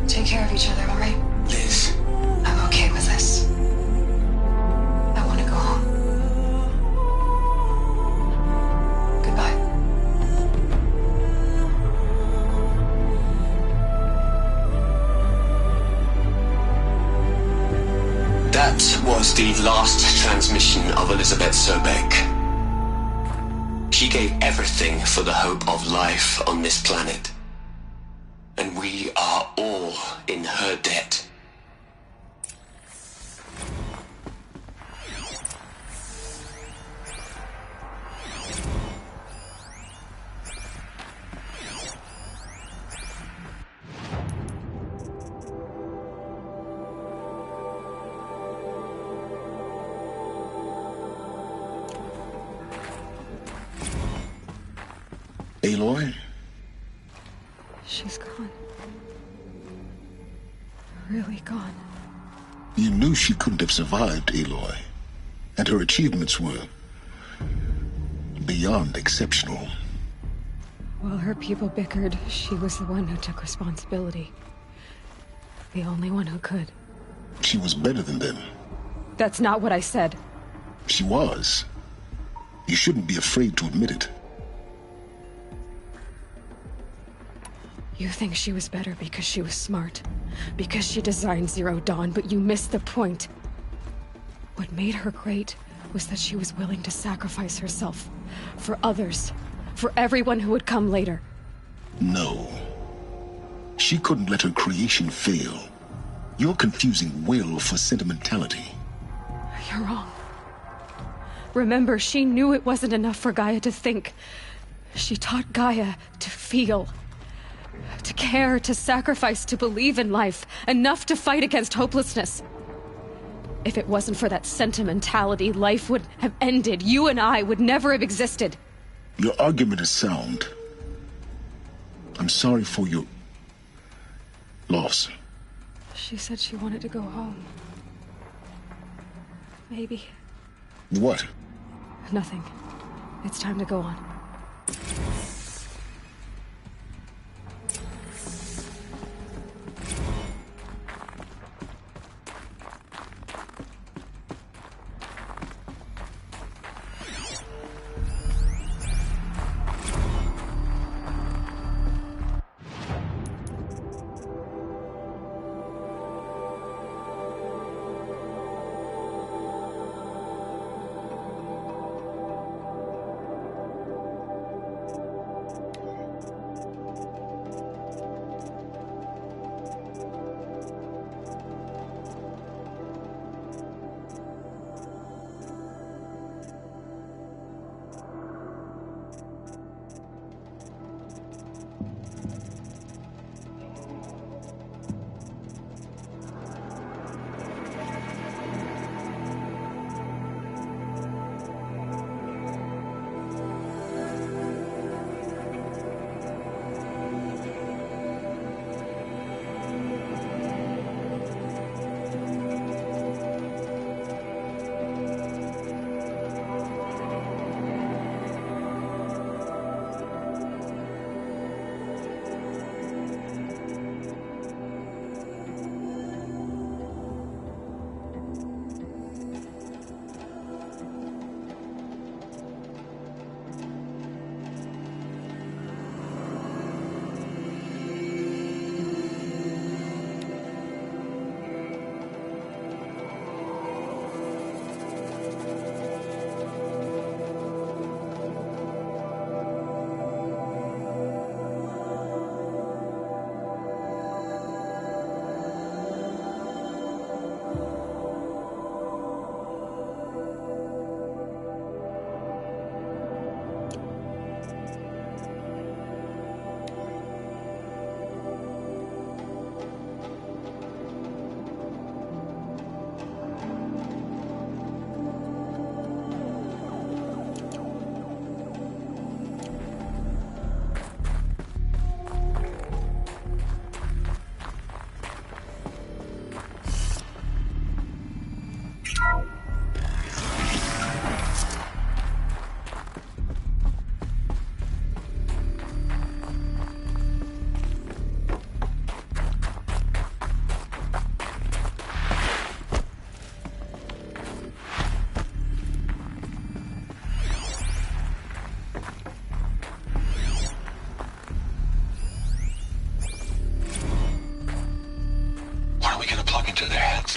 Take care of each other, alright? Liz. I'm okay with this. I want to go home. Goodbye. That was the last transmission of Elizabeth Sobek. She gave everything for the hope of life on this planet. And we are all in her debt. Aloy? She's gone. Really gone. You knew she couldn't have survived, Aloy. And her achievements were beyond exceptional. While her people bickered, she was the one who took responsibility. The only one who could. She was better than them. That's not what I said. She was. You shouldn't be afraid to admit it. You think she was better because she was smart, because she designed Zero Dawn, but you missed the point. What made her great was that she was willing to sacrifice herself for others, for everyone who would come later. No. She couldn't let her creation fail. You're confusing will for sentimentality. You're wrong. Remember, she knew it wasn't enough for Gaia to think. She taught Gaia to feel. To care, to sacrifice, to believe in life. Enough to fight against hopelessness. If it wasn't for that sentimentality, life would have ended. You and I would never have existed. Your argument is sound. I'm sorry for your loss. She said she wanted to go home. Maybe. What? Nothing. It's time to go on.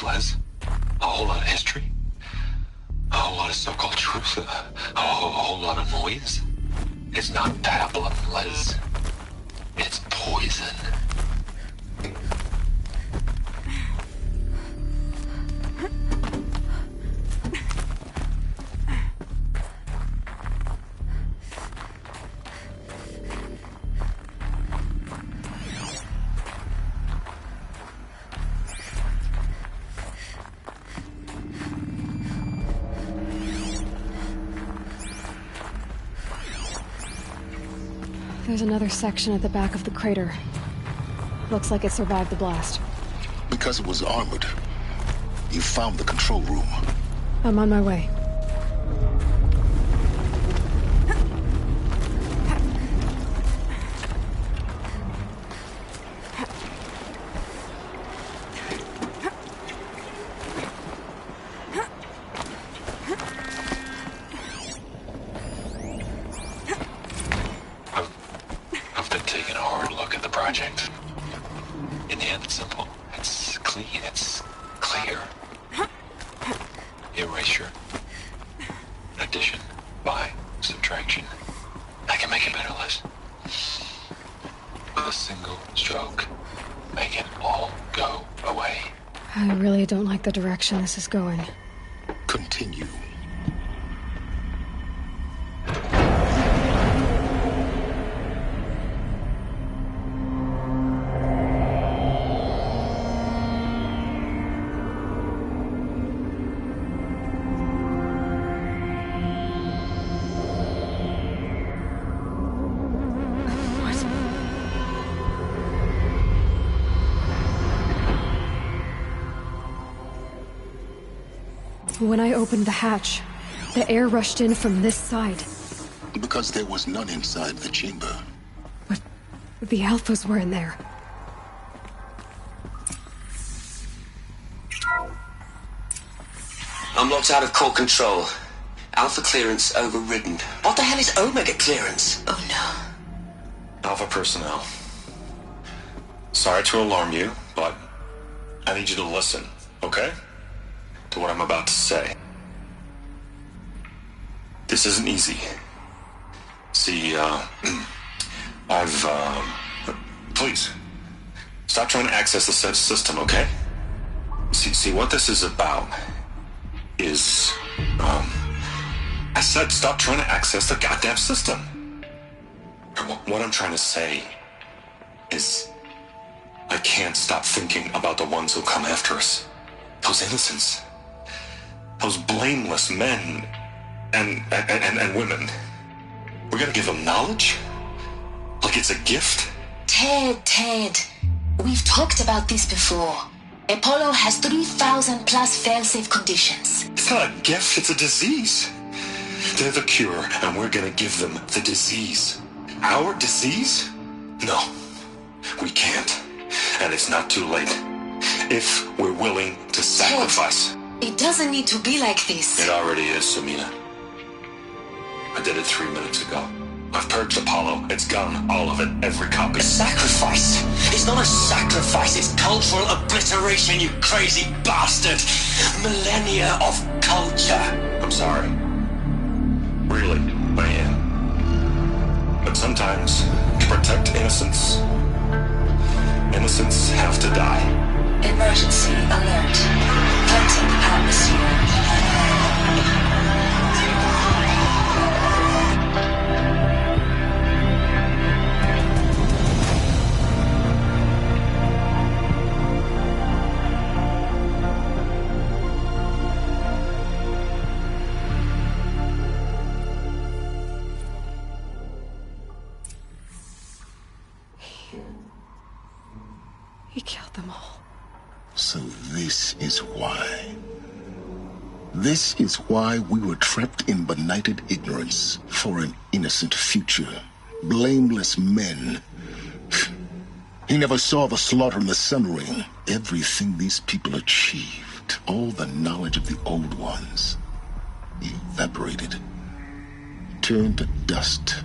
Les. A whole lot of history. A whole lot of so-called truth. A whole lot of noise. It's not pablum, Les. It's poison. There's another section at the back of the crater. Looks like it survived the blast. Because it was armored. You found the control room. I'm on my way. I've been taking a hard look at the project. understand. It's simple. It's clean. It's clear. Erasure. Addition. By. Subtraction. I can make a better list. With a single stroke. Make it all go away. I really don't like the direction this is going. Continue. When I opened the hatch, the air rushed in from this side. Because there was none inside the chamber. But the Alphas were in there. I'm locked out of core control. Alpha clearance overridden. What the hell is Omega clearance? Oh no. Alpha personnel. Sorry to alarm you, but I need you to listen, okay? To what I'm about to say. This isn't easy. See, please, stop trying to access the system, okay? See, what this is about is, I said stop trying to access the goddamn system. What I'm trying to say is, I can't stop thinking about the ones who come after us. Those innocents. Those blameless men and women. We're gonna give them knowledge? Like it's a gift? Ted. We've talked about this before. Apollo has 3,000 plus fail-safe conditions. It's not a gift, it's a disease. They're the cure, and we're gonna give them the disease. Our disease? No, we can't. And it's not too late. If we're willing to sacrifice. It doesn't need to be like this. It already is, Samina. I did it 3 minutes ago. I've purged Apollo. It's gone. All of it. Every copy. A sacrifice? It's not a sacrifice. It's cultural obliteration, you crazy bastard. Millennia of culture. I'm sorry. Really, I am. But sometimes, to protect innocence, innocents have to die. Emergency alert. Planting atmosphere. He killed them all. So this is why. This is why we were trapped in benighted ignorance for an innocent future. Blameless men. He never saw the slaughter in the Sun Ring. Everything these people achieved, all the knowledge of the old ones, evaporated, turned to dust,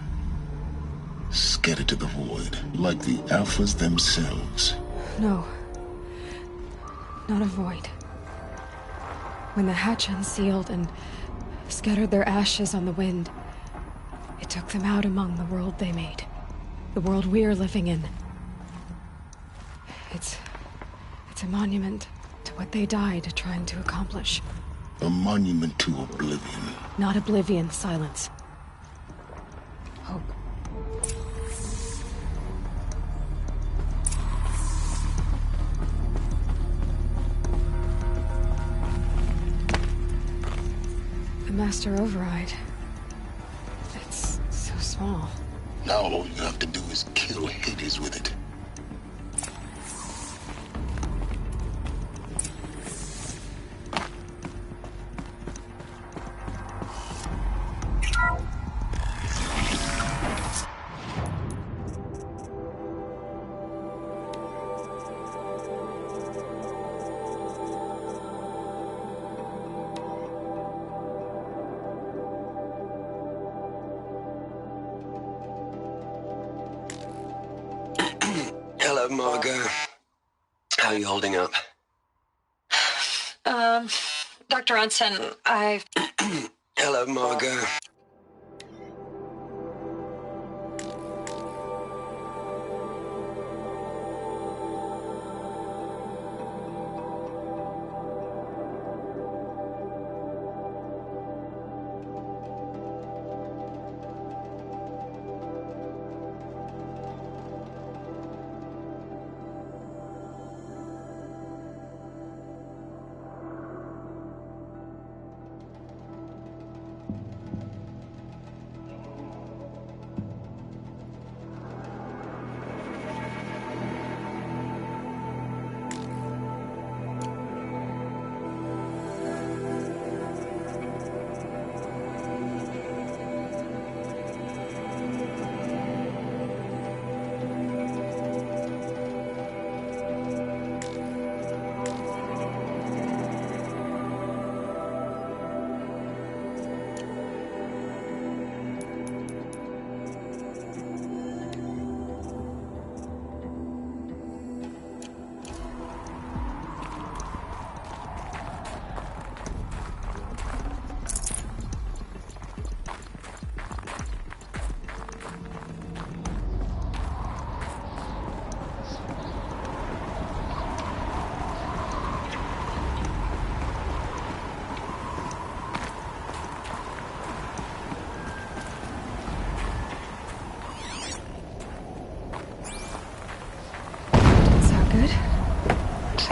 scattered to the void, like the Alphas themselves. No. Not a void. When the hatch unsealed and scattered their ashes on the wind, it took them out among the world they made. The world we're living in. It's a monument to what they died trying to accomplish. A monument to oblivion. Not oblivion, silence. Hope. The Master Override. It's so small. Now all you have to do is kill Hades with it. Hello, Margot. How are you holding up? Dr. Unson, Hello, Margot.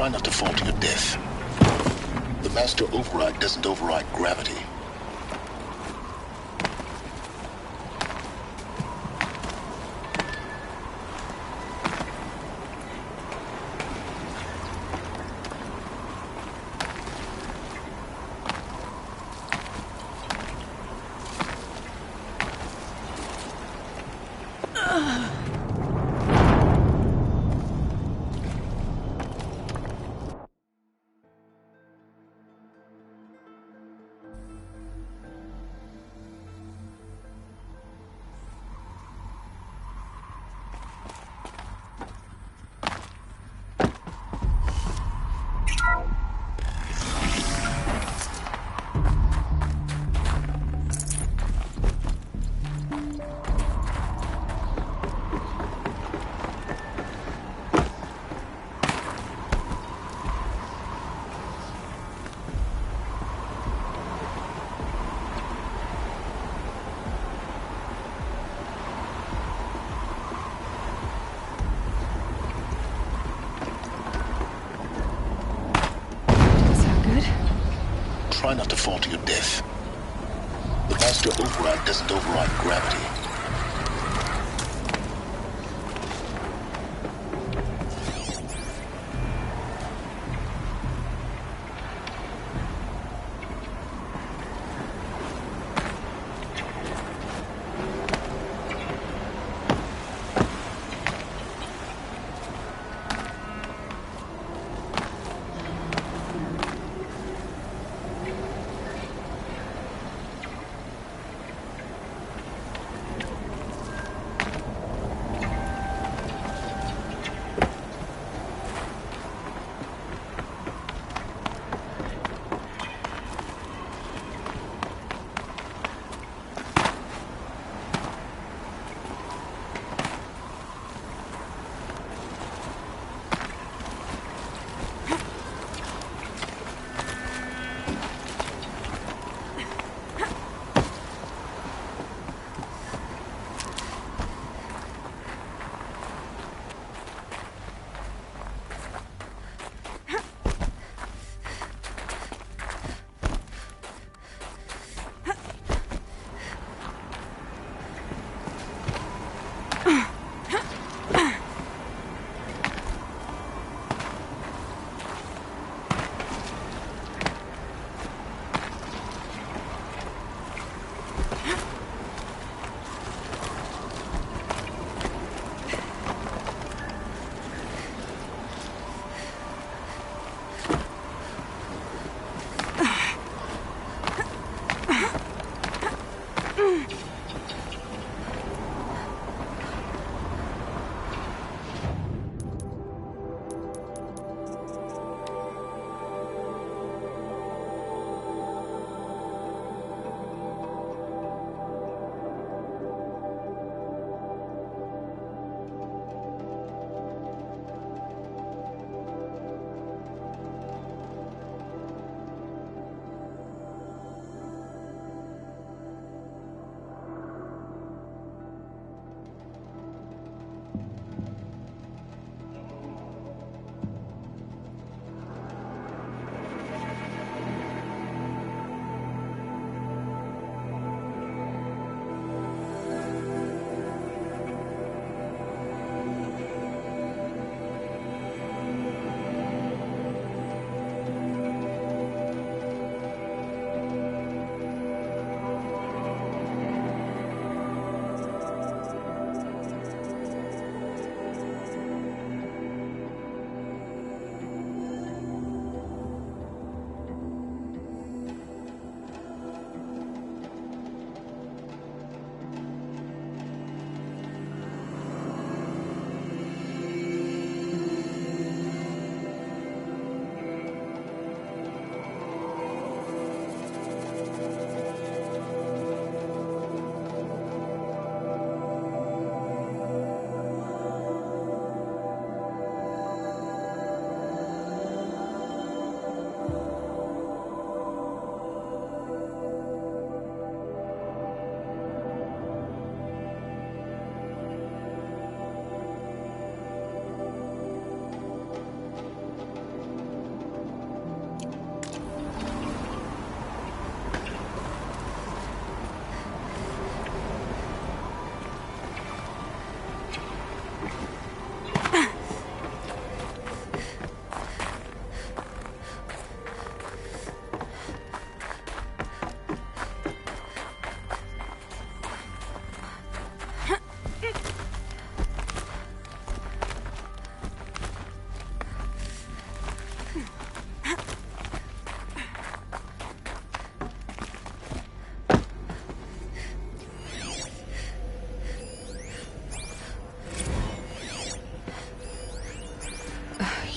Try not to fall to your death. The master override doesn't override gravity. Try not to fall to your death. The master override doesn't override gravity.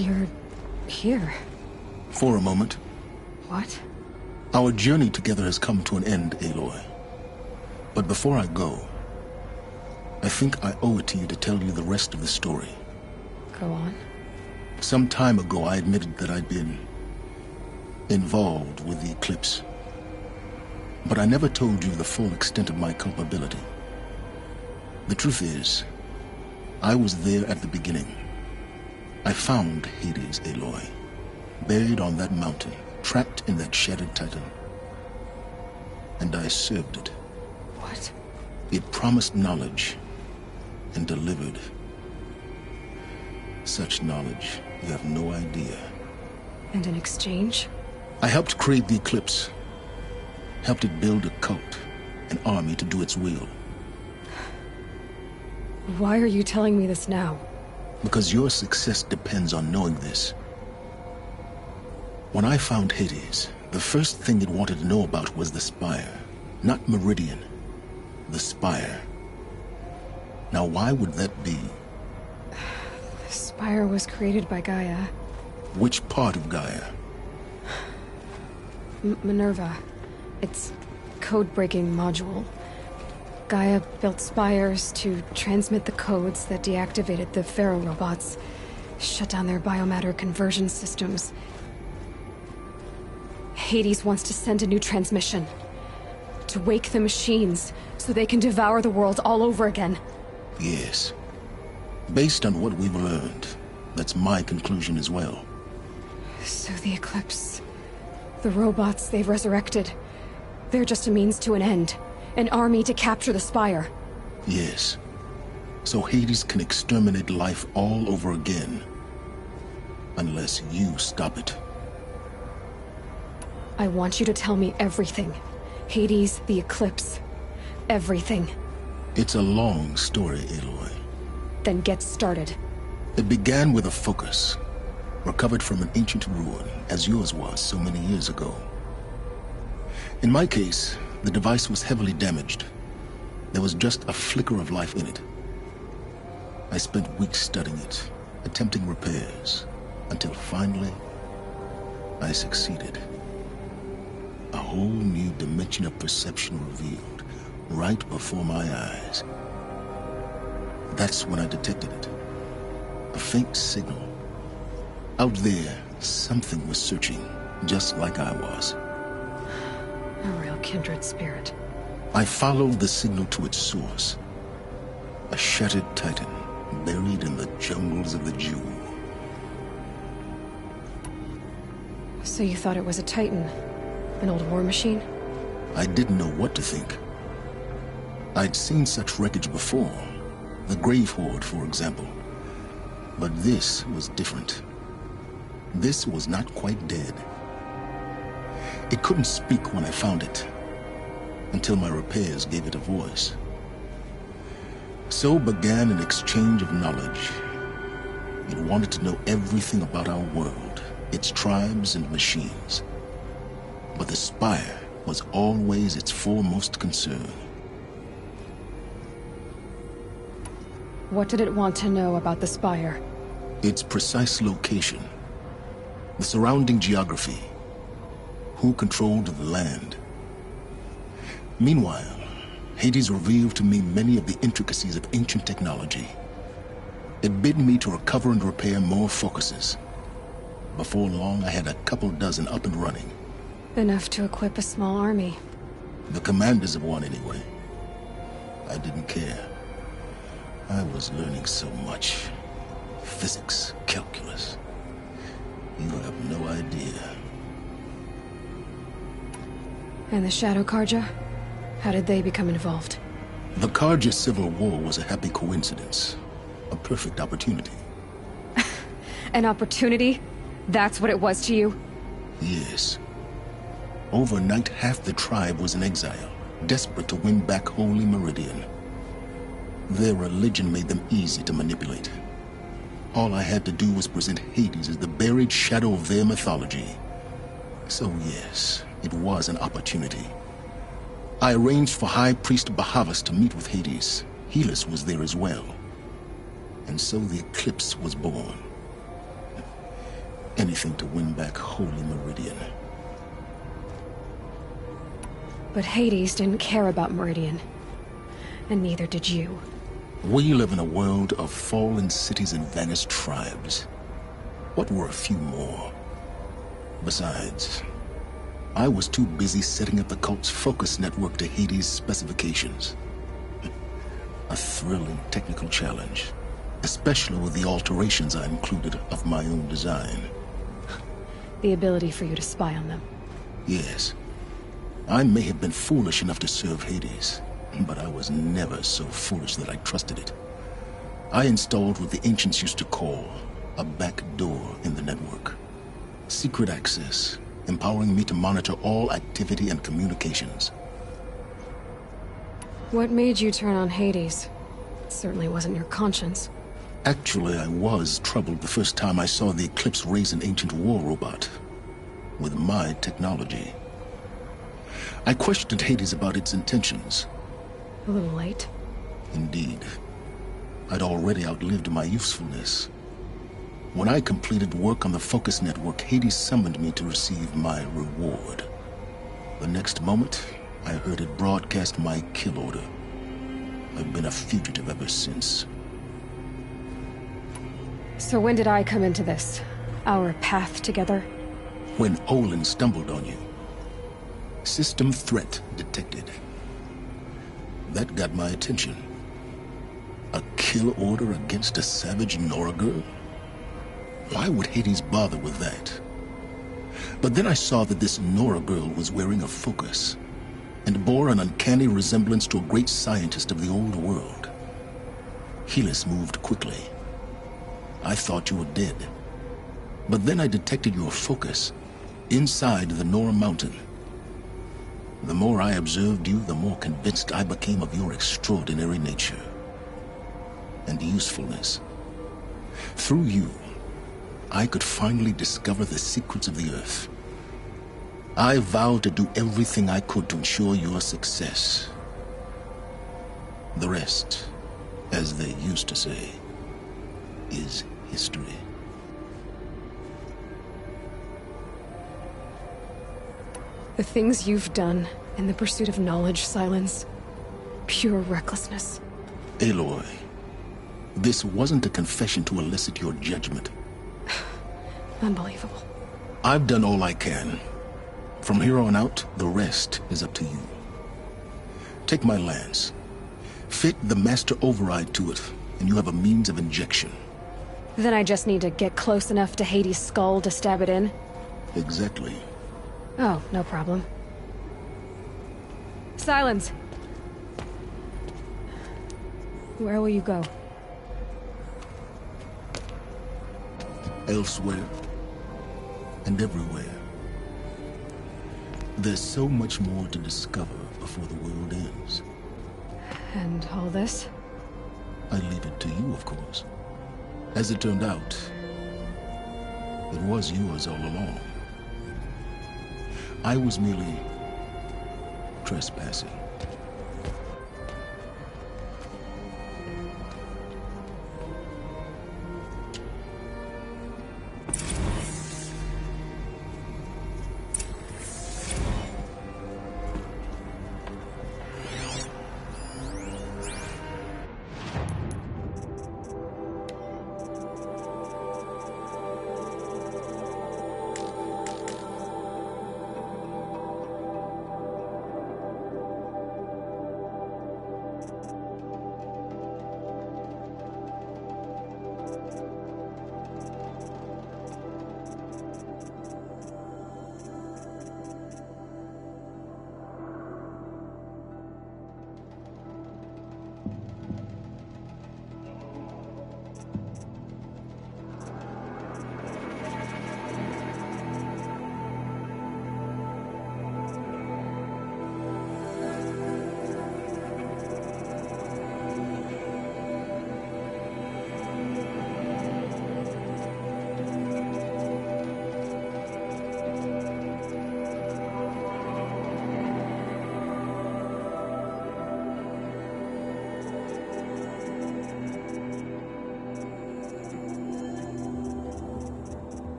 You're here. For a moment. What? Our journey together has come to an end, Aloy. But before I go, I think I owe it to you to tell you the rest of the story. Go on. Some time ago, I admitted that I'd been involved with the eclipse. But I never told you the full extent of my culpability. The truth is, I was there at the beginning. I found Hades, Aloy, buried on that mountain, trapped in that shattered titan. And I served it. What? It promised knowledge and delivered. Such knowledge, you have no idea. And in exchange? I helped create the eclipse. Helped it build a cult, an army to do its will. Why are you telling me this now? Because your success depends on knowing this. When I found Hades, the first thing it wanted to know about was the Spire. Not Meridian. The Spire. Now why would that be? The Spire was created by Gaia. Which part of Gaia? Minerva. Its code-breaking module. Gaia built spires to transmit the codes that deactivated the Pharaoh robots, shut down their biomatter conversion systems. Hades wants to send a new transmission. To wake the machines, so they can devour the world all over again. Yes. Based on what we've learned, that's my conclusion as well. So the Eclipse... the robots they've resurrected... they're just a means to an end. An army to capture the Spire. Yes. So Hades can exterminate life all over again. Unless you stop it. I want you to tell me everything. Hades, the Eclipse. Everything. It's a long story, Aloy. Then get started. It began with a focus. Recovered from an ancient ruin, as yours was so many years ago. In my case, the device was heavily damaged. There was just a flicker of life in it. I spent weeks studying it, attempting repairs, until finally, I succeeded. A whole new dimension of perception revealed, right before my eyes. That's when I detected it. A faint signal. Out there, something was searching, just like I was. A real kindred spirit. I followed the signal to its source. A shattered titan, buried in the jungles of the Jew. So you thought it was a titan? An old war machine? I didn't know what to think. I'd seen such wreckage before. The Grave Horde, for example. But this was different. This was not quite dead. It couldn't speak when I found it, until my repairs gave it a voice. So began an exchange of knowledge. It wanted to know everything about our world, its tribes and machines. But the Spire was always its foremost concern. What did it want to know about the Spire? Its precise location, the surrounding geography, who controlled the land. Meanwhile, Hades revealed to me many of the intricacies of ancient technology. It bid me to recover and repair more focuses. Before long, I had a couple dozen up and running. Enough to equip a small army. The commanders of one, anyway. I didn't care. I was learning so much. Physics, calculus. You have no idea. And the Shadow Karja? How did they become involved? The Karja civil war was a happy coincidence. A perfect opportunity. An opportunity? That's what it was to you? Yes. Overnight, half the tribe was in exile, desperate to win back Holy Meridian. Their religion made them easy to manipulate. All I had to do was present Hades as the buried shadow of their mythology. So yes, it was an opportunity. I arranged for High Priest Bahavas to meet with Hades. Helis was there as well. And so the Eclipse was born. anything to win back Holy Meridian. But Hades didn't care about Meridian. And neither did you. We live in a world of fallen cities and vanished tribes. What were a few more? Besides, I was too busy setting up the cult's focus network to Hades' specifications. A thrilling technical challenge, especially with the alterations I included of my own design. The ability for you to spy on them. Yes. I may have been foolish enough to serve Hades, but I was never so foolish that I trusted it. I installed what the ancients used to call a back door in the network. Secret access, empowering me to monitor all activity and communications. What made you turn on Hades? It certainly wasn't your conscience. Actually, I was troubled the first time I saw the Eclipse raise an ancient war robot. With my technology. I questioned Hades about its intentions. A little late. Indeed. I'd already outlived my usefulness. When I completed work on the Focus Network, Hades summoned me to receive my reward. The next moment, I heard it broadcast my kill order. I've been a fugitive ever since. So when did I come into this? Our path together? When Olin stumbled on you. System threat detected. That got my attention. A kill order against a savage Nora girl? Why would Hades bother with that? But then I saw that this Nora girl was wearing a focus, and bore an uncanny resemblance to a great scientist of the old world. Helis moved quickly. I thought you were dead. But then I detected your focus inside the Nora mountain. The more I observed you, the more convinced I became of your extraordinary nature and usefulness. Through you, I could finally discover the secrets of the Earth. I vowed to do everything I could to ensure your success. The rest, as they used to say, is history. The things you've done in the pursuit of knowledge, Silence. Pure recklessness. Aloy, this wasn't a confession to elicit your judgment. Unbelievable. I've done all I can. From here on out, the rest is up to you. Take my lance. Fit the master override to it, and you have a means of injection. Then I just need to get close enough to Hades' skull to stab it in? Exactly. Oh, no problem. Silence! Where will you go? Elsewhere. And everywhere. There's so much more to discover before the world ends. And all this? I leave it to you, of course. As it turned out, it was yours all along. I was merely trespassing.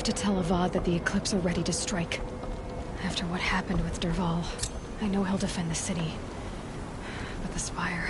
to tell Avad that the Eclipse are ready to strike. After what happened with Derval, I know he'll defend the city. But the Spire...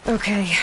Okay.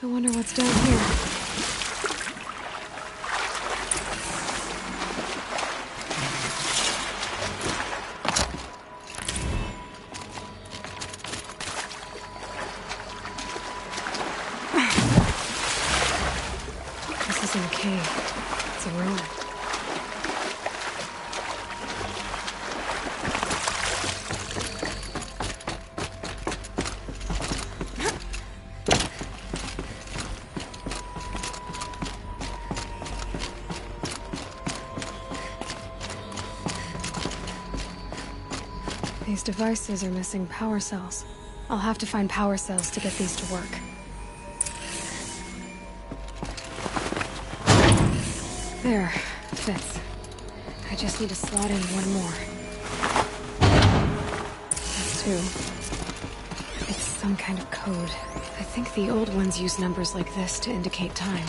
I wonder what's down here. This isn't a cave. It's a ruin. These devices are missing power cells. I'll have to find power cells to get these to work. There, fits. I just need to slot in one more. That's two. It's some kind of code. I think the old ones use numbers like this to indicate time.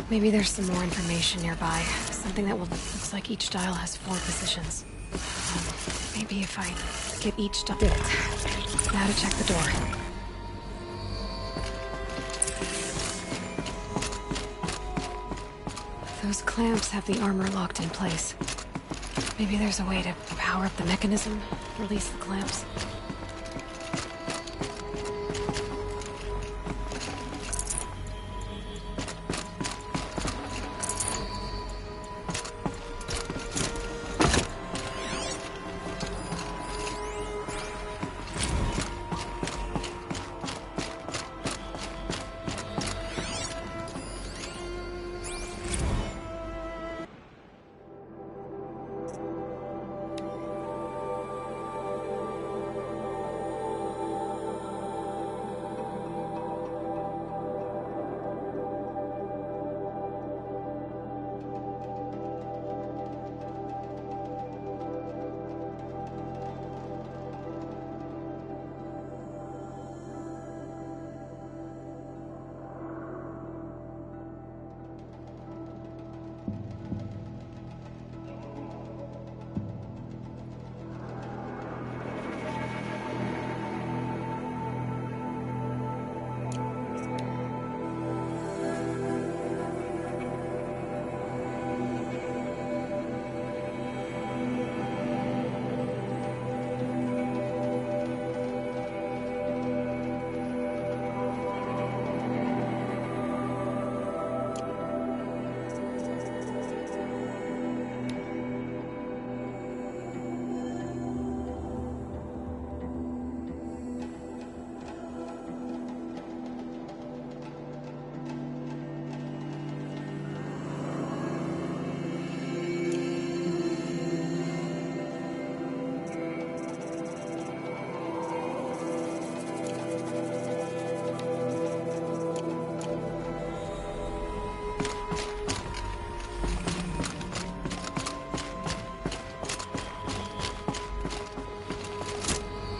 Maybe there's some more information nearby. Something that looks like each dial has 4 positions. Maybe if I get each dial... Now to check the door. Those clamps have the armor locked in place. Maybe there's a way to power up the mechanism, release the clamps.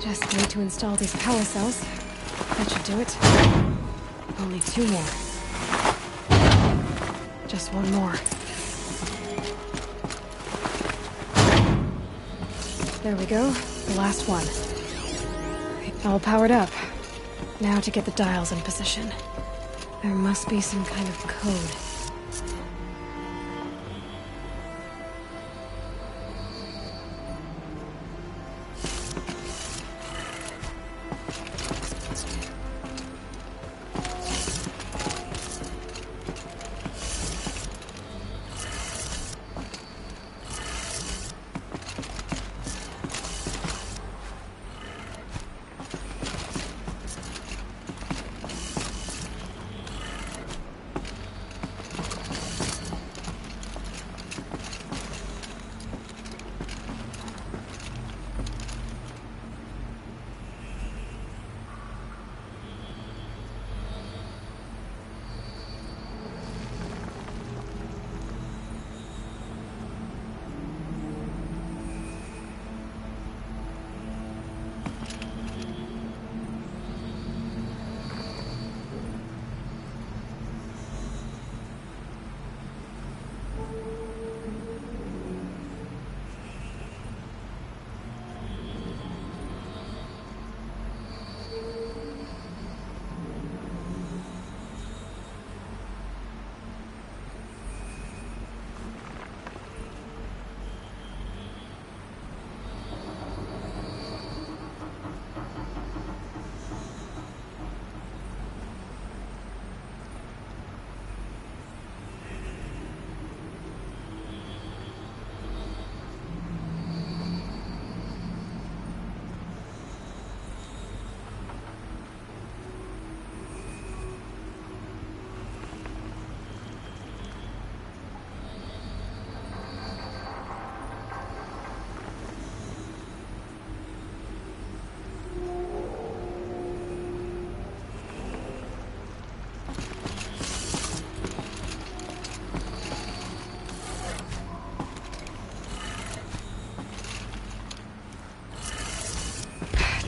Just need to install these power cells. That should do it. Only 2 more. Just 1 more. There we go. The last one. All powered up. Now to get the dials in position. There must be some kind of code.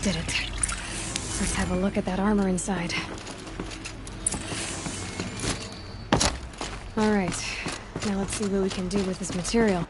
Did it. Let's have a look at that armor inside. Alright, now let's see what we can do with this material.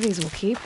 these will keep.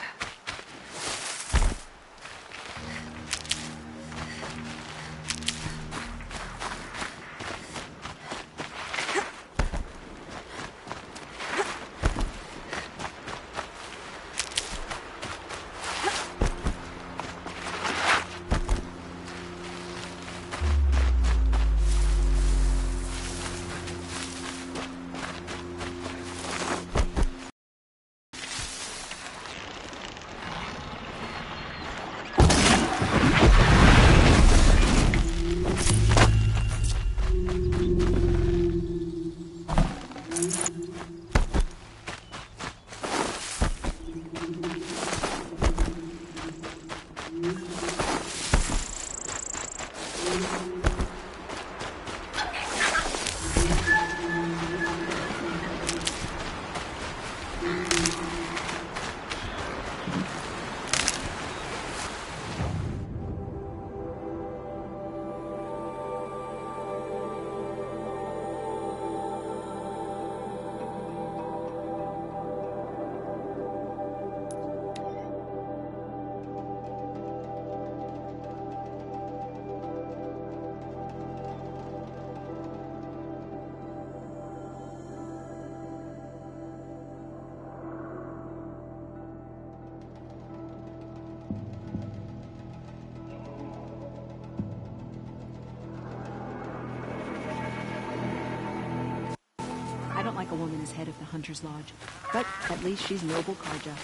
I don't like a woman as head of the Hunter's Lodge, but at least she's noble Karja,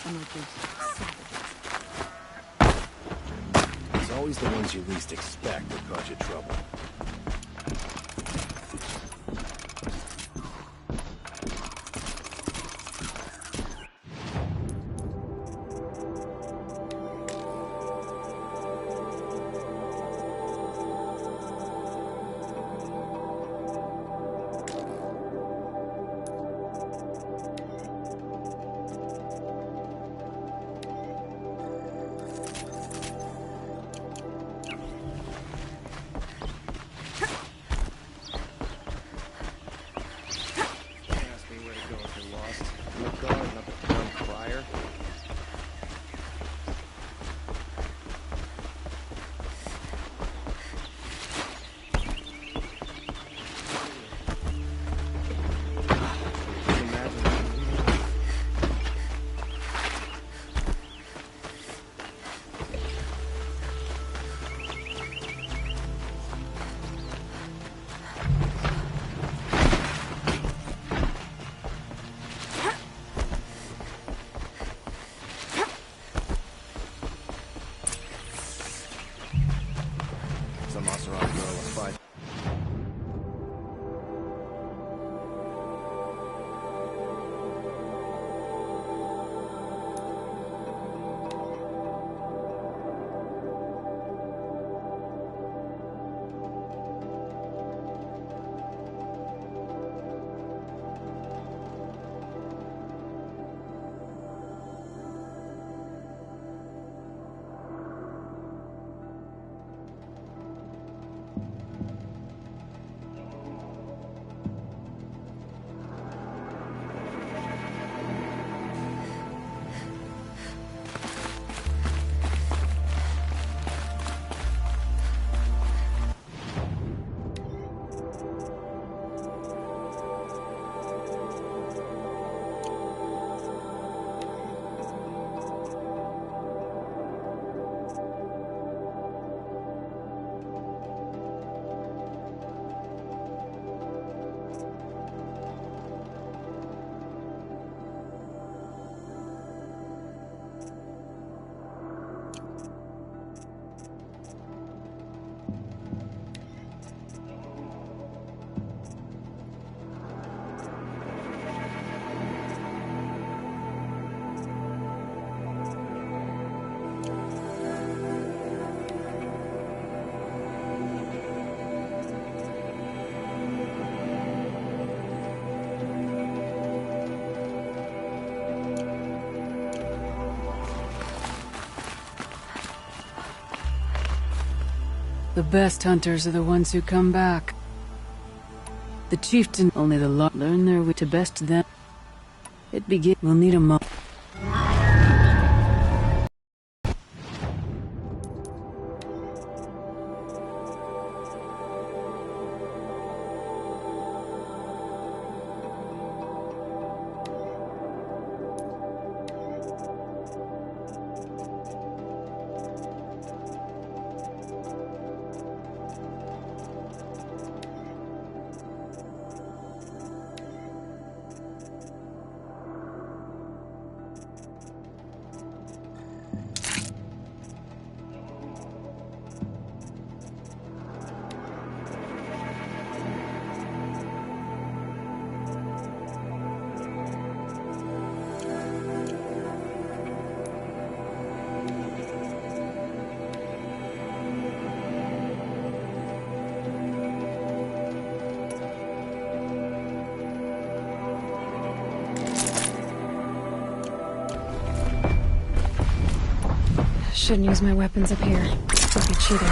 unlike those savages. It's always the ones you least expect that cause you trouble. The best hunters are the ones who come back. The chieftain, only the law learn their way to best them. It begin. We'll need a moment. Shouldn't use my weapons up here. Would be cheating.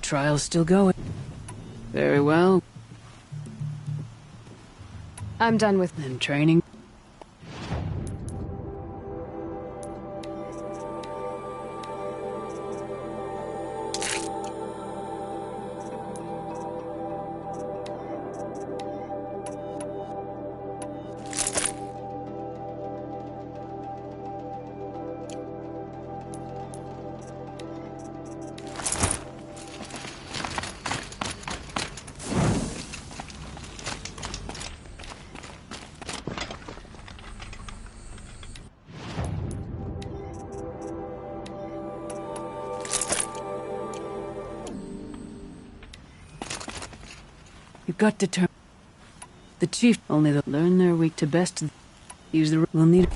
Trial's still going. Very well. I'm done with them training. You've got to turn. The chief only they'll learn their weak to best. Use the. We'll need.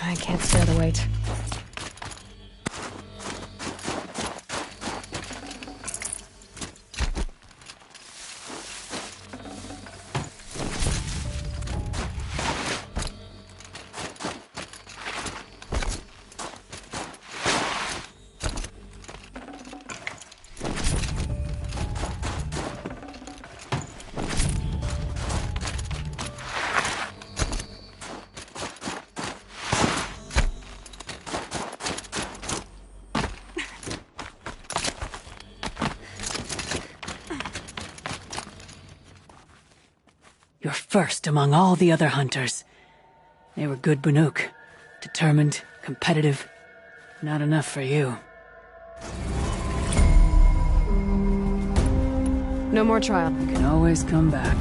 I can't stand the wait. You're first among all the other hunters. They were good Banuk. Determined, competitive. Not enough for you. No more trial. You can always come back.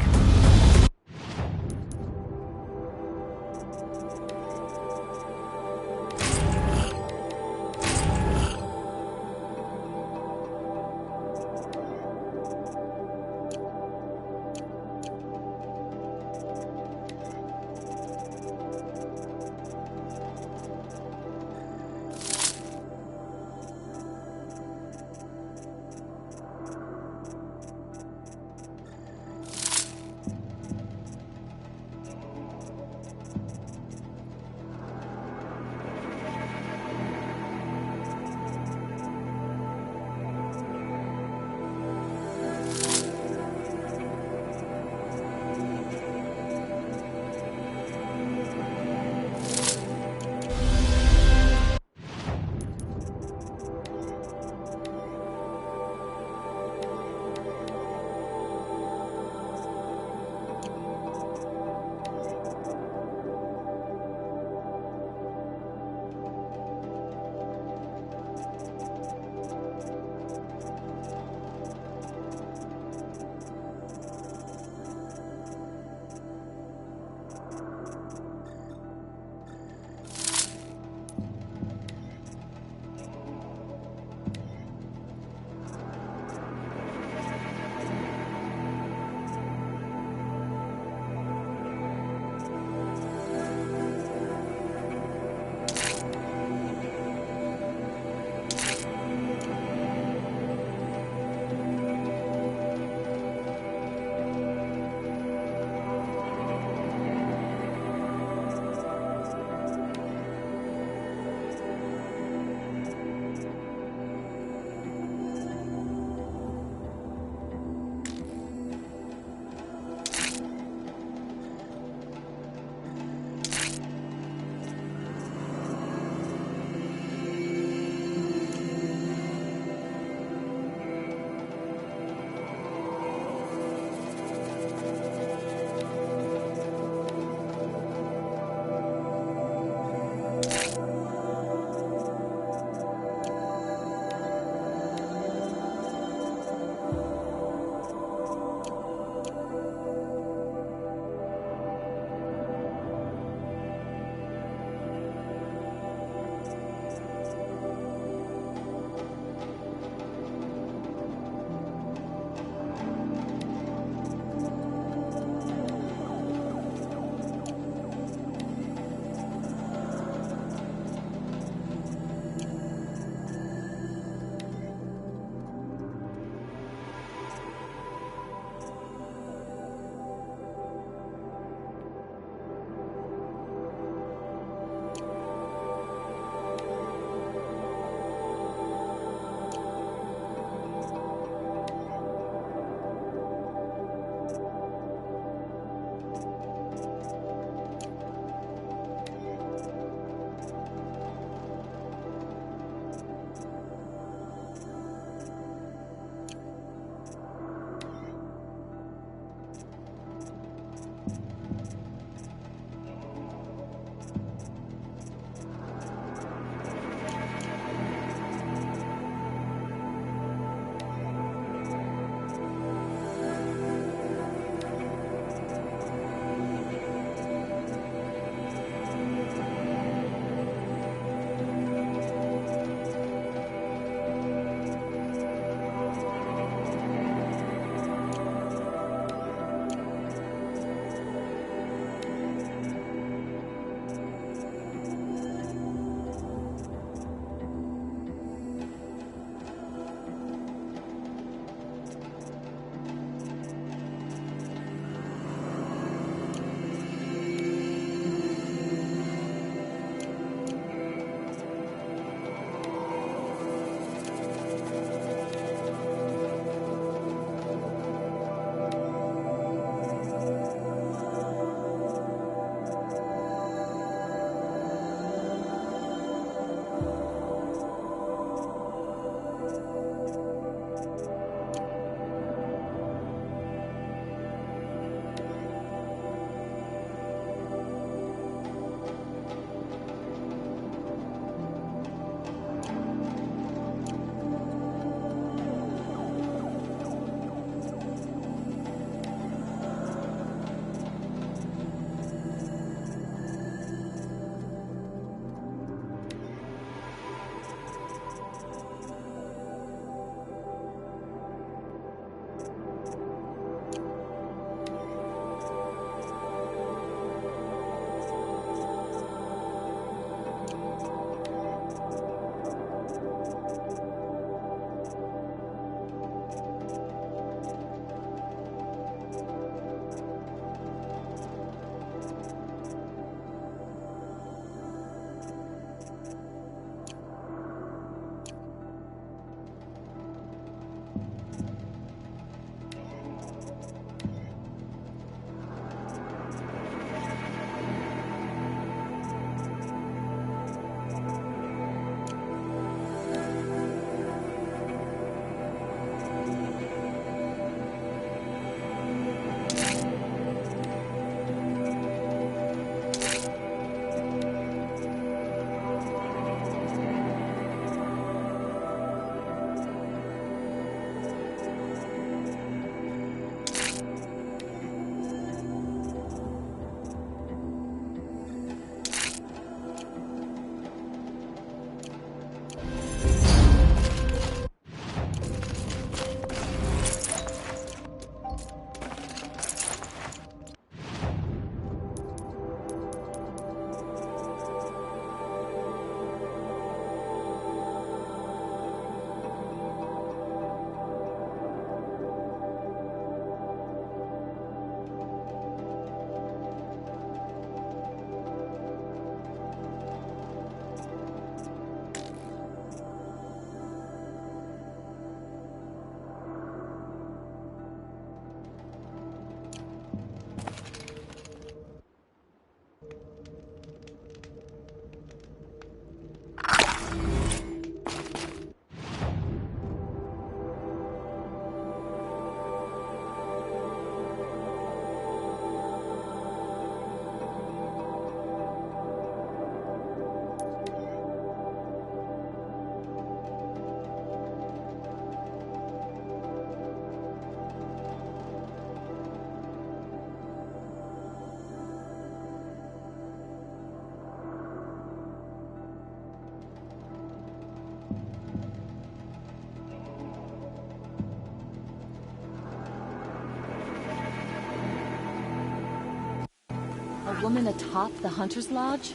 woman atop the Hunter's Lodge?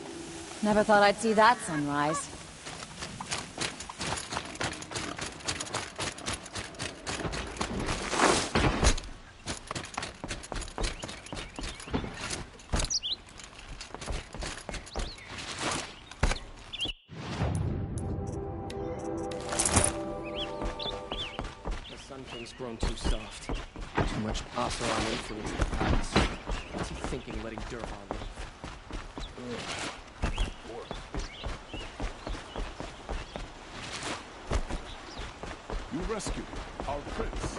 Never thought I'd see that sunrise. Grown too soft. Too much Oseram influence in the palace. What's he thinking letting Durvar live? You rescued our prince.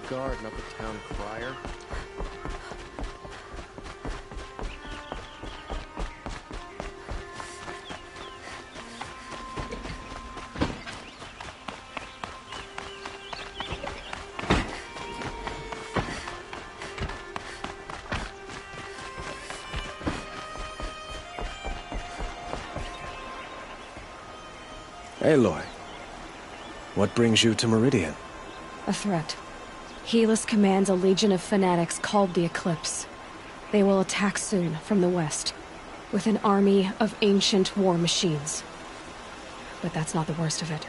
Guard, not the town crier. Aloy, what brings you to Meridian? A threat. Helis commands a legion of fanatics called the Eclipse. They will attack soon from the west, with an army of ancient war machines. But that's not the worst of it.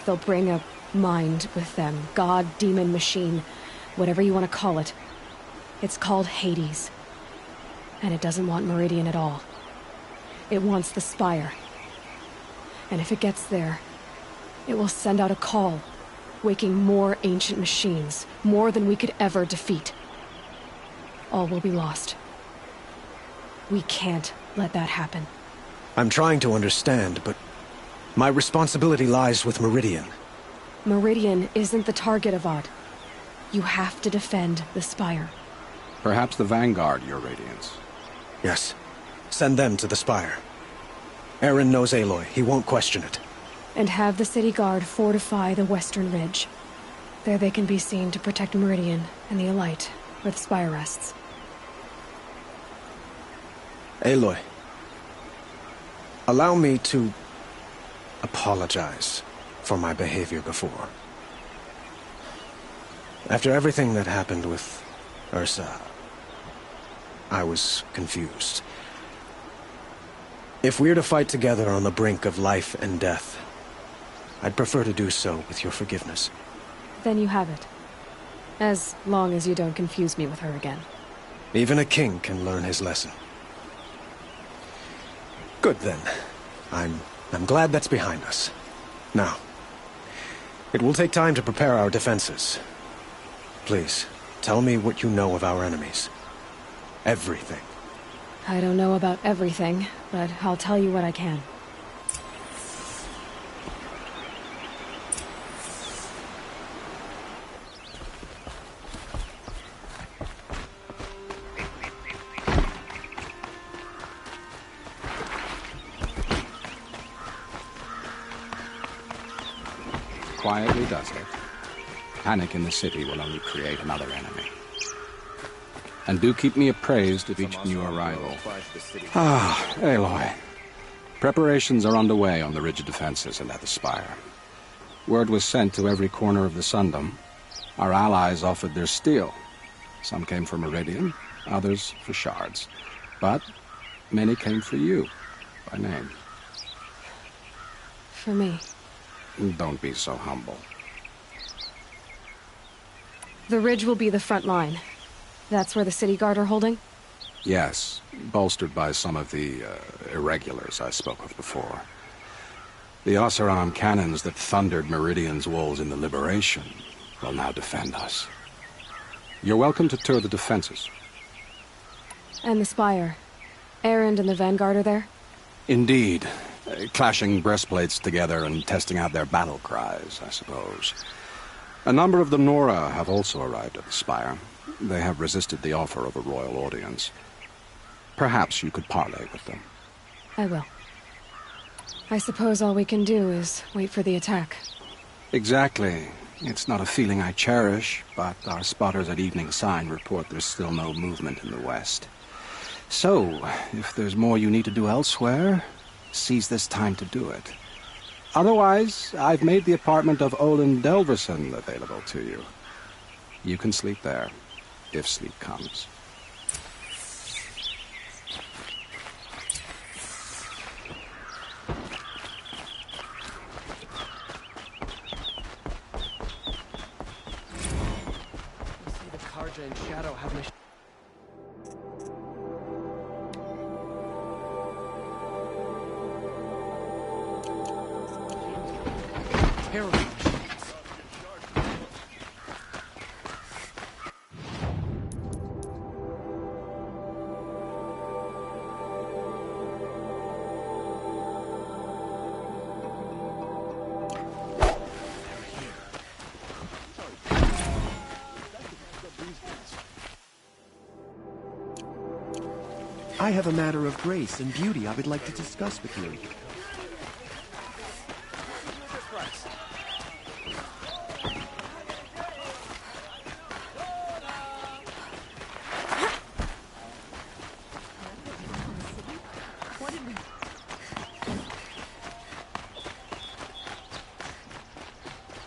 They'll bring a mind with them, god, demon, machine, whatever you want to call it. It's called Hades. And it doesn't want Meridian at all. It wants the Spire. And if it gets there, it will send out a call, waking more ancient machines, more than we could ever defeat. All will be lost. We can't let that happen. I'm trying to understand, but my responsibility lies with Meridian. Meridian isn't the target, Avad. You have to defend the Spire. Perhaps the Vanguard, Your Radiance. Yes. Send them to the Spire. Eren knows Aloy. He won't question it. And have the city guard fortify the western ridge. There they can be seen to protect Meridian and the Elite, where the Spire rests. Aloy, allow me to apologize for my behavior before. After everything that happened with Ursa, I was confused. If we're to fight together on the brink of life and death, I'd prefer to do so with your forgiveness. Then you have it. As long as you don't confuse me with her again. Even a king can learn his lesson. Good then. I'm glad that's behind us. Now, it will take time to prepare our defenses. Please, tell me what you know of our enemies. Everything. I don't know about everything, but I'll tell you what I can. Quietly does it. Panic in the city will only create another enemy. And do keep me appraised of each new arrival. Ah, Aloy. Preparations are underway on the ridge defenses and at the Spire. Word was sent to every corner of the Sundom. Our allies offered their steel. Some came for Meridian, others for shards. But many came for you, by name. For me. Don't be so humble. The ridge will be the front line. That's where the city guard are holding? Yes, bolstered by some of the irregulars I spoke of before. The Oseram cannons that thundered Meridian's walls in the Liberation will now defend us. You're welcome to tour the defenses. And the Spire. Erend and the Vanguard are there? Indeed. Clashing breastplates together and testing out their battle cries, I suppose. A number of the Nora have also arrived at the Spire. They have resisted the offer of a royal audience. Perhaps you could parley with them. I will. I suppose all we can do is wait for the attack. Exactly. It's not a feeling I cherish, but our spotters at Evening Sign report there's still no movement in the west. So, if there's more you need to do elsewhere, seize this time to do it. Otherwise, I've made the apartment of Olin Delverson available to you. You can sleep there, if sleep comes. And Shadow have mission. Terrible. I have a matter of grace and beauty I would like to discuss with you.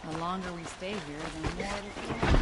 The longer we stay here, the more it'll feel.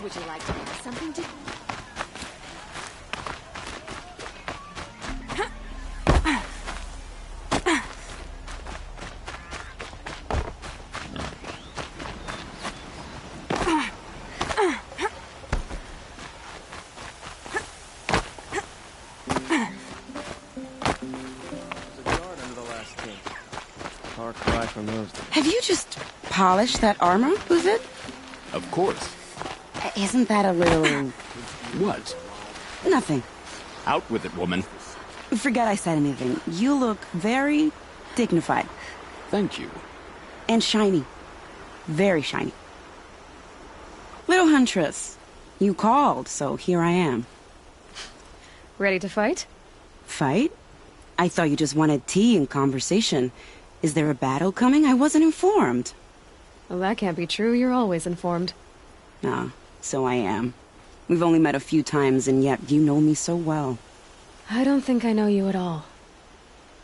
Would you like to buy something to... Have you just polished that armor with it? Of course. Isn't that a little... What? Nothing. Out with it, woman. Forget I said anything. You look very dignified. Thank you. And shiny. Very shiny. Little Huntress, you called, so here I am. Ready to fight? Fight? I thought you just wanted tea and conversation. Is there a battle coming? I wasn't informed. Well, that can't be true. You're always informed. Ah, so I am. We've only met a few times, and yet you know me so well. I don't think I know you at all.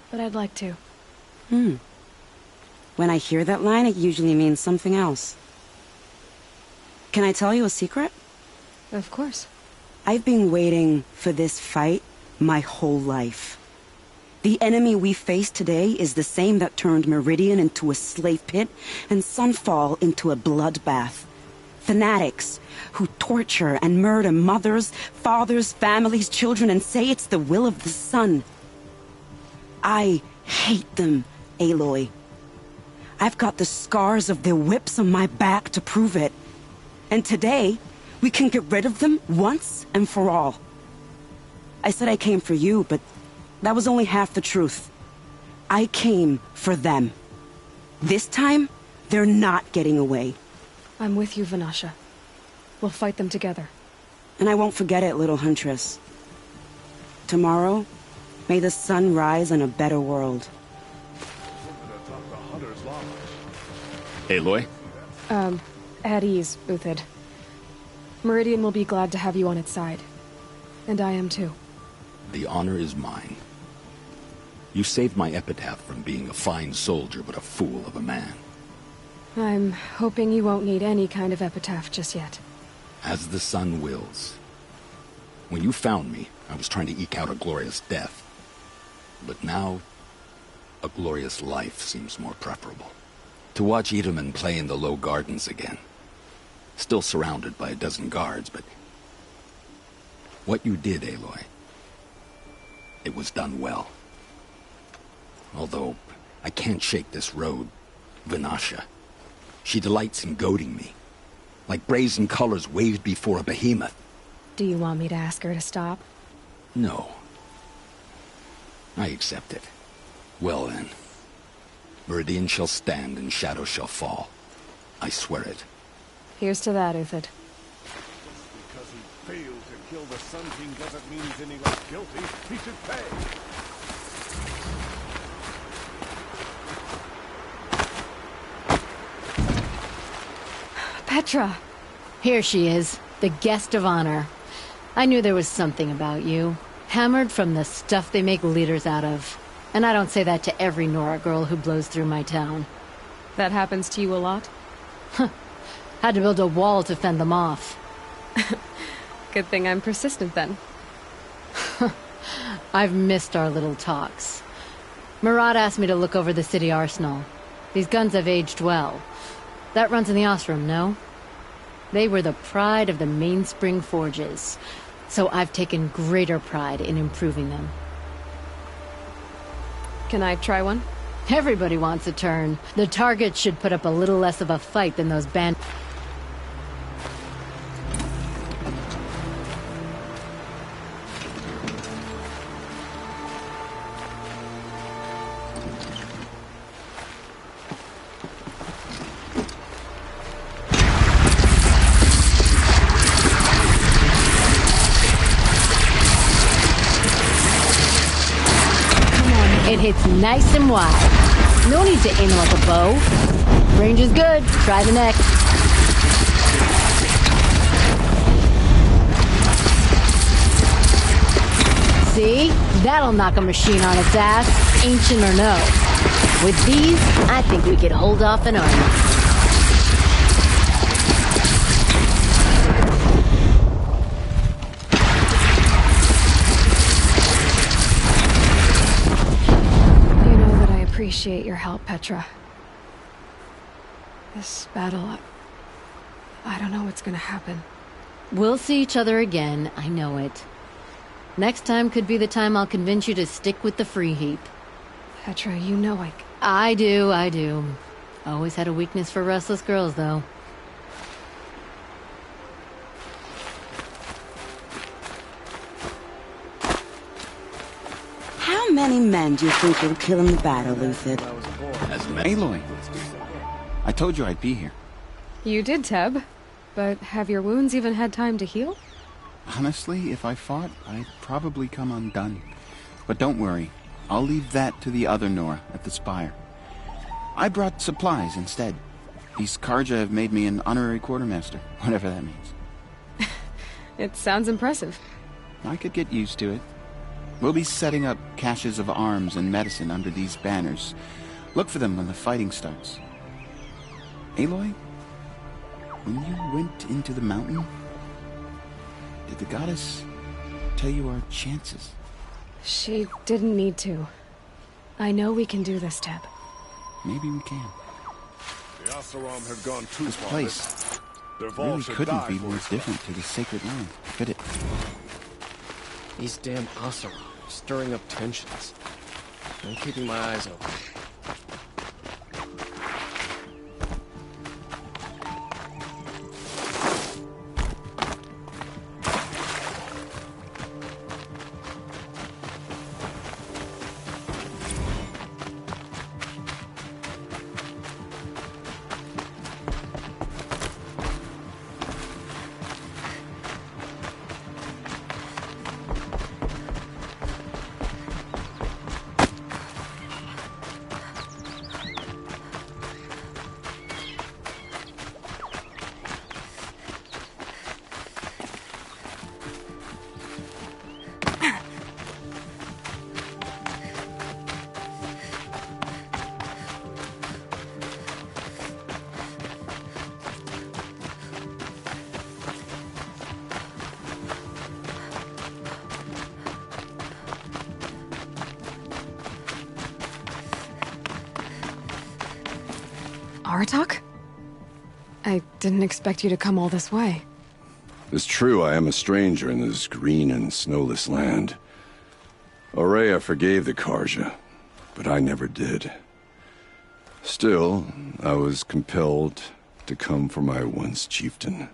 But I'd like to. When I hear that line, it usually means something else. Can I tell you a secret? Of course. I've been waiting for this fight my whole life. The enemy we face today is the same that turned Meridian into a slave pit and Sunfall into a bloodbath. Fanatics who torture and murder mothers, fathers, families, children, and say it's the will of the sun. I hate them, Aloy. I've got the scars of their whips on my back to prove it. And today, we can get rid of them once and for all. I said I came for you, but that was only half the truth. I came for them. This time, they're not getting away. I'm with you, Vanasha. We'll fight them together. And I won't forget it, little Huntress. Tomorrow, May the sun rise in a better world. Aloy? At ease, Uthid. Meridian will be glad to have you on its side. And I am too. The honor is mine. You saved my epitaph from being a fine soldier but a fool of a man. I'm hoping you won't need any kind of epitaph just yet. As the sun wills. When you found me, I was trying to eke out a glorious death. But now, a glorious life seems more preferable. To watch Edelman play in the low gardens again. Still surrounded by a dozen guards, but... what you did, Aloy, it was done well. Although, I can't shake this road, Vinasha. She delights in goading me. Like brazen colors waved before a behemoth. Do you want me to ask her to stop? No. I accept it. Well then. Meridian shall stand and shadow shall fall. I swear it. Here's to that, Uthid. Because he failed to kill the Sun King doesn't mean he's any less guilty. He should pay. Petra! Here she is, the guest of honor. I knew there was something about you. Hammered from the stuff they make leaders out of. And I don't say that to every Nora girl who blows through my town. That happens to you a lot? Had to build a wall to fend them off. Good thing I'm persistent then. I've missed our little talks. Murad asked me to look over the city arsenal. These guns have aged well. That runs in the Osram, no? They were the pride of the Mainspring forges, so I've taken greater pride in improving them. Can I try one? Everybody wants a turn. The target should put up a little less of a fight than those band... It hits nice and wide. No need to aim like a bow. Range is good. Try the neck. See? That'll knock a machine on its ass, ancient or no. With these, I think we could hold off an army. Appreciate your help, Petra. This battle, I don't know what's gonna happen. We'll see each other again, I know it. Next time could be the time I'll convince you to stick with the free heap. Petra, you know I do. Always had a weakness for restless girls, though. How many men do you think you'll kill in the battle, Uthid? Aloy, I told you I'd be here. You did, Teb. But have your wounds even had time to heal? Honestly, if I fought, I'd probably come undone. But don't worry, I'll leave that to the other Nora at the Spire. I brought supplies instead. These Karja have made me an honorary quartermaster, whatever that means. It sounds impressive. I could get used to it. We'll be setting up caches of arms and medicine under these banners. Look for them when the fighting starts. Aloy, when you went into the mountain, did the goddess tell you our chances? She didn't need to. I know we can do this, Teb. Maybe we can. The Oseram have gone too This far. place Their really vaults should couldn't die be for more its different to the sacred land, could it? These damn Oseram stirring up tensions. I'm keeping my eyes open. Aratak? I didn't expect you to come all this way. It's true I am a stranger in this green and snowless land. Aurea forgave the Karja, but I never did. Still, I was compelled to come for my once chieftain.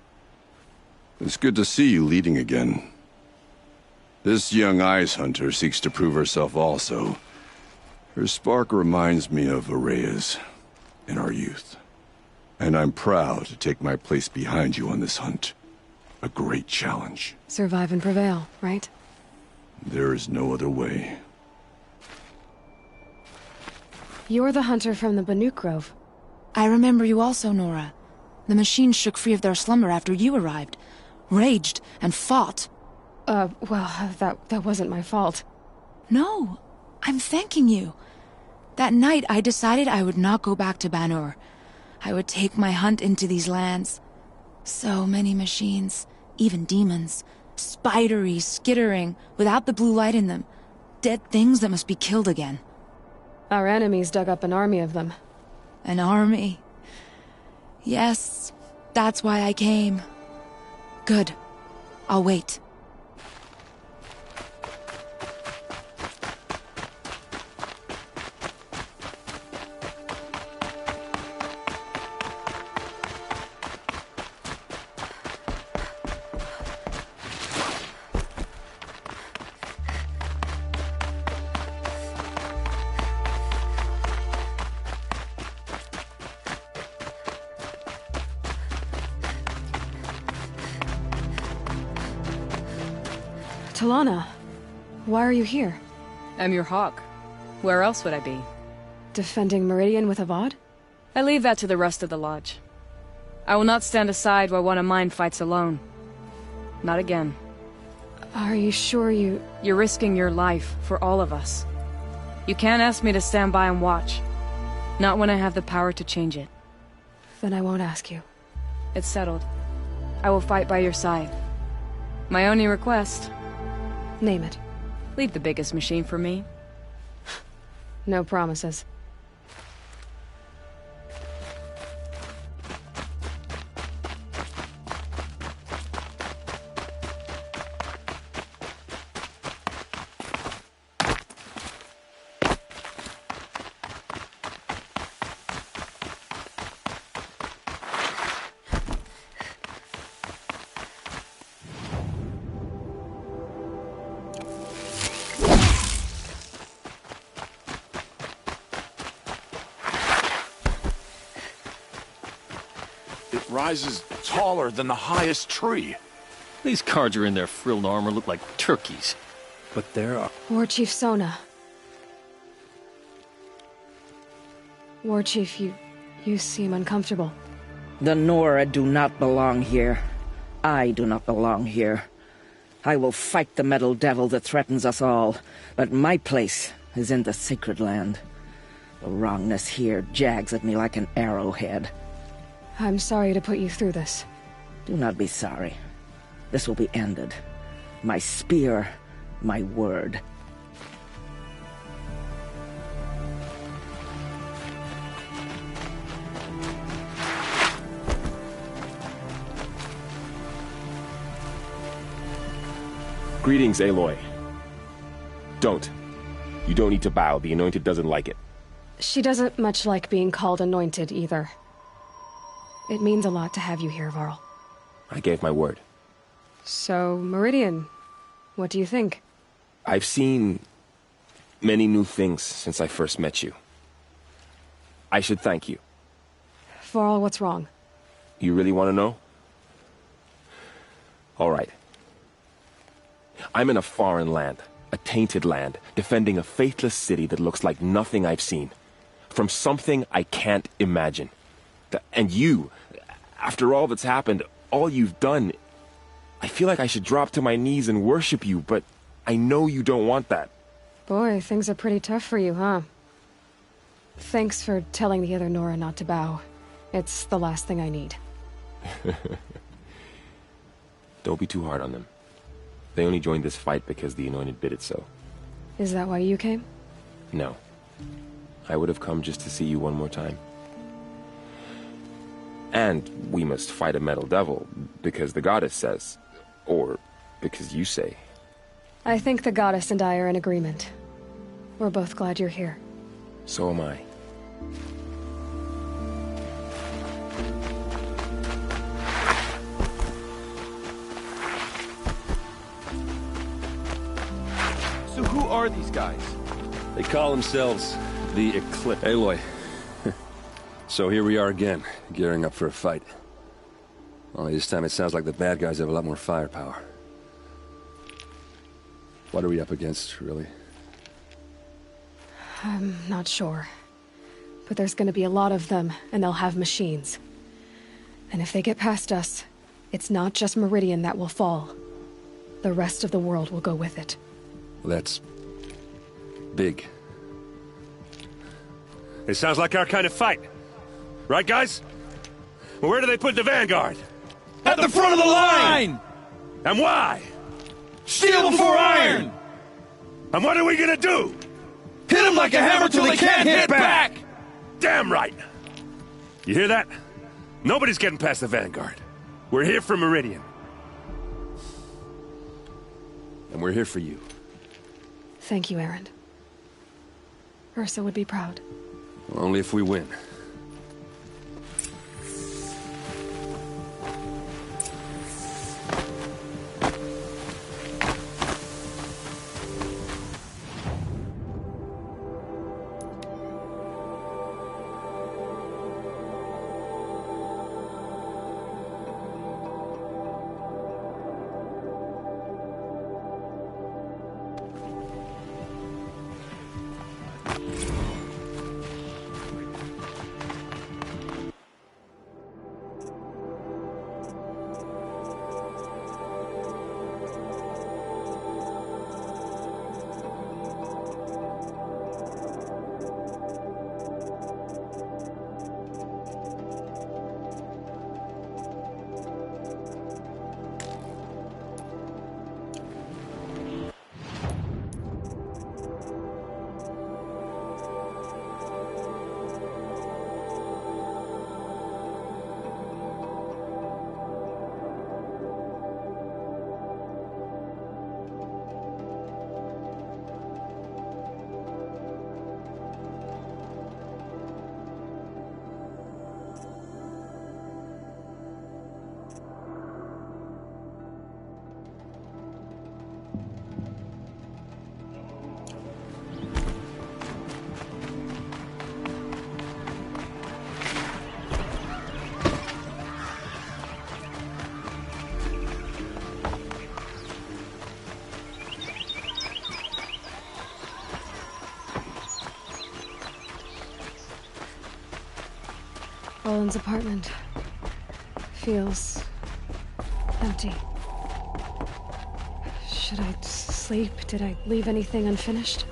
It's good to see you leading again. This young ice hunter seeks to prove herself also. Her spark reminds me of Aurea's in our youth. And I'm proud to take my place behind you on this hunt. A great challenge. Survive and prevail, right? There is no other way. You're the hunter from the Banuk Grove. I remember you also, Nora. The machines shook free of their slumber after you arrived. Raged and fought. Well, that wasn't my fault. No, I'm thanking you. That night I decided I would not go back to Banur. I would take my hunt into these lands. So many machines, even demons. Spidery, skittering, without the blue light in them. Dead things that must be killed again. Our enemies dug up an army of them. An army? Yes, that's why I came. Good. I'll wait. Talana, why are you here? I'm your hawk. Where else would I be? Defending Meridian with Avad? I leave that to the rest of the Lodge. I will not stand aside while one of mine fights alone. Not again. Are you sure you... You're risking your life for all of us. You can't ask me to stand by and watch. Not when I have the power to change it. Then I won't ask you. It's settled. I will fight by your side. My only request... Name it. Leave the biggest machine for me. No promises. Rises taller than the highest tree. These Karja in their frilled armor look like turkeys. But there are... War Chief Sona. War Chief, you seem uncomfortable. The Nora do not belong here. I do not belong here. I will fight the metal devil that threatens us all, but my place is in the sacred land. The wrongness here jags at me like an arrowhead. I'm sorry to put you through this. Do not be sorry. This will be ended. My spear, my word. Greetings, Aloy. Don't. You don't need to bow. The Anointed doesn't like it. She doesn't much like being called Anointed, either. It means a lot to have you here, Varl. I gave my word. So, Meridian, what do you think? I've seen many new things since I first met you. I should thank you. Varl, what's wrong? You really want to know? All right. I'm in a foreign land, a tainted land, defending a faithless city that looks like nothing I've seen. From something I can't imagine. And you, after all that's happened, all you've done, I feel like I should drop to my knees and worship you, but I know you don't want that. Boy, things are pretty tough for you, huh? Thanks for telling the other Nora not to bow. It's the last thing I need. Don't be too hard on them. They only joined this fight because the Anointed bid it so. Is that why you came? No. I would have come just to see you one more time. And we must fight a metal devil, because the goddess says. Or because you say. I think the goddess and I are in agreement. We're both glad you're here. So am I. So who are these guys? They call themselves the Eclipse. Aloy. So here we are again, gearing up for a fight. Only this time it sounds like the bad guys have a lot more firepower. What are we up against, really? I'm not sure. But there's gonna be a lot of them, and they'll have machines. And if they get past us, it's not just Meridian that will fall. The rest of the world will go with it. Well, that's... big. It sounds like our kind of fight. Right, guys? Well, where do they put the Vanguard? At the front of the line! And why? Steel before iron! And what are we gonna do? Hit them like a hammer till they can't hit back! Damn right! You hear that? Nobody's getting past the Vanguard. We're here for Meridian. And we're here for you. Thank you, Erend. Ursa would be proud. Well, only if we win. Roland's apartment feels empty. Should I sleep? Did I leave anything unfinished?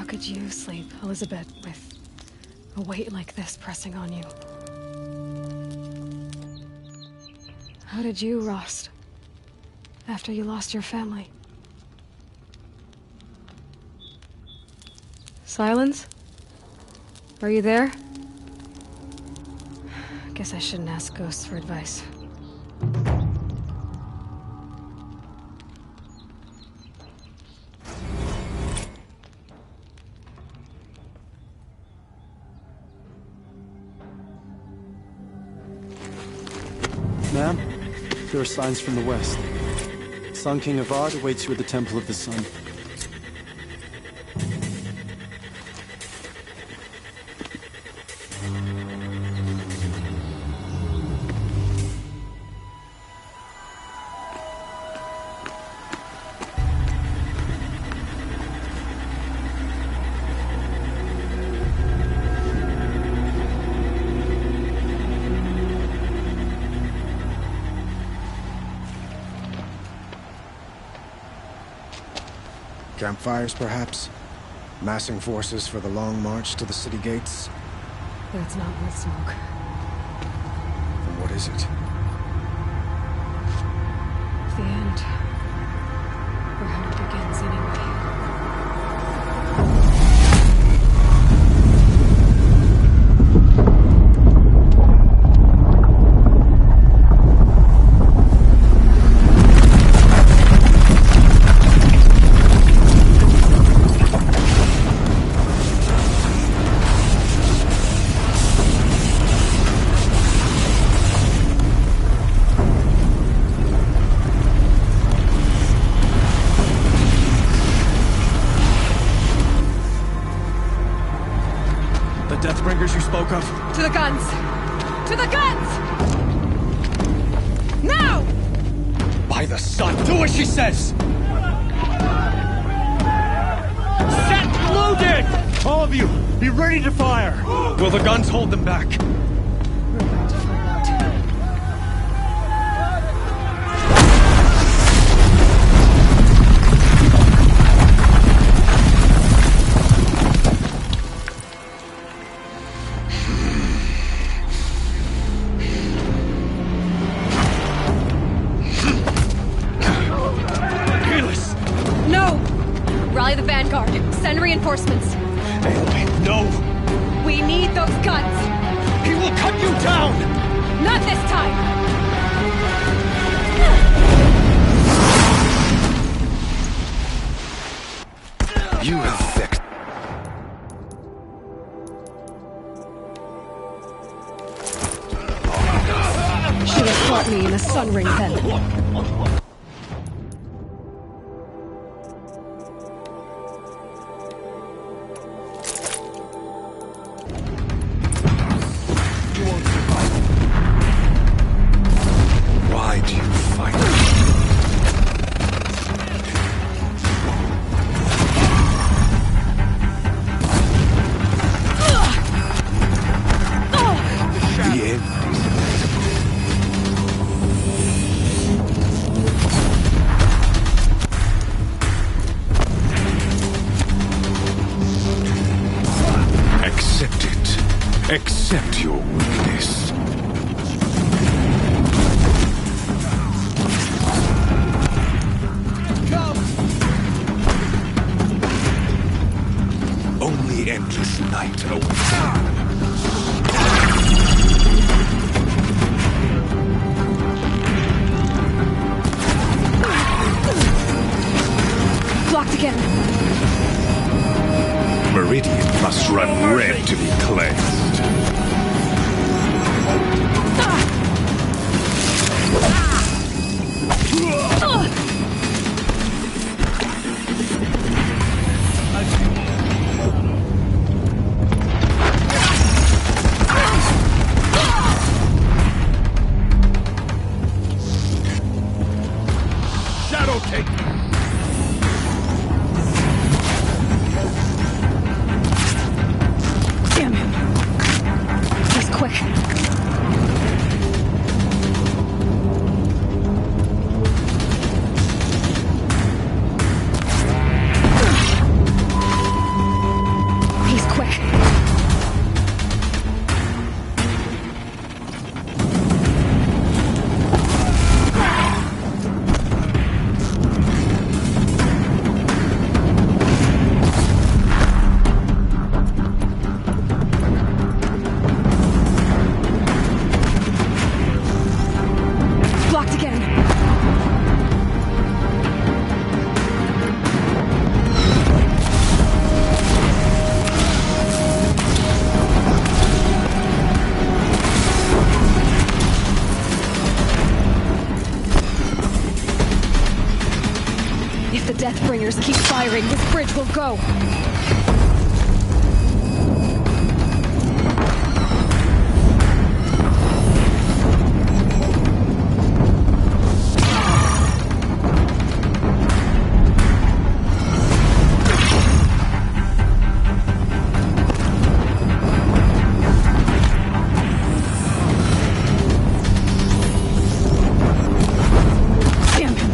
Could you sleep, Elizabeth, with a weight like this pressing on you? How did you, Rost, after you lost your family? Silence? Are you there? Guess I shouldn't ask ghosts for advice. Ma'am, there are signs from the west. Sun King Avad awaits you at the Temple of the Sun. Campfires, perhaps? Massing forces for the long march to the city gates? That's not worth smoke. Then what is it? The end. Or how it begins, anyway. You spoke of? To the guns! To the guns! Now! By the sun, do as she says! Set loaded! All of you, be ready to fire! Will the guns hold them back? We're about to find out. Rally the vanguard. Send reinforcements. Aloy, no! We need those guns! He will cut you down! Not this time! You have fixed. Should have caught me in a sun ring then. Accept your weakness. Only endless night awaits. Blocked again. Meridian must run red to be cleansed. Shadow take! Damn him! He's quick. He's quick. Blocked again. If the Deathbringers keep firing, this bridge will go. Damn him.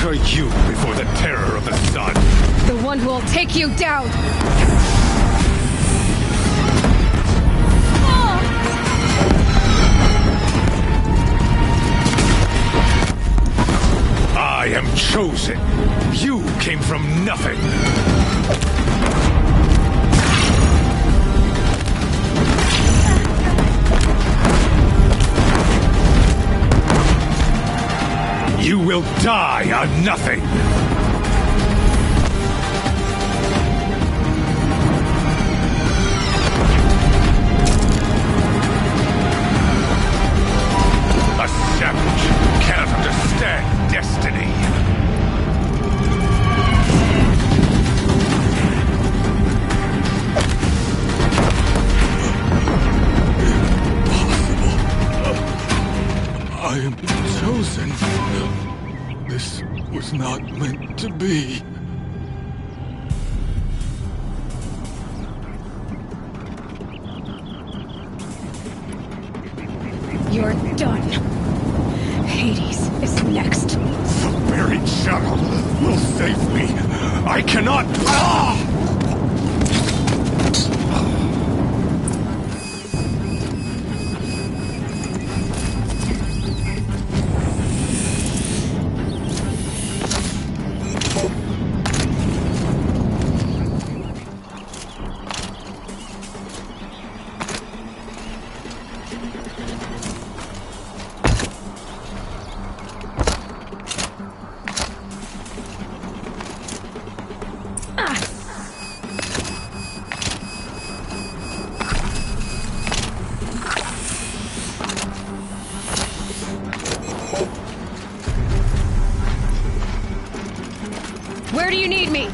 What are you before the terror of the sun? The one who will take you down! I am chosen. You came from nothing. You will die on nothing. A savage cannot understand destiny. I am chosen. This was not meant to be. You're done. Hades is next. The buried shuttle will save me. I cannot. Where do you need me?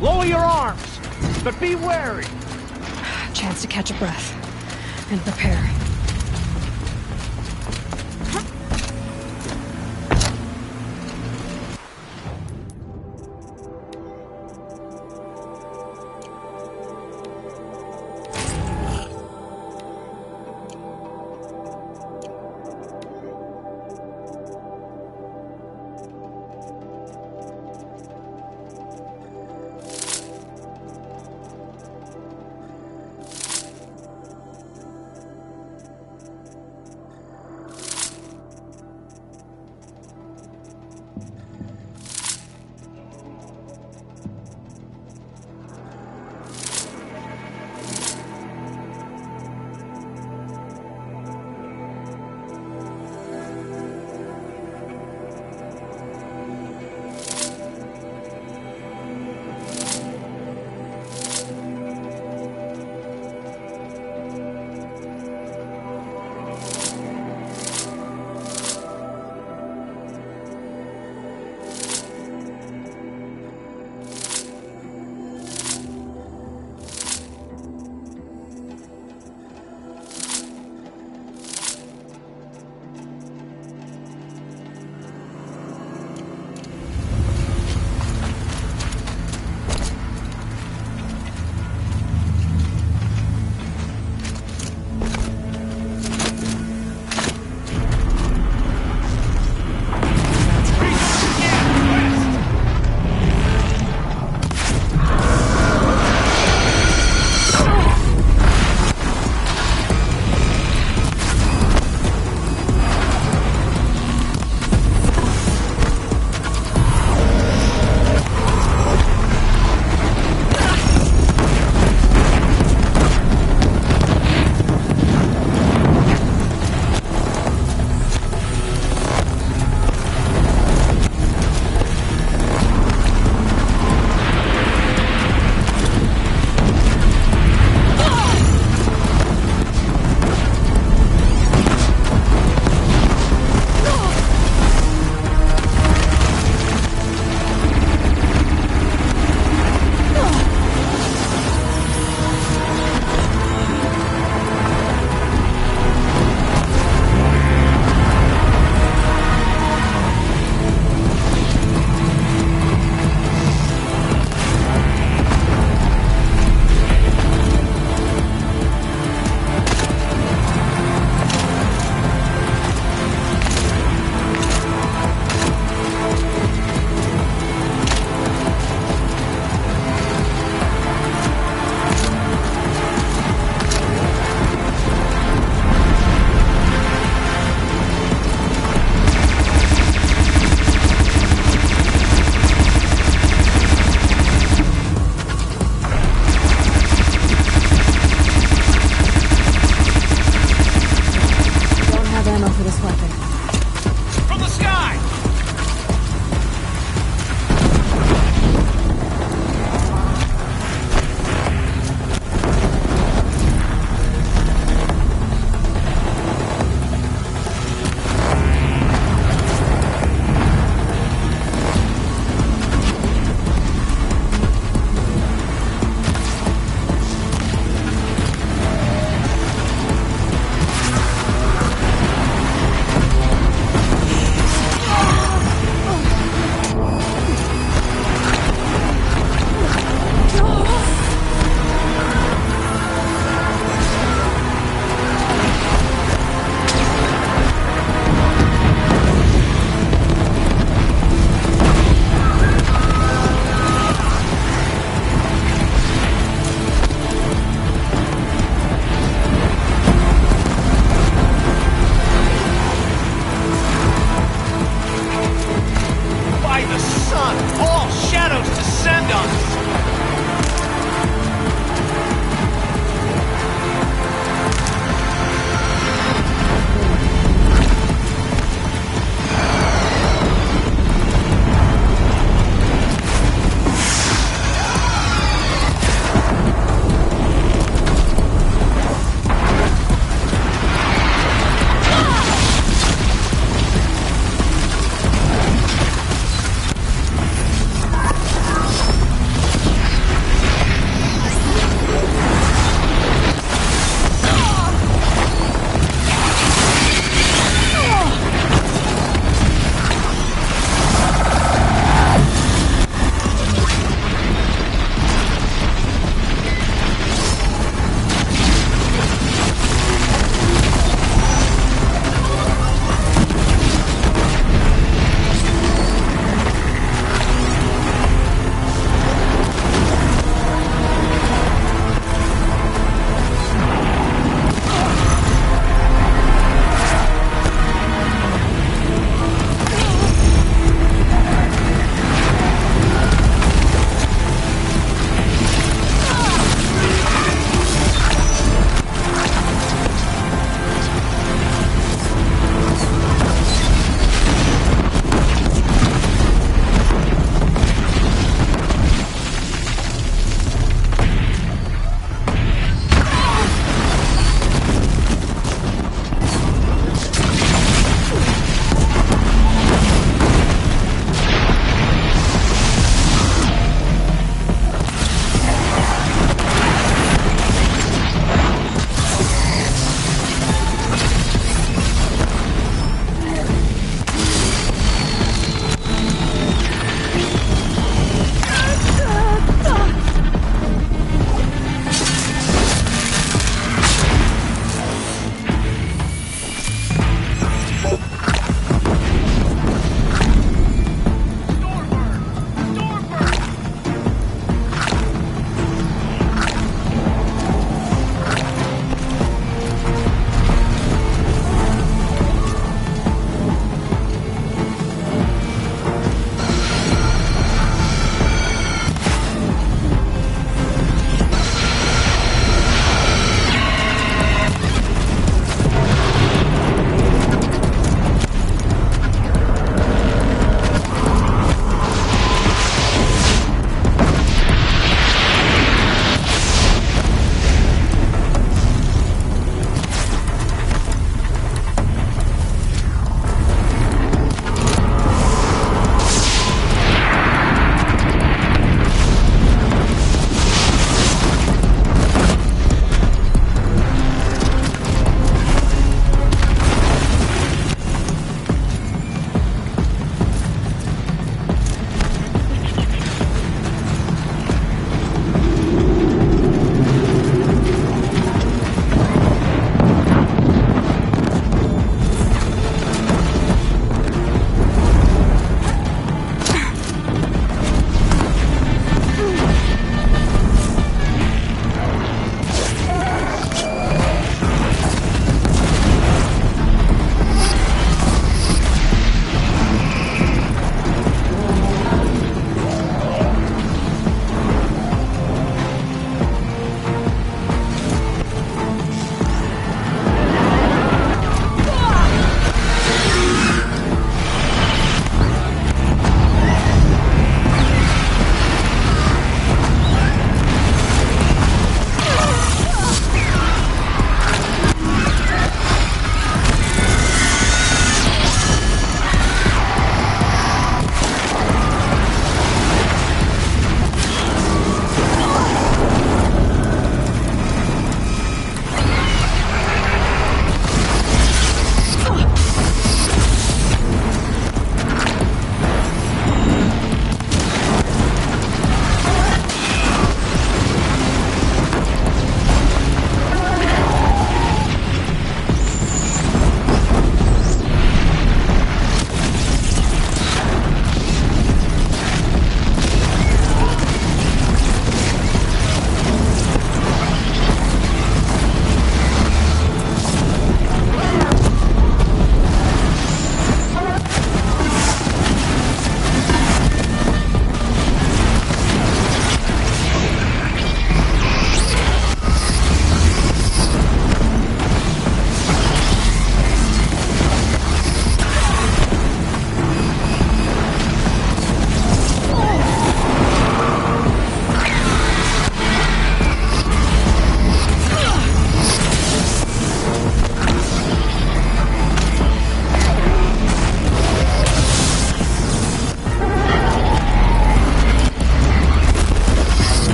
Lower your arms, but be wary. Chance to catch a breath and prepare.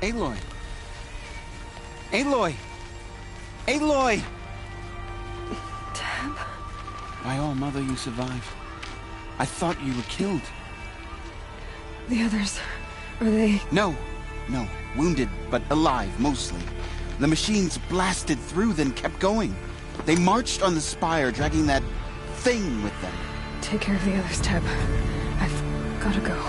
Aloy! Aloy! Aloy! Dad? My old mother, you survived. I thought you were killed. The others, are they... No. Wounded, but alive, mostly. The machines blasted through, then kept going. They marched on the spire, dragging that thing with them. Take care of the others, Teb. I've gotta go.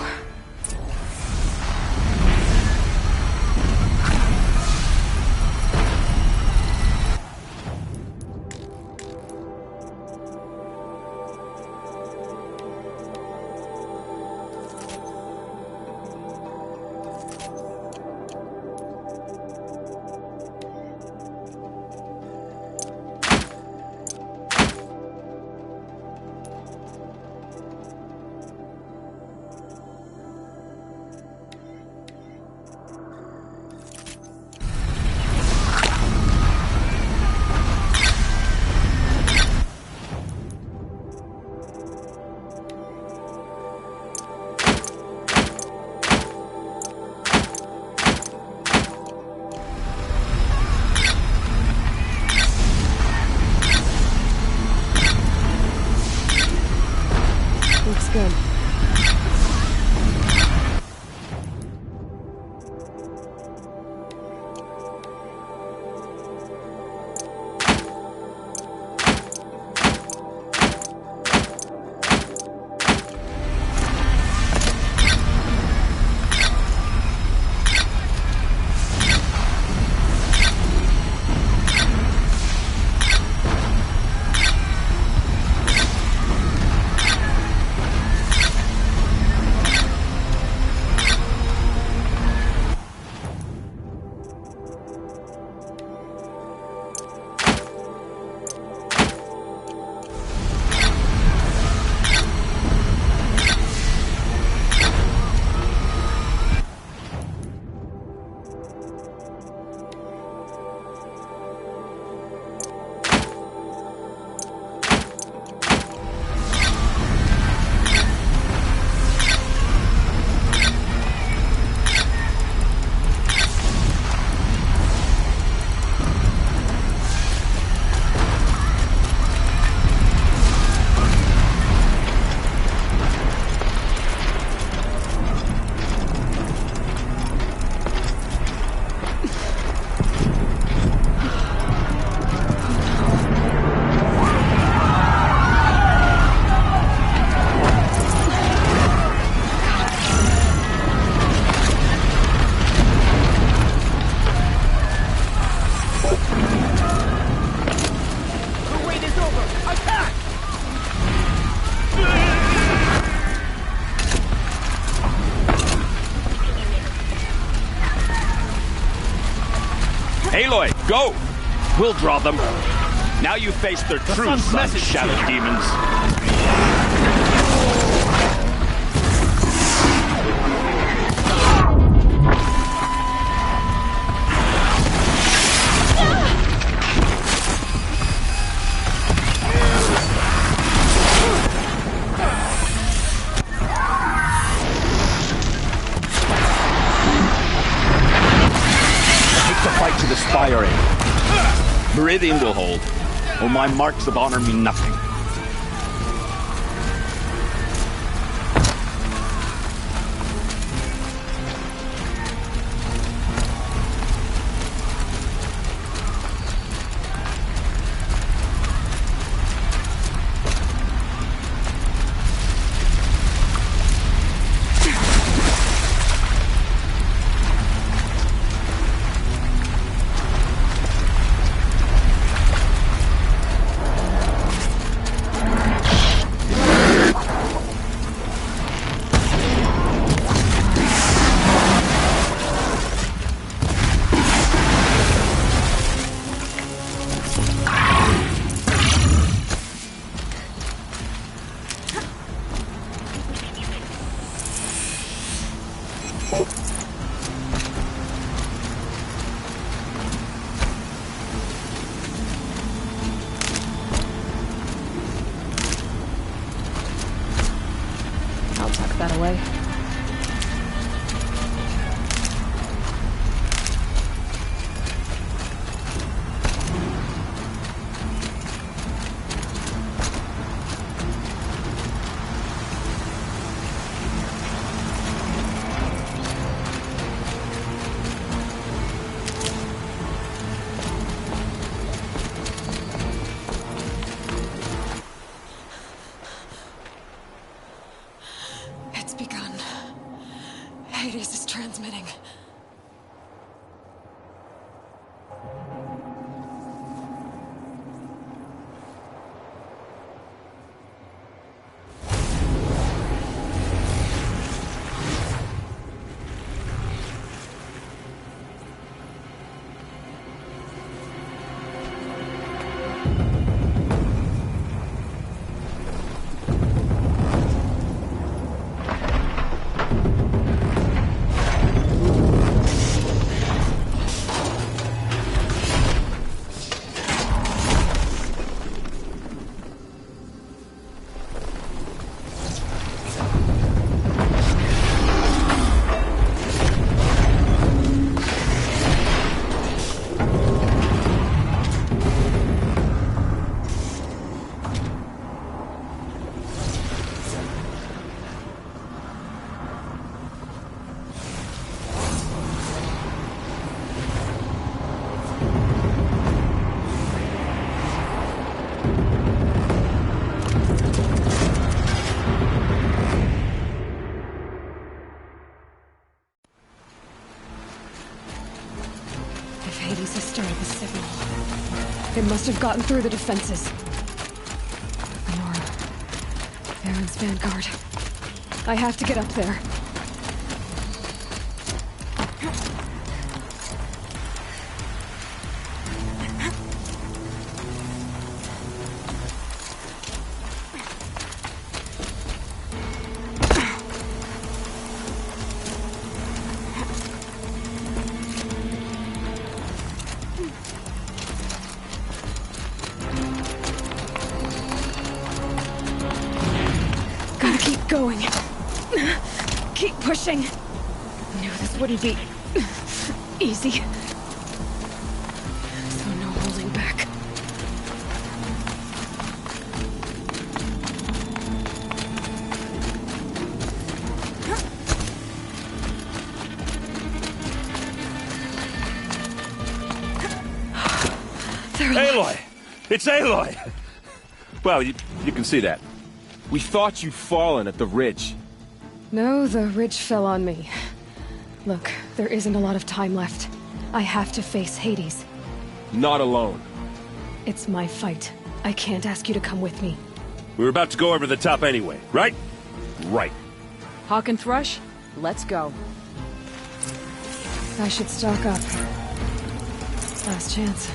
Looks good. Aloy, go! We'll draw them. Now you face their true sons, shadow demons. To the spire. Meridian will hold, or my marks of honor mean nothing. I'll tuck that away. must have gotten through the defenses. Nora. Baron's vanguard. I have to get up there. Going. Keep pushing. Knew this wouldn't be easy. So no holding back. Aloy! It's Aloy! Well, you can see that. We thought you'd fallen at the ridge. No, the ridge fell on me. Look, there isn't a lot of time left. I have to face Hades. Not alone. It's my fight. I can't ask you to come with me. We were about to go over the top anyway, right? Right. Hawk and Thrush, let's go. I should stock up. Last chance.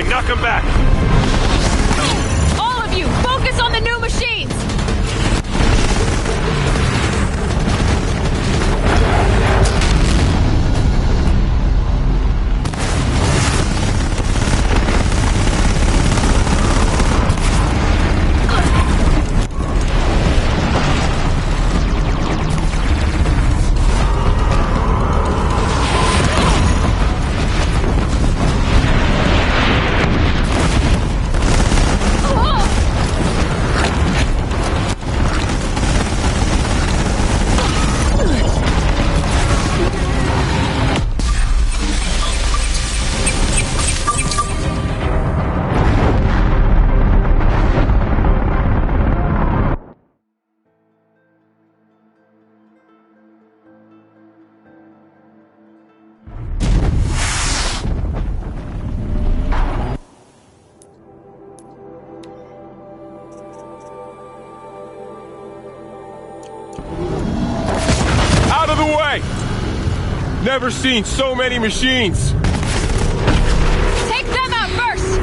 Knock him back! All of you, focus on the new machines! Out of the way! Never seen so many machines! Take them out first!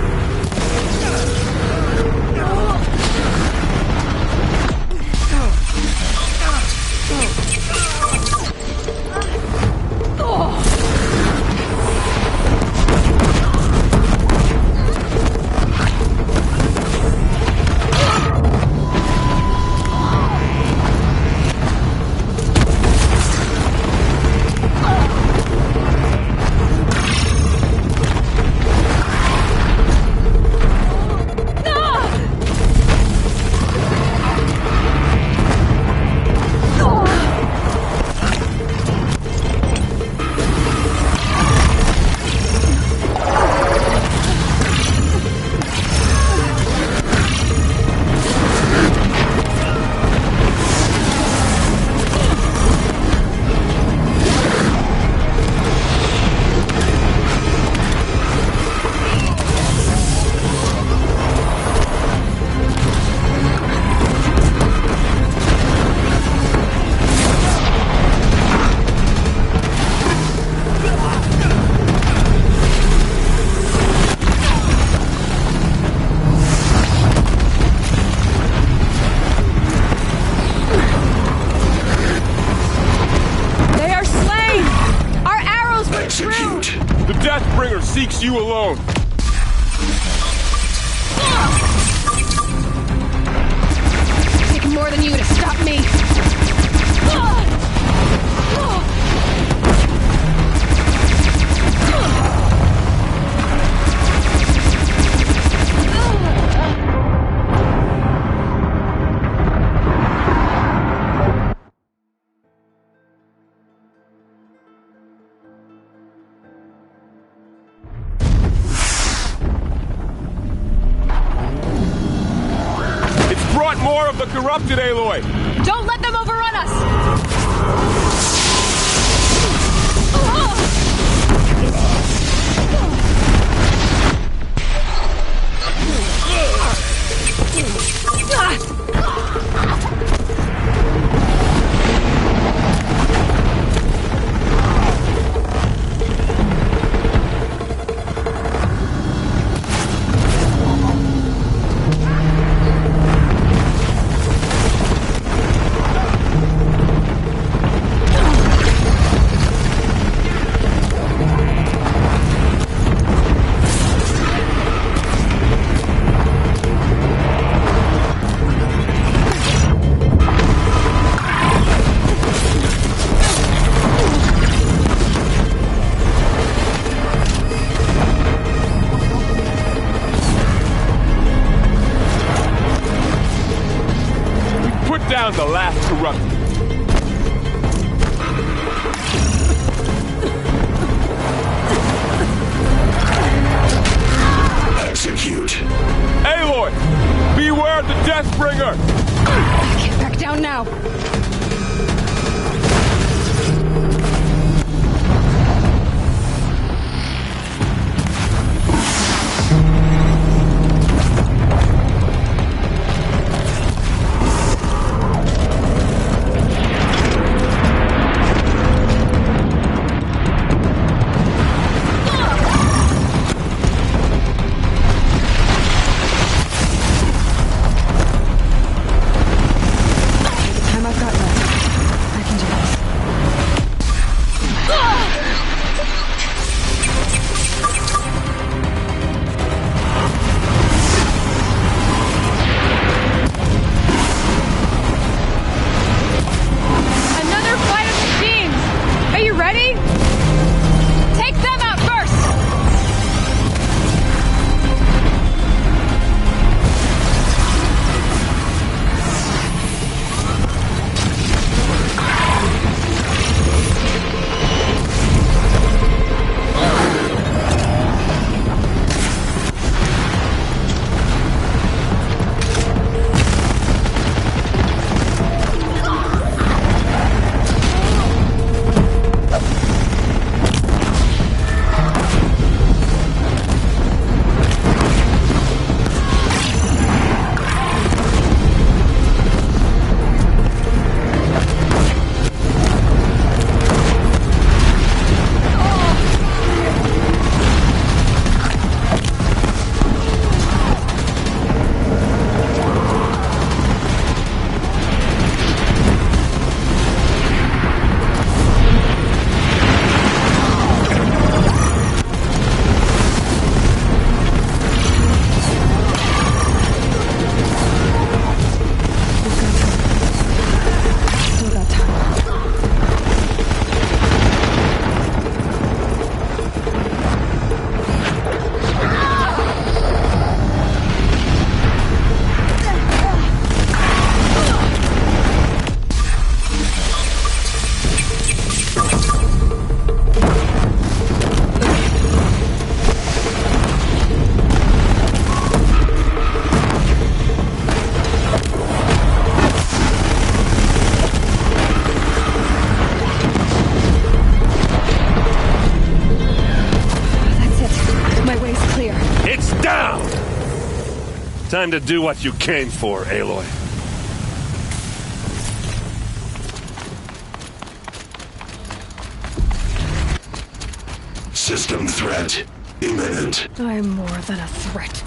you alone. It's taken more than you to stop me. More of the corrupted, Aloy! Don't let them overrun us! Down the last corrupted. Execute. Aloy! Beware the Deathbringer! Get back down now! Time to do what you came for, Aloy. System threat imminent. I'm more than a threat.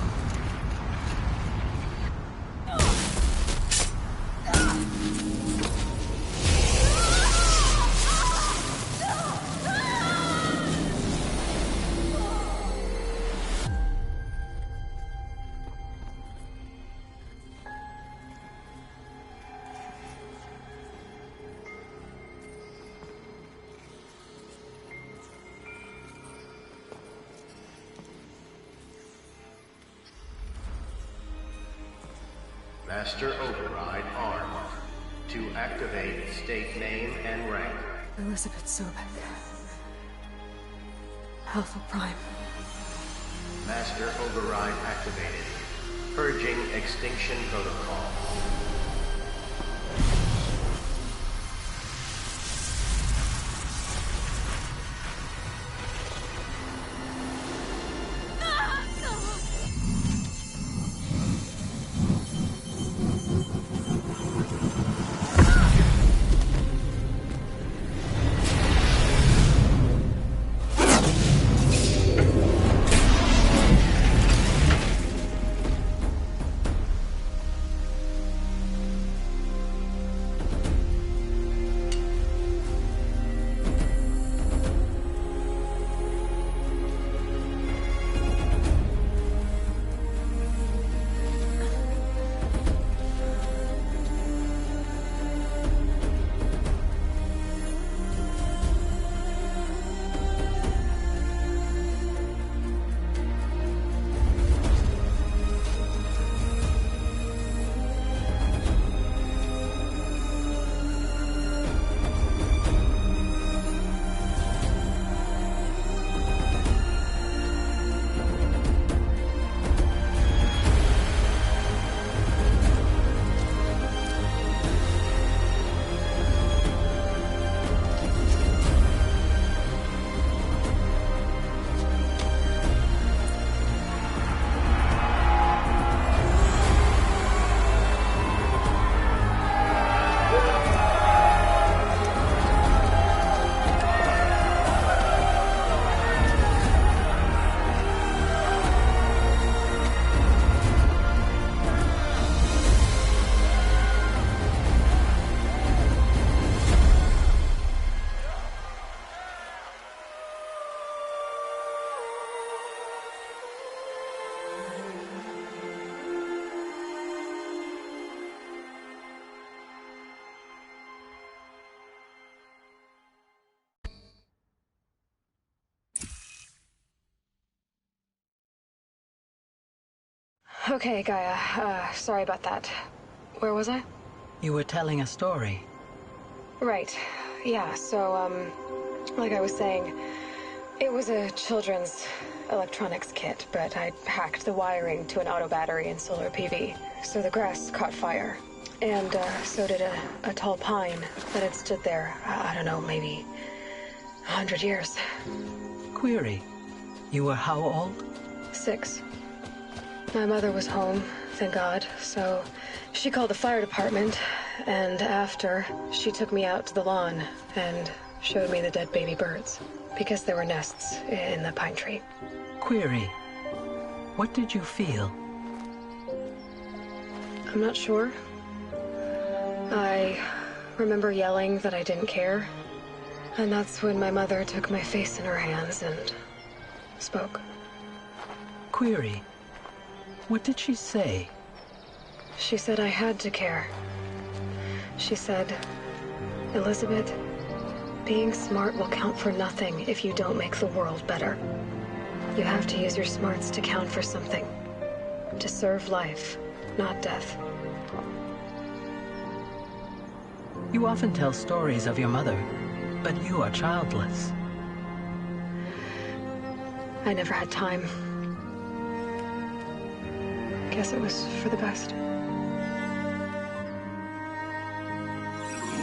Master Override armed. To activate, state name and rank. Elizabeth Sobek. Alpha Prime. Master Override activated. Purging Extinction Protocol. Okay, Gaia. Sorry about that. Where was I? You were telling a story. Right. Yeah, so, like I was saying, it was a children's electronics kit, but I hacked the wiring to an auto battery and solar PV. So the grass caught fire. And, so did a tall pine that had stood there, I don't know, maybe 100 years. Query. You were how old? 6. My mother was home, thank God, so she called the fire department, and after, she took me out to the lawn and showed me the dead baby birds, because there were nests in the pine tree. Query. What did you feel? I'm not sure. I remember yelling that I didn't care, and that's when my mother took my face in her hands and spoke. Query. What did she say? She said I had to care. She said, Elizabeth, being smart will count for nothing if you don't make the world better. You have to use your smarts to count for something. To serve life, not death. You often tell stories of your mother, but you are childless. I never had time. Guess it was for the best.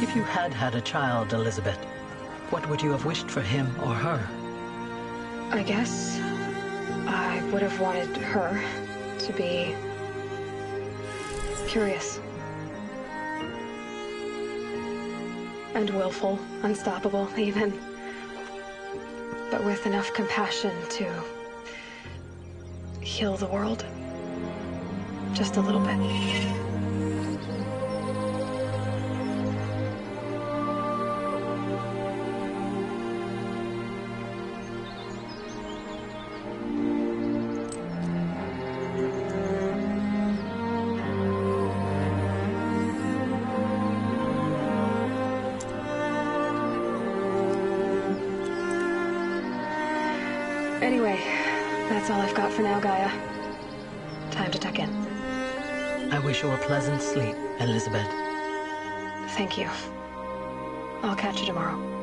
If you had had a child, Elizabeth, what would you have wished for him or her? I guess I would have wanted her to be curious. And willful, unstoppable, even. But with enough compassion to heal the world. Just a little bit. Anyway, that's all I've got for now, Gaia. Time to tuck in. I wish you a pleasant sleep, Elizabeth. Thank you. I'll catch you tomorrow.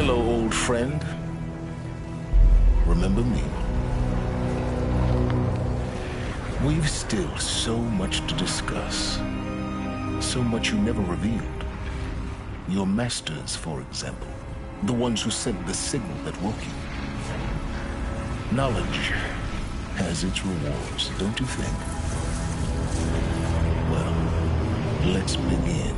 Hello, old friend. Remember me? We've still so much to discuss. So much you never revealed. Your masters, for example. The ones who sent the signal that woke you. Knowledge has its rewards, don't you think? Well, let's begin.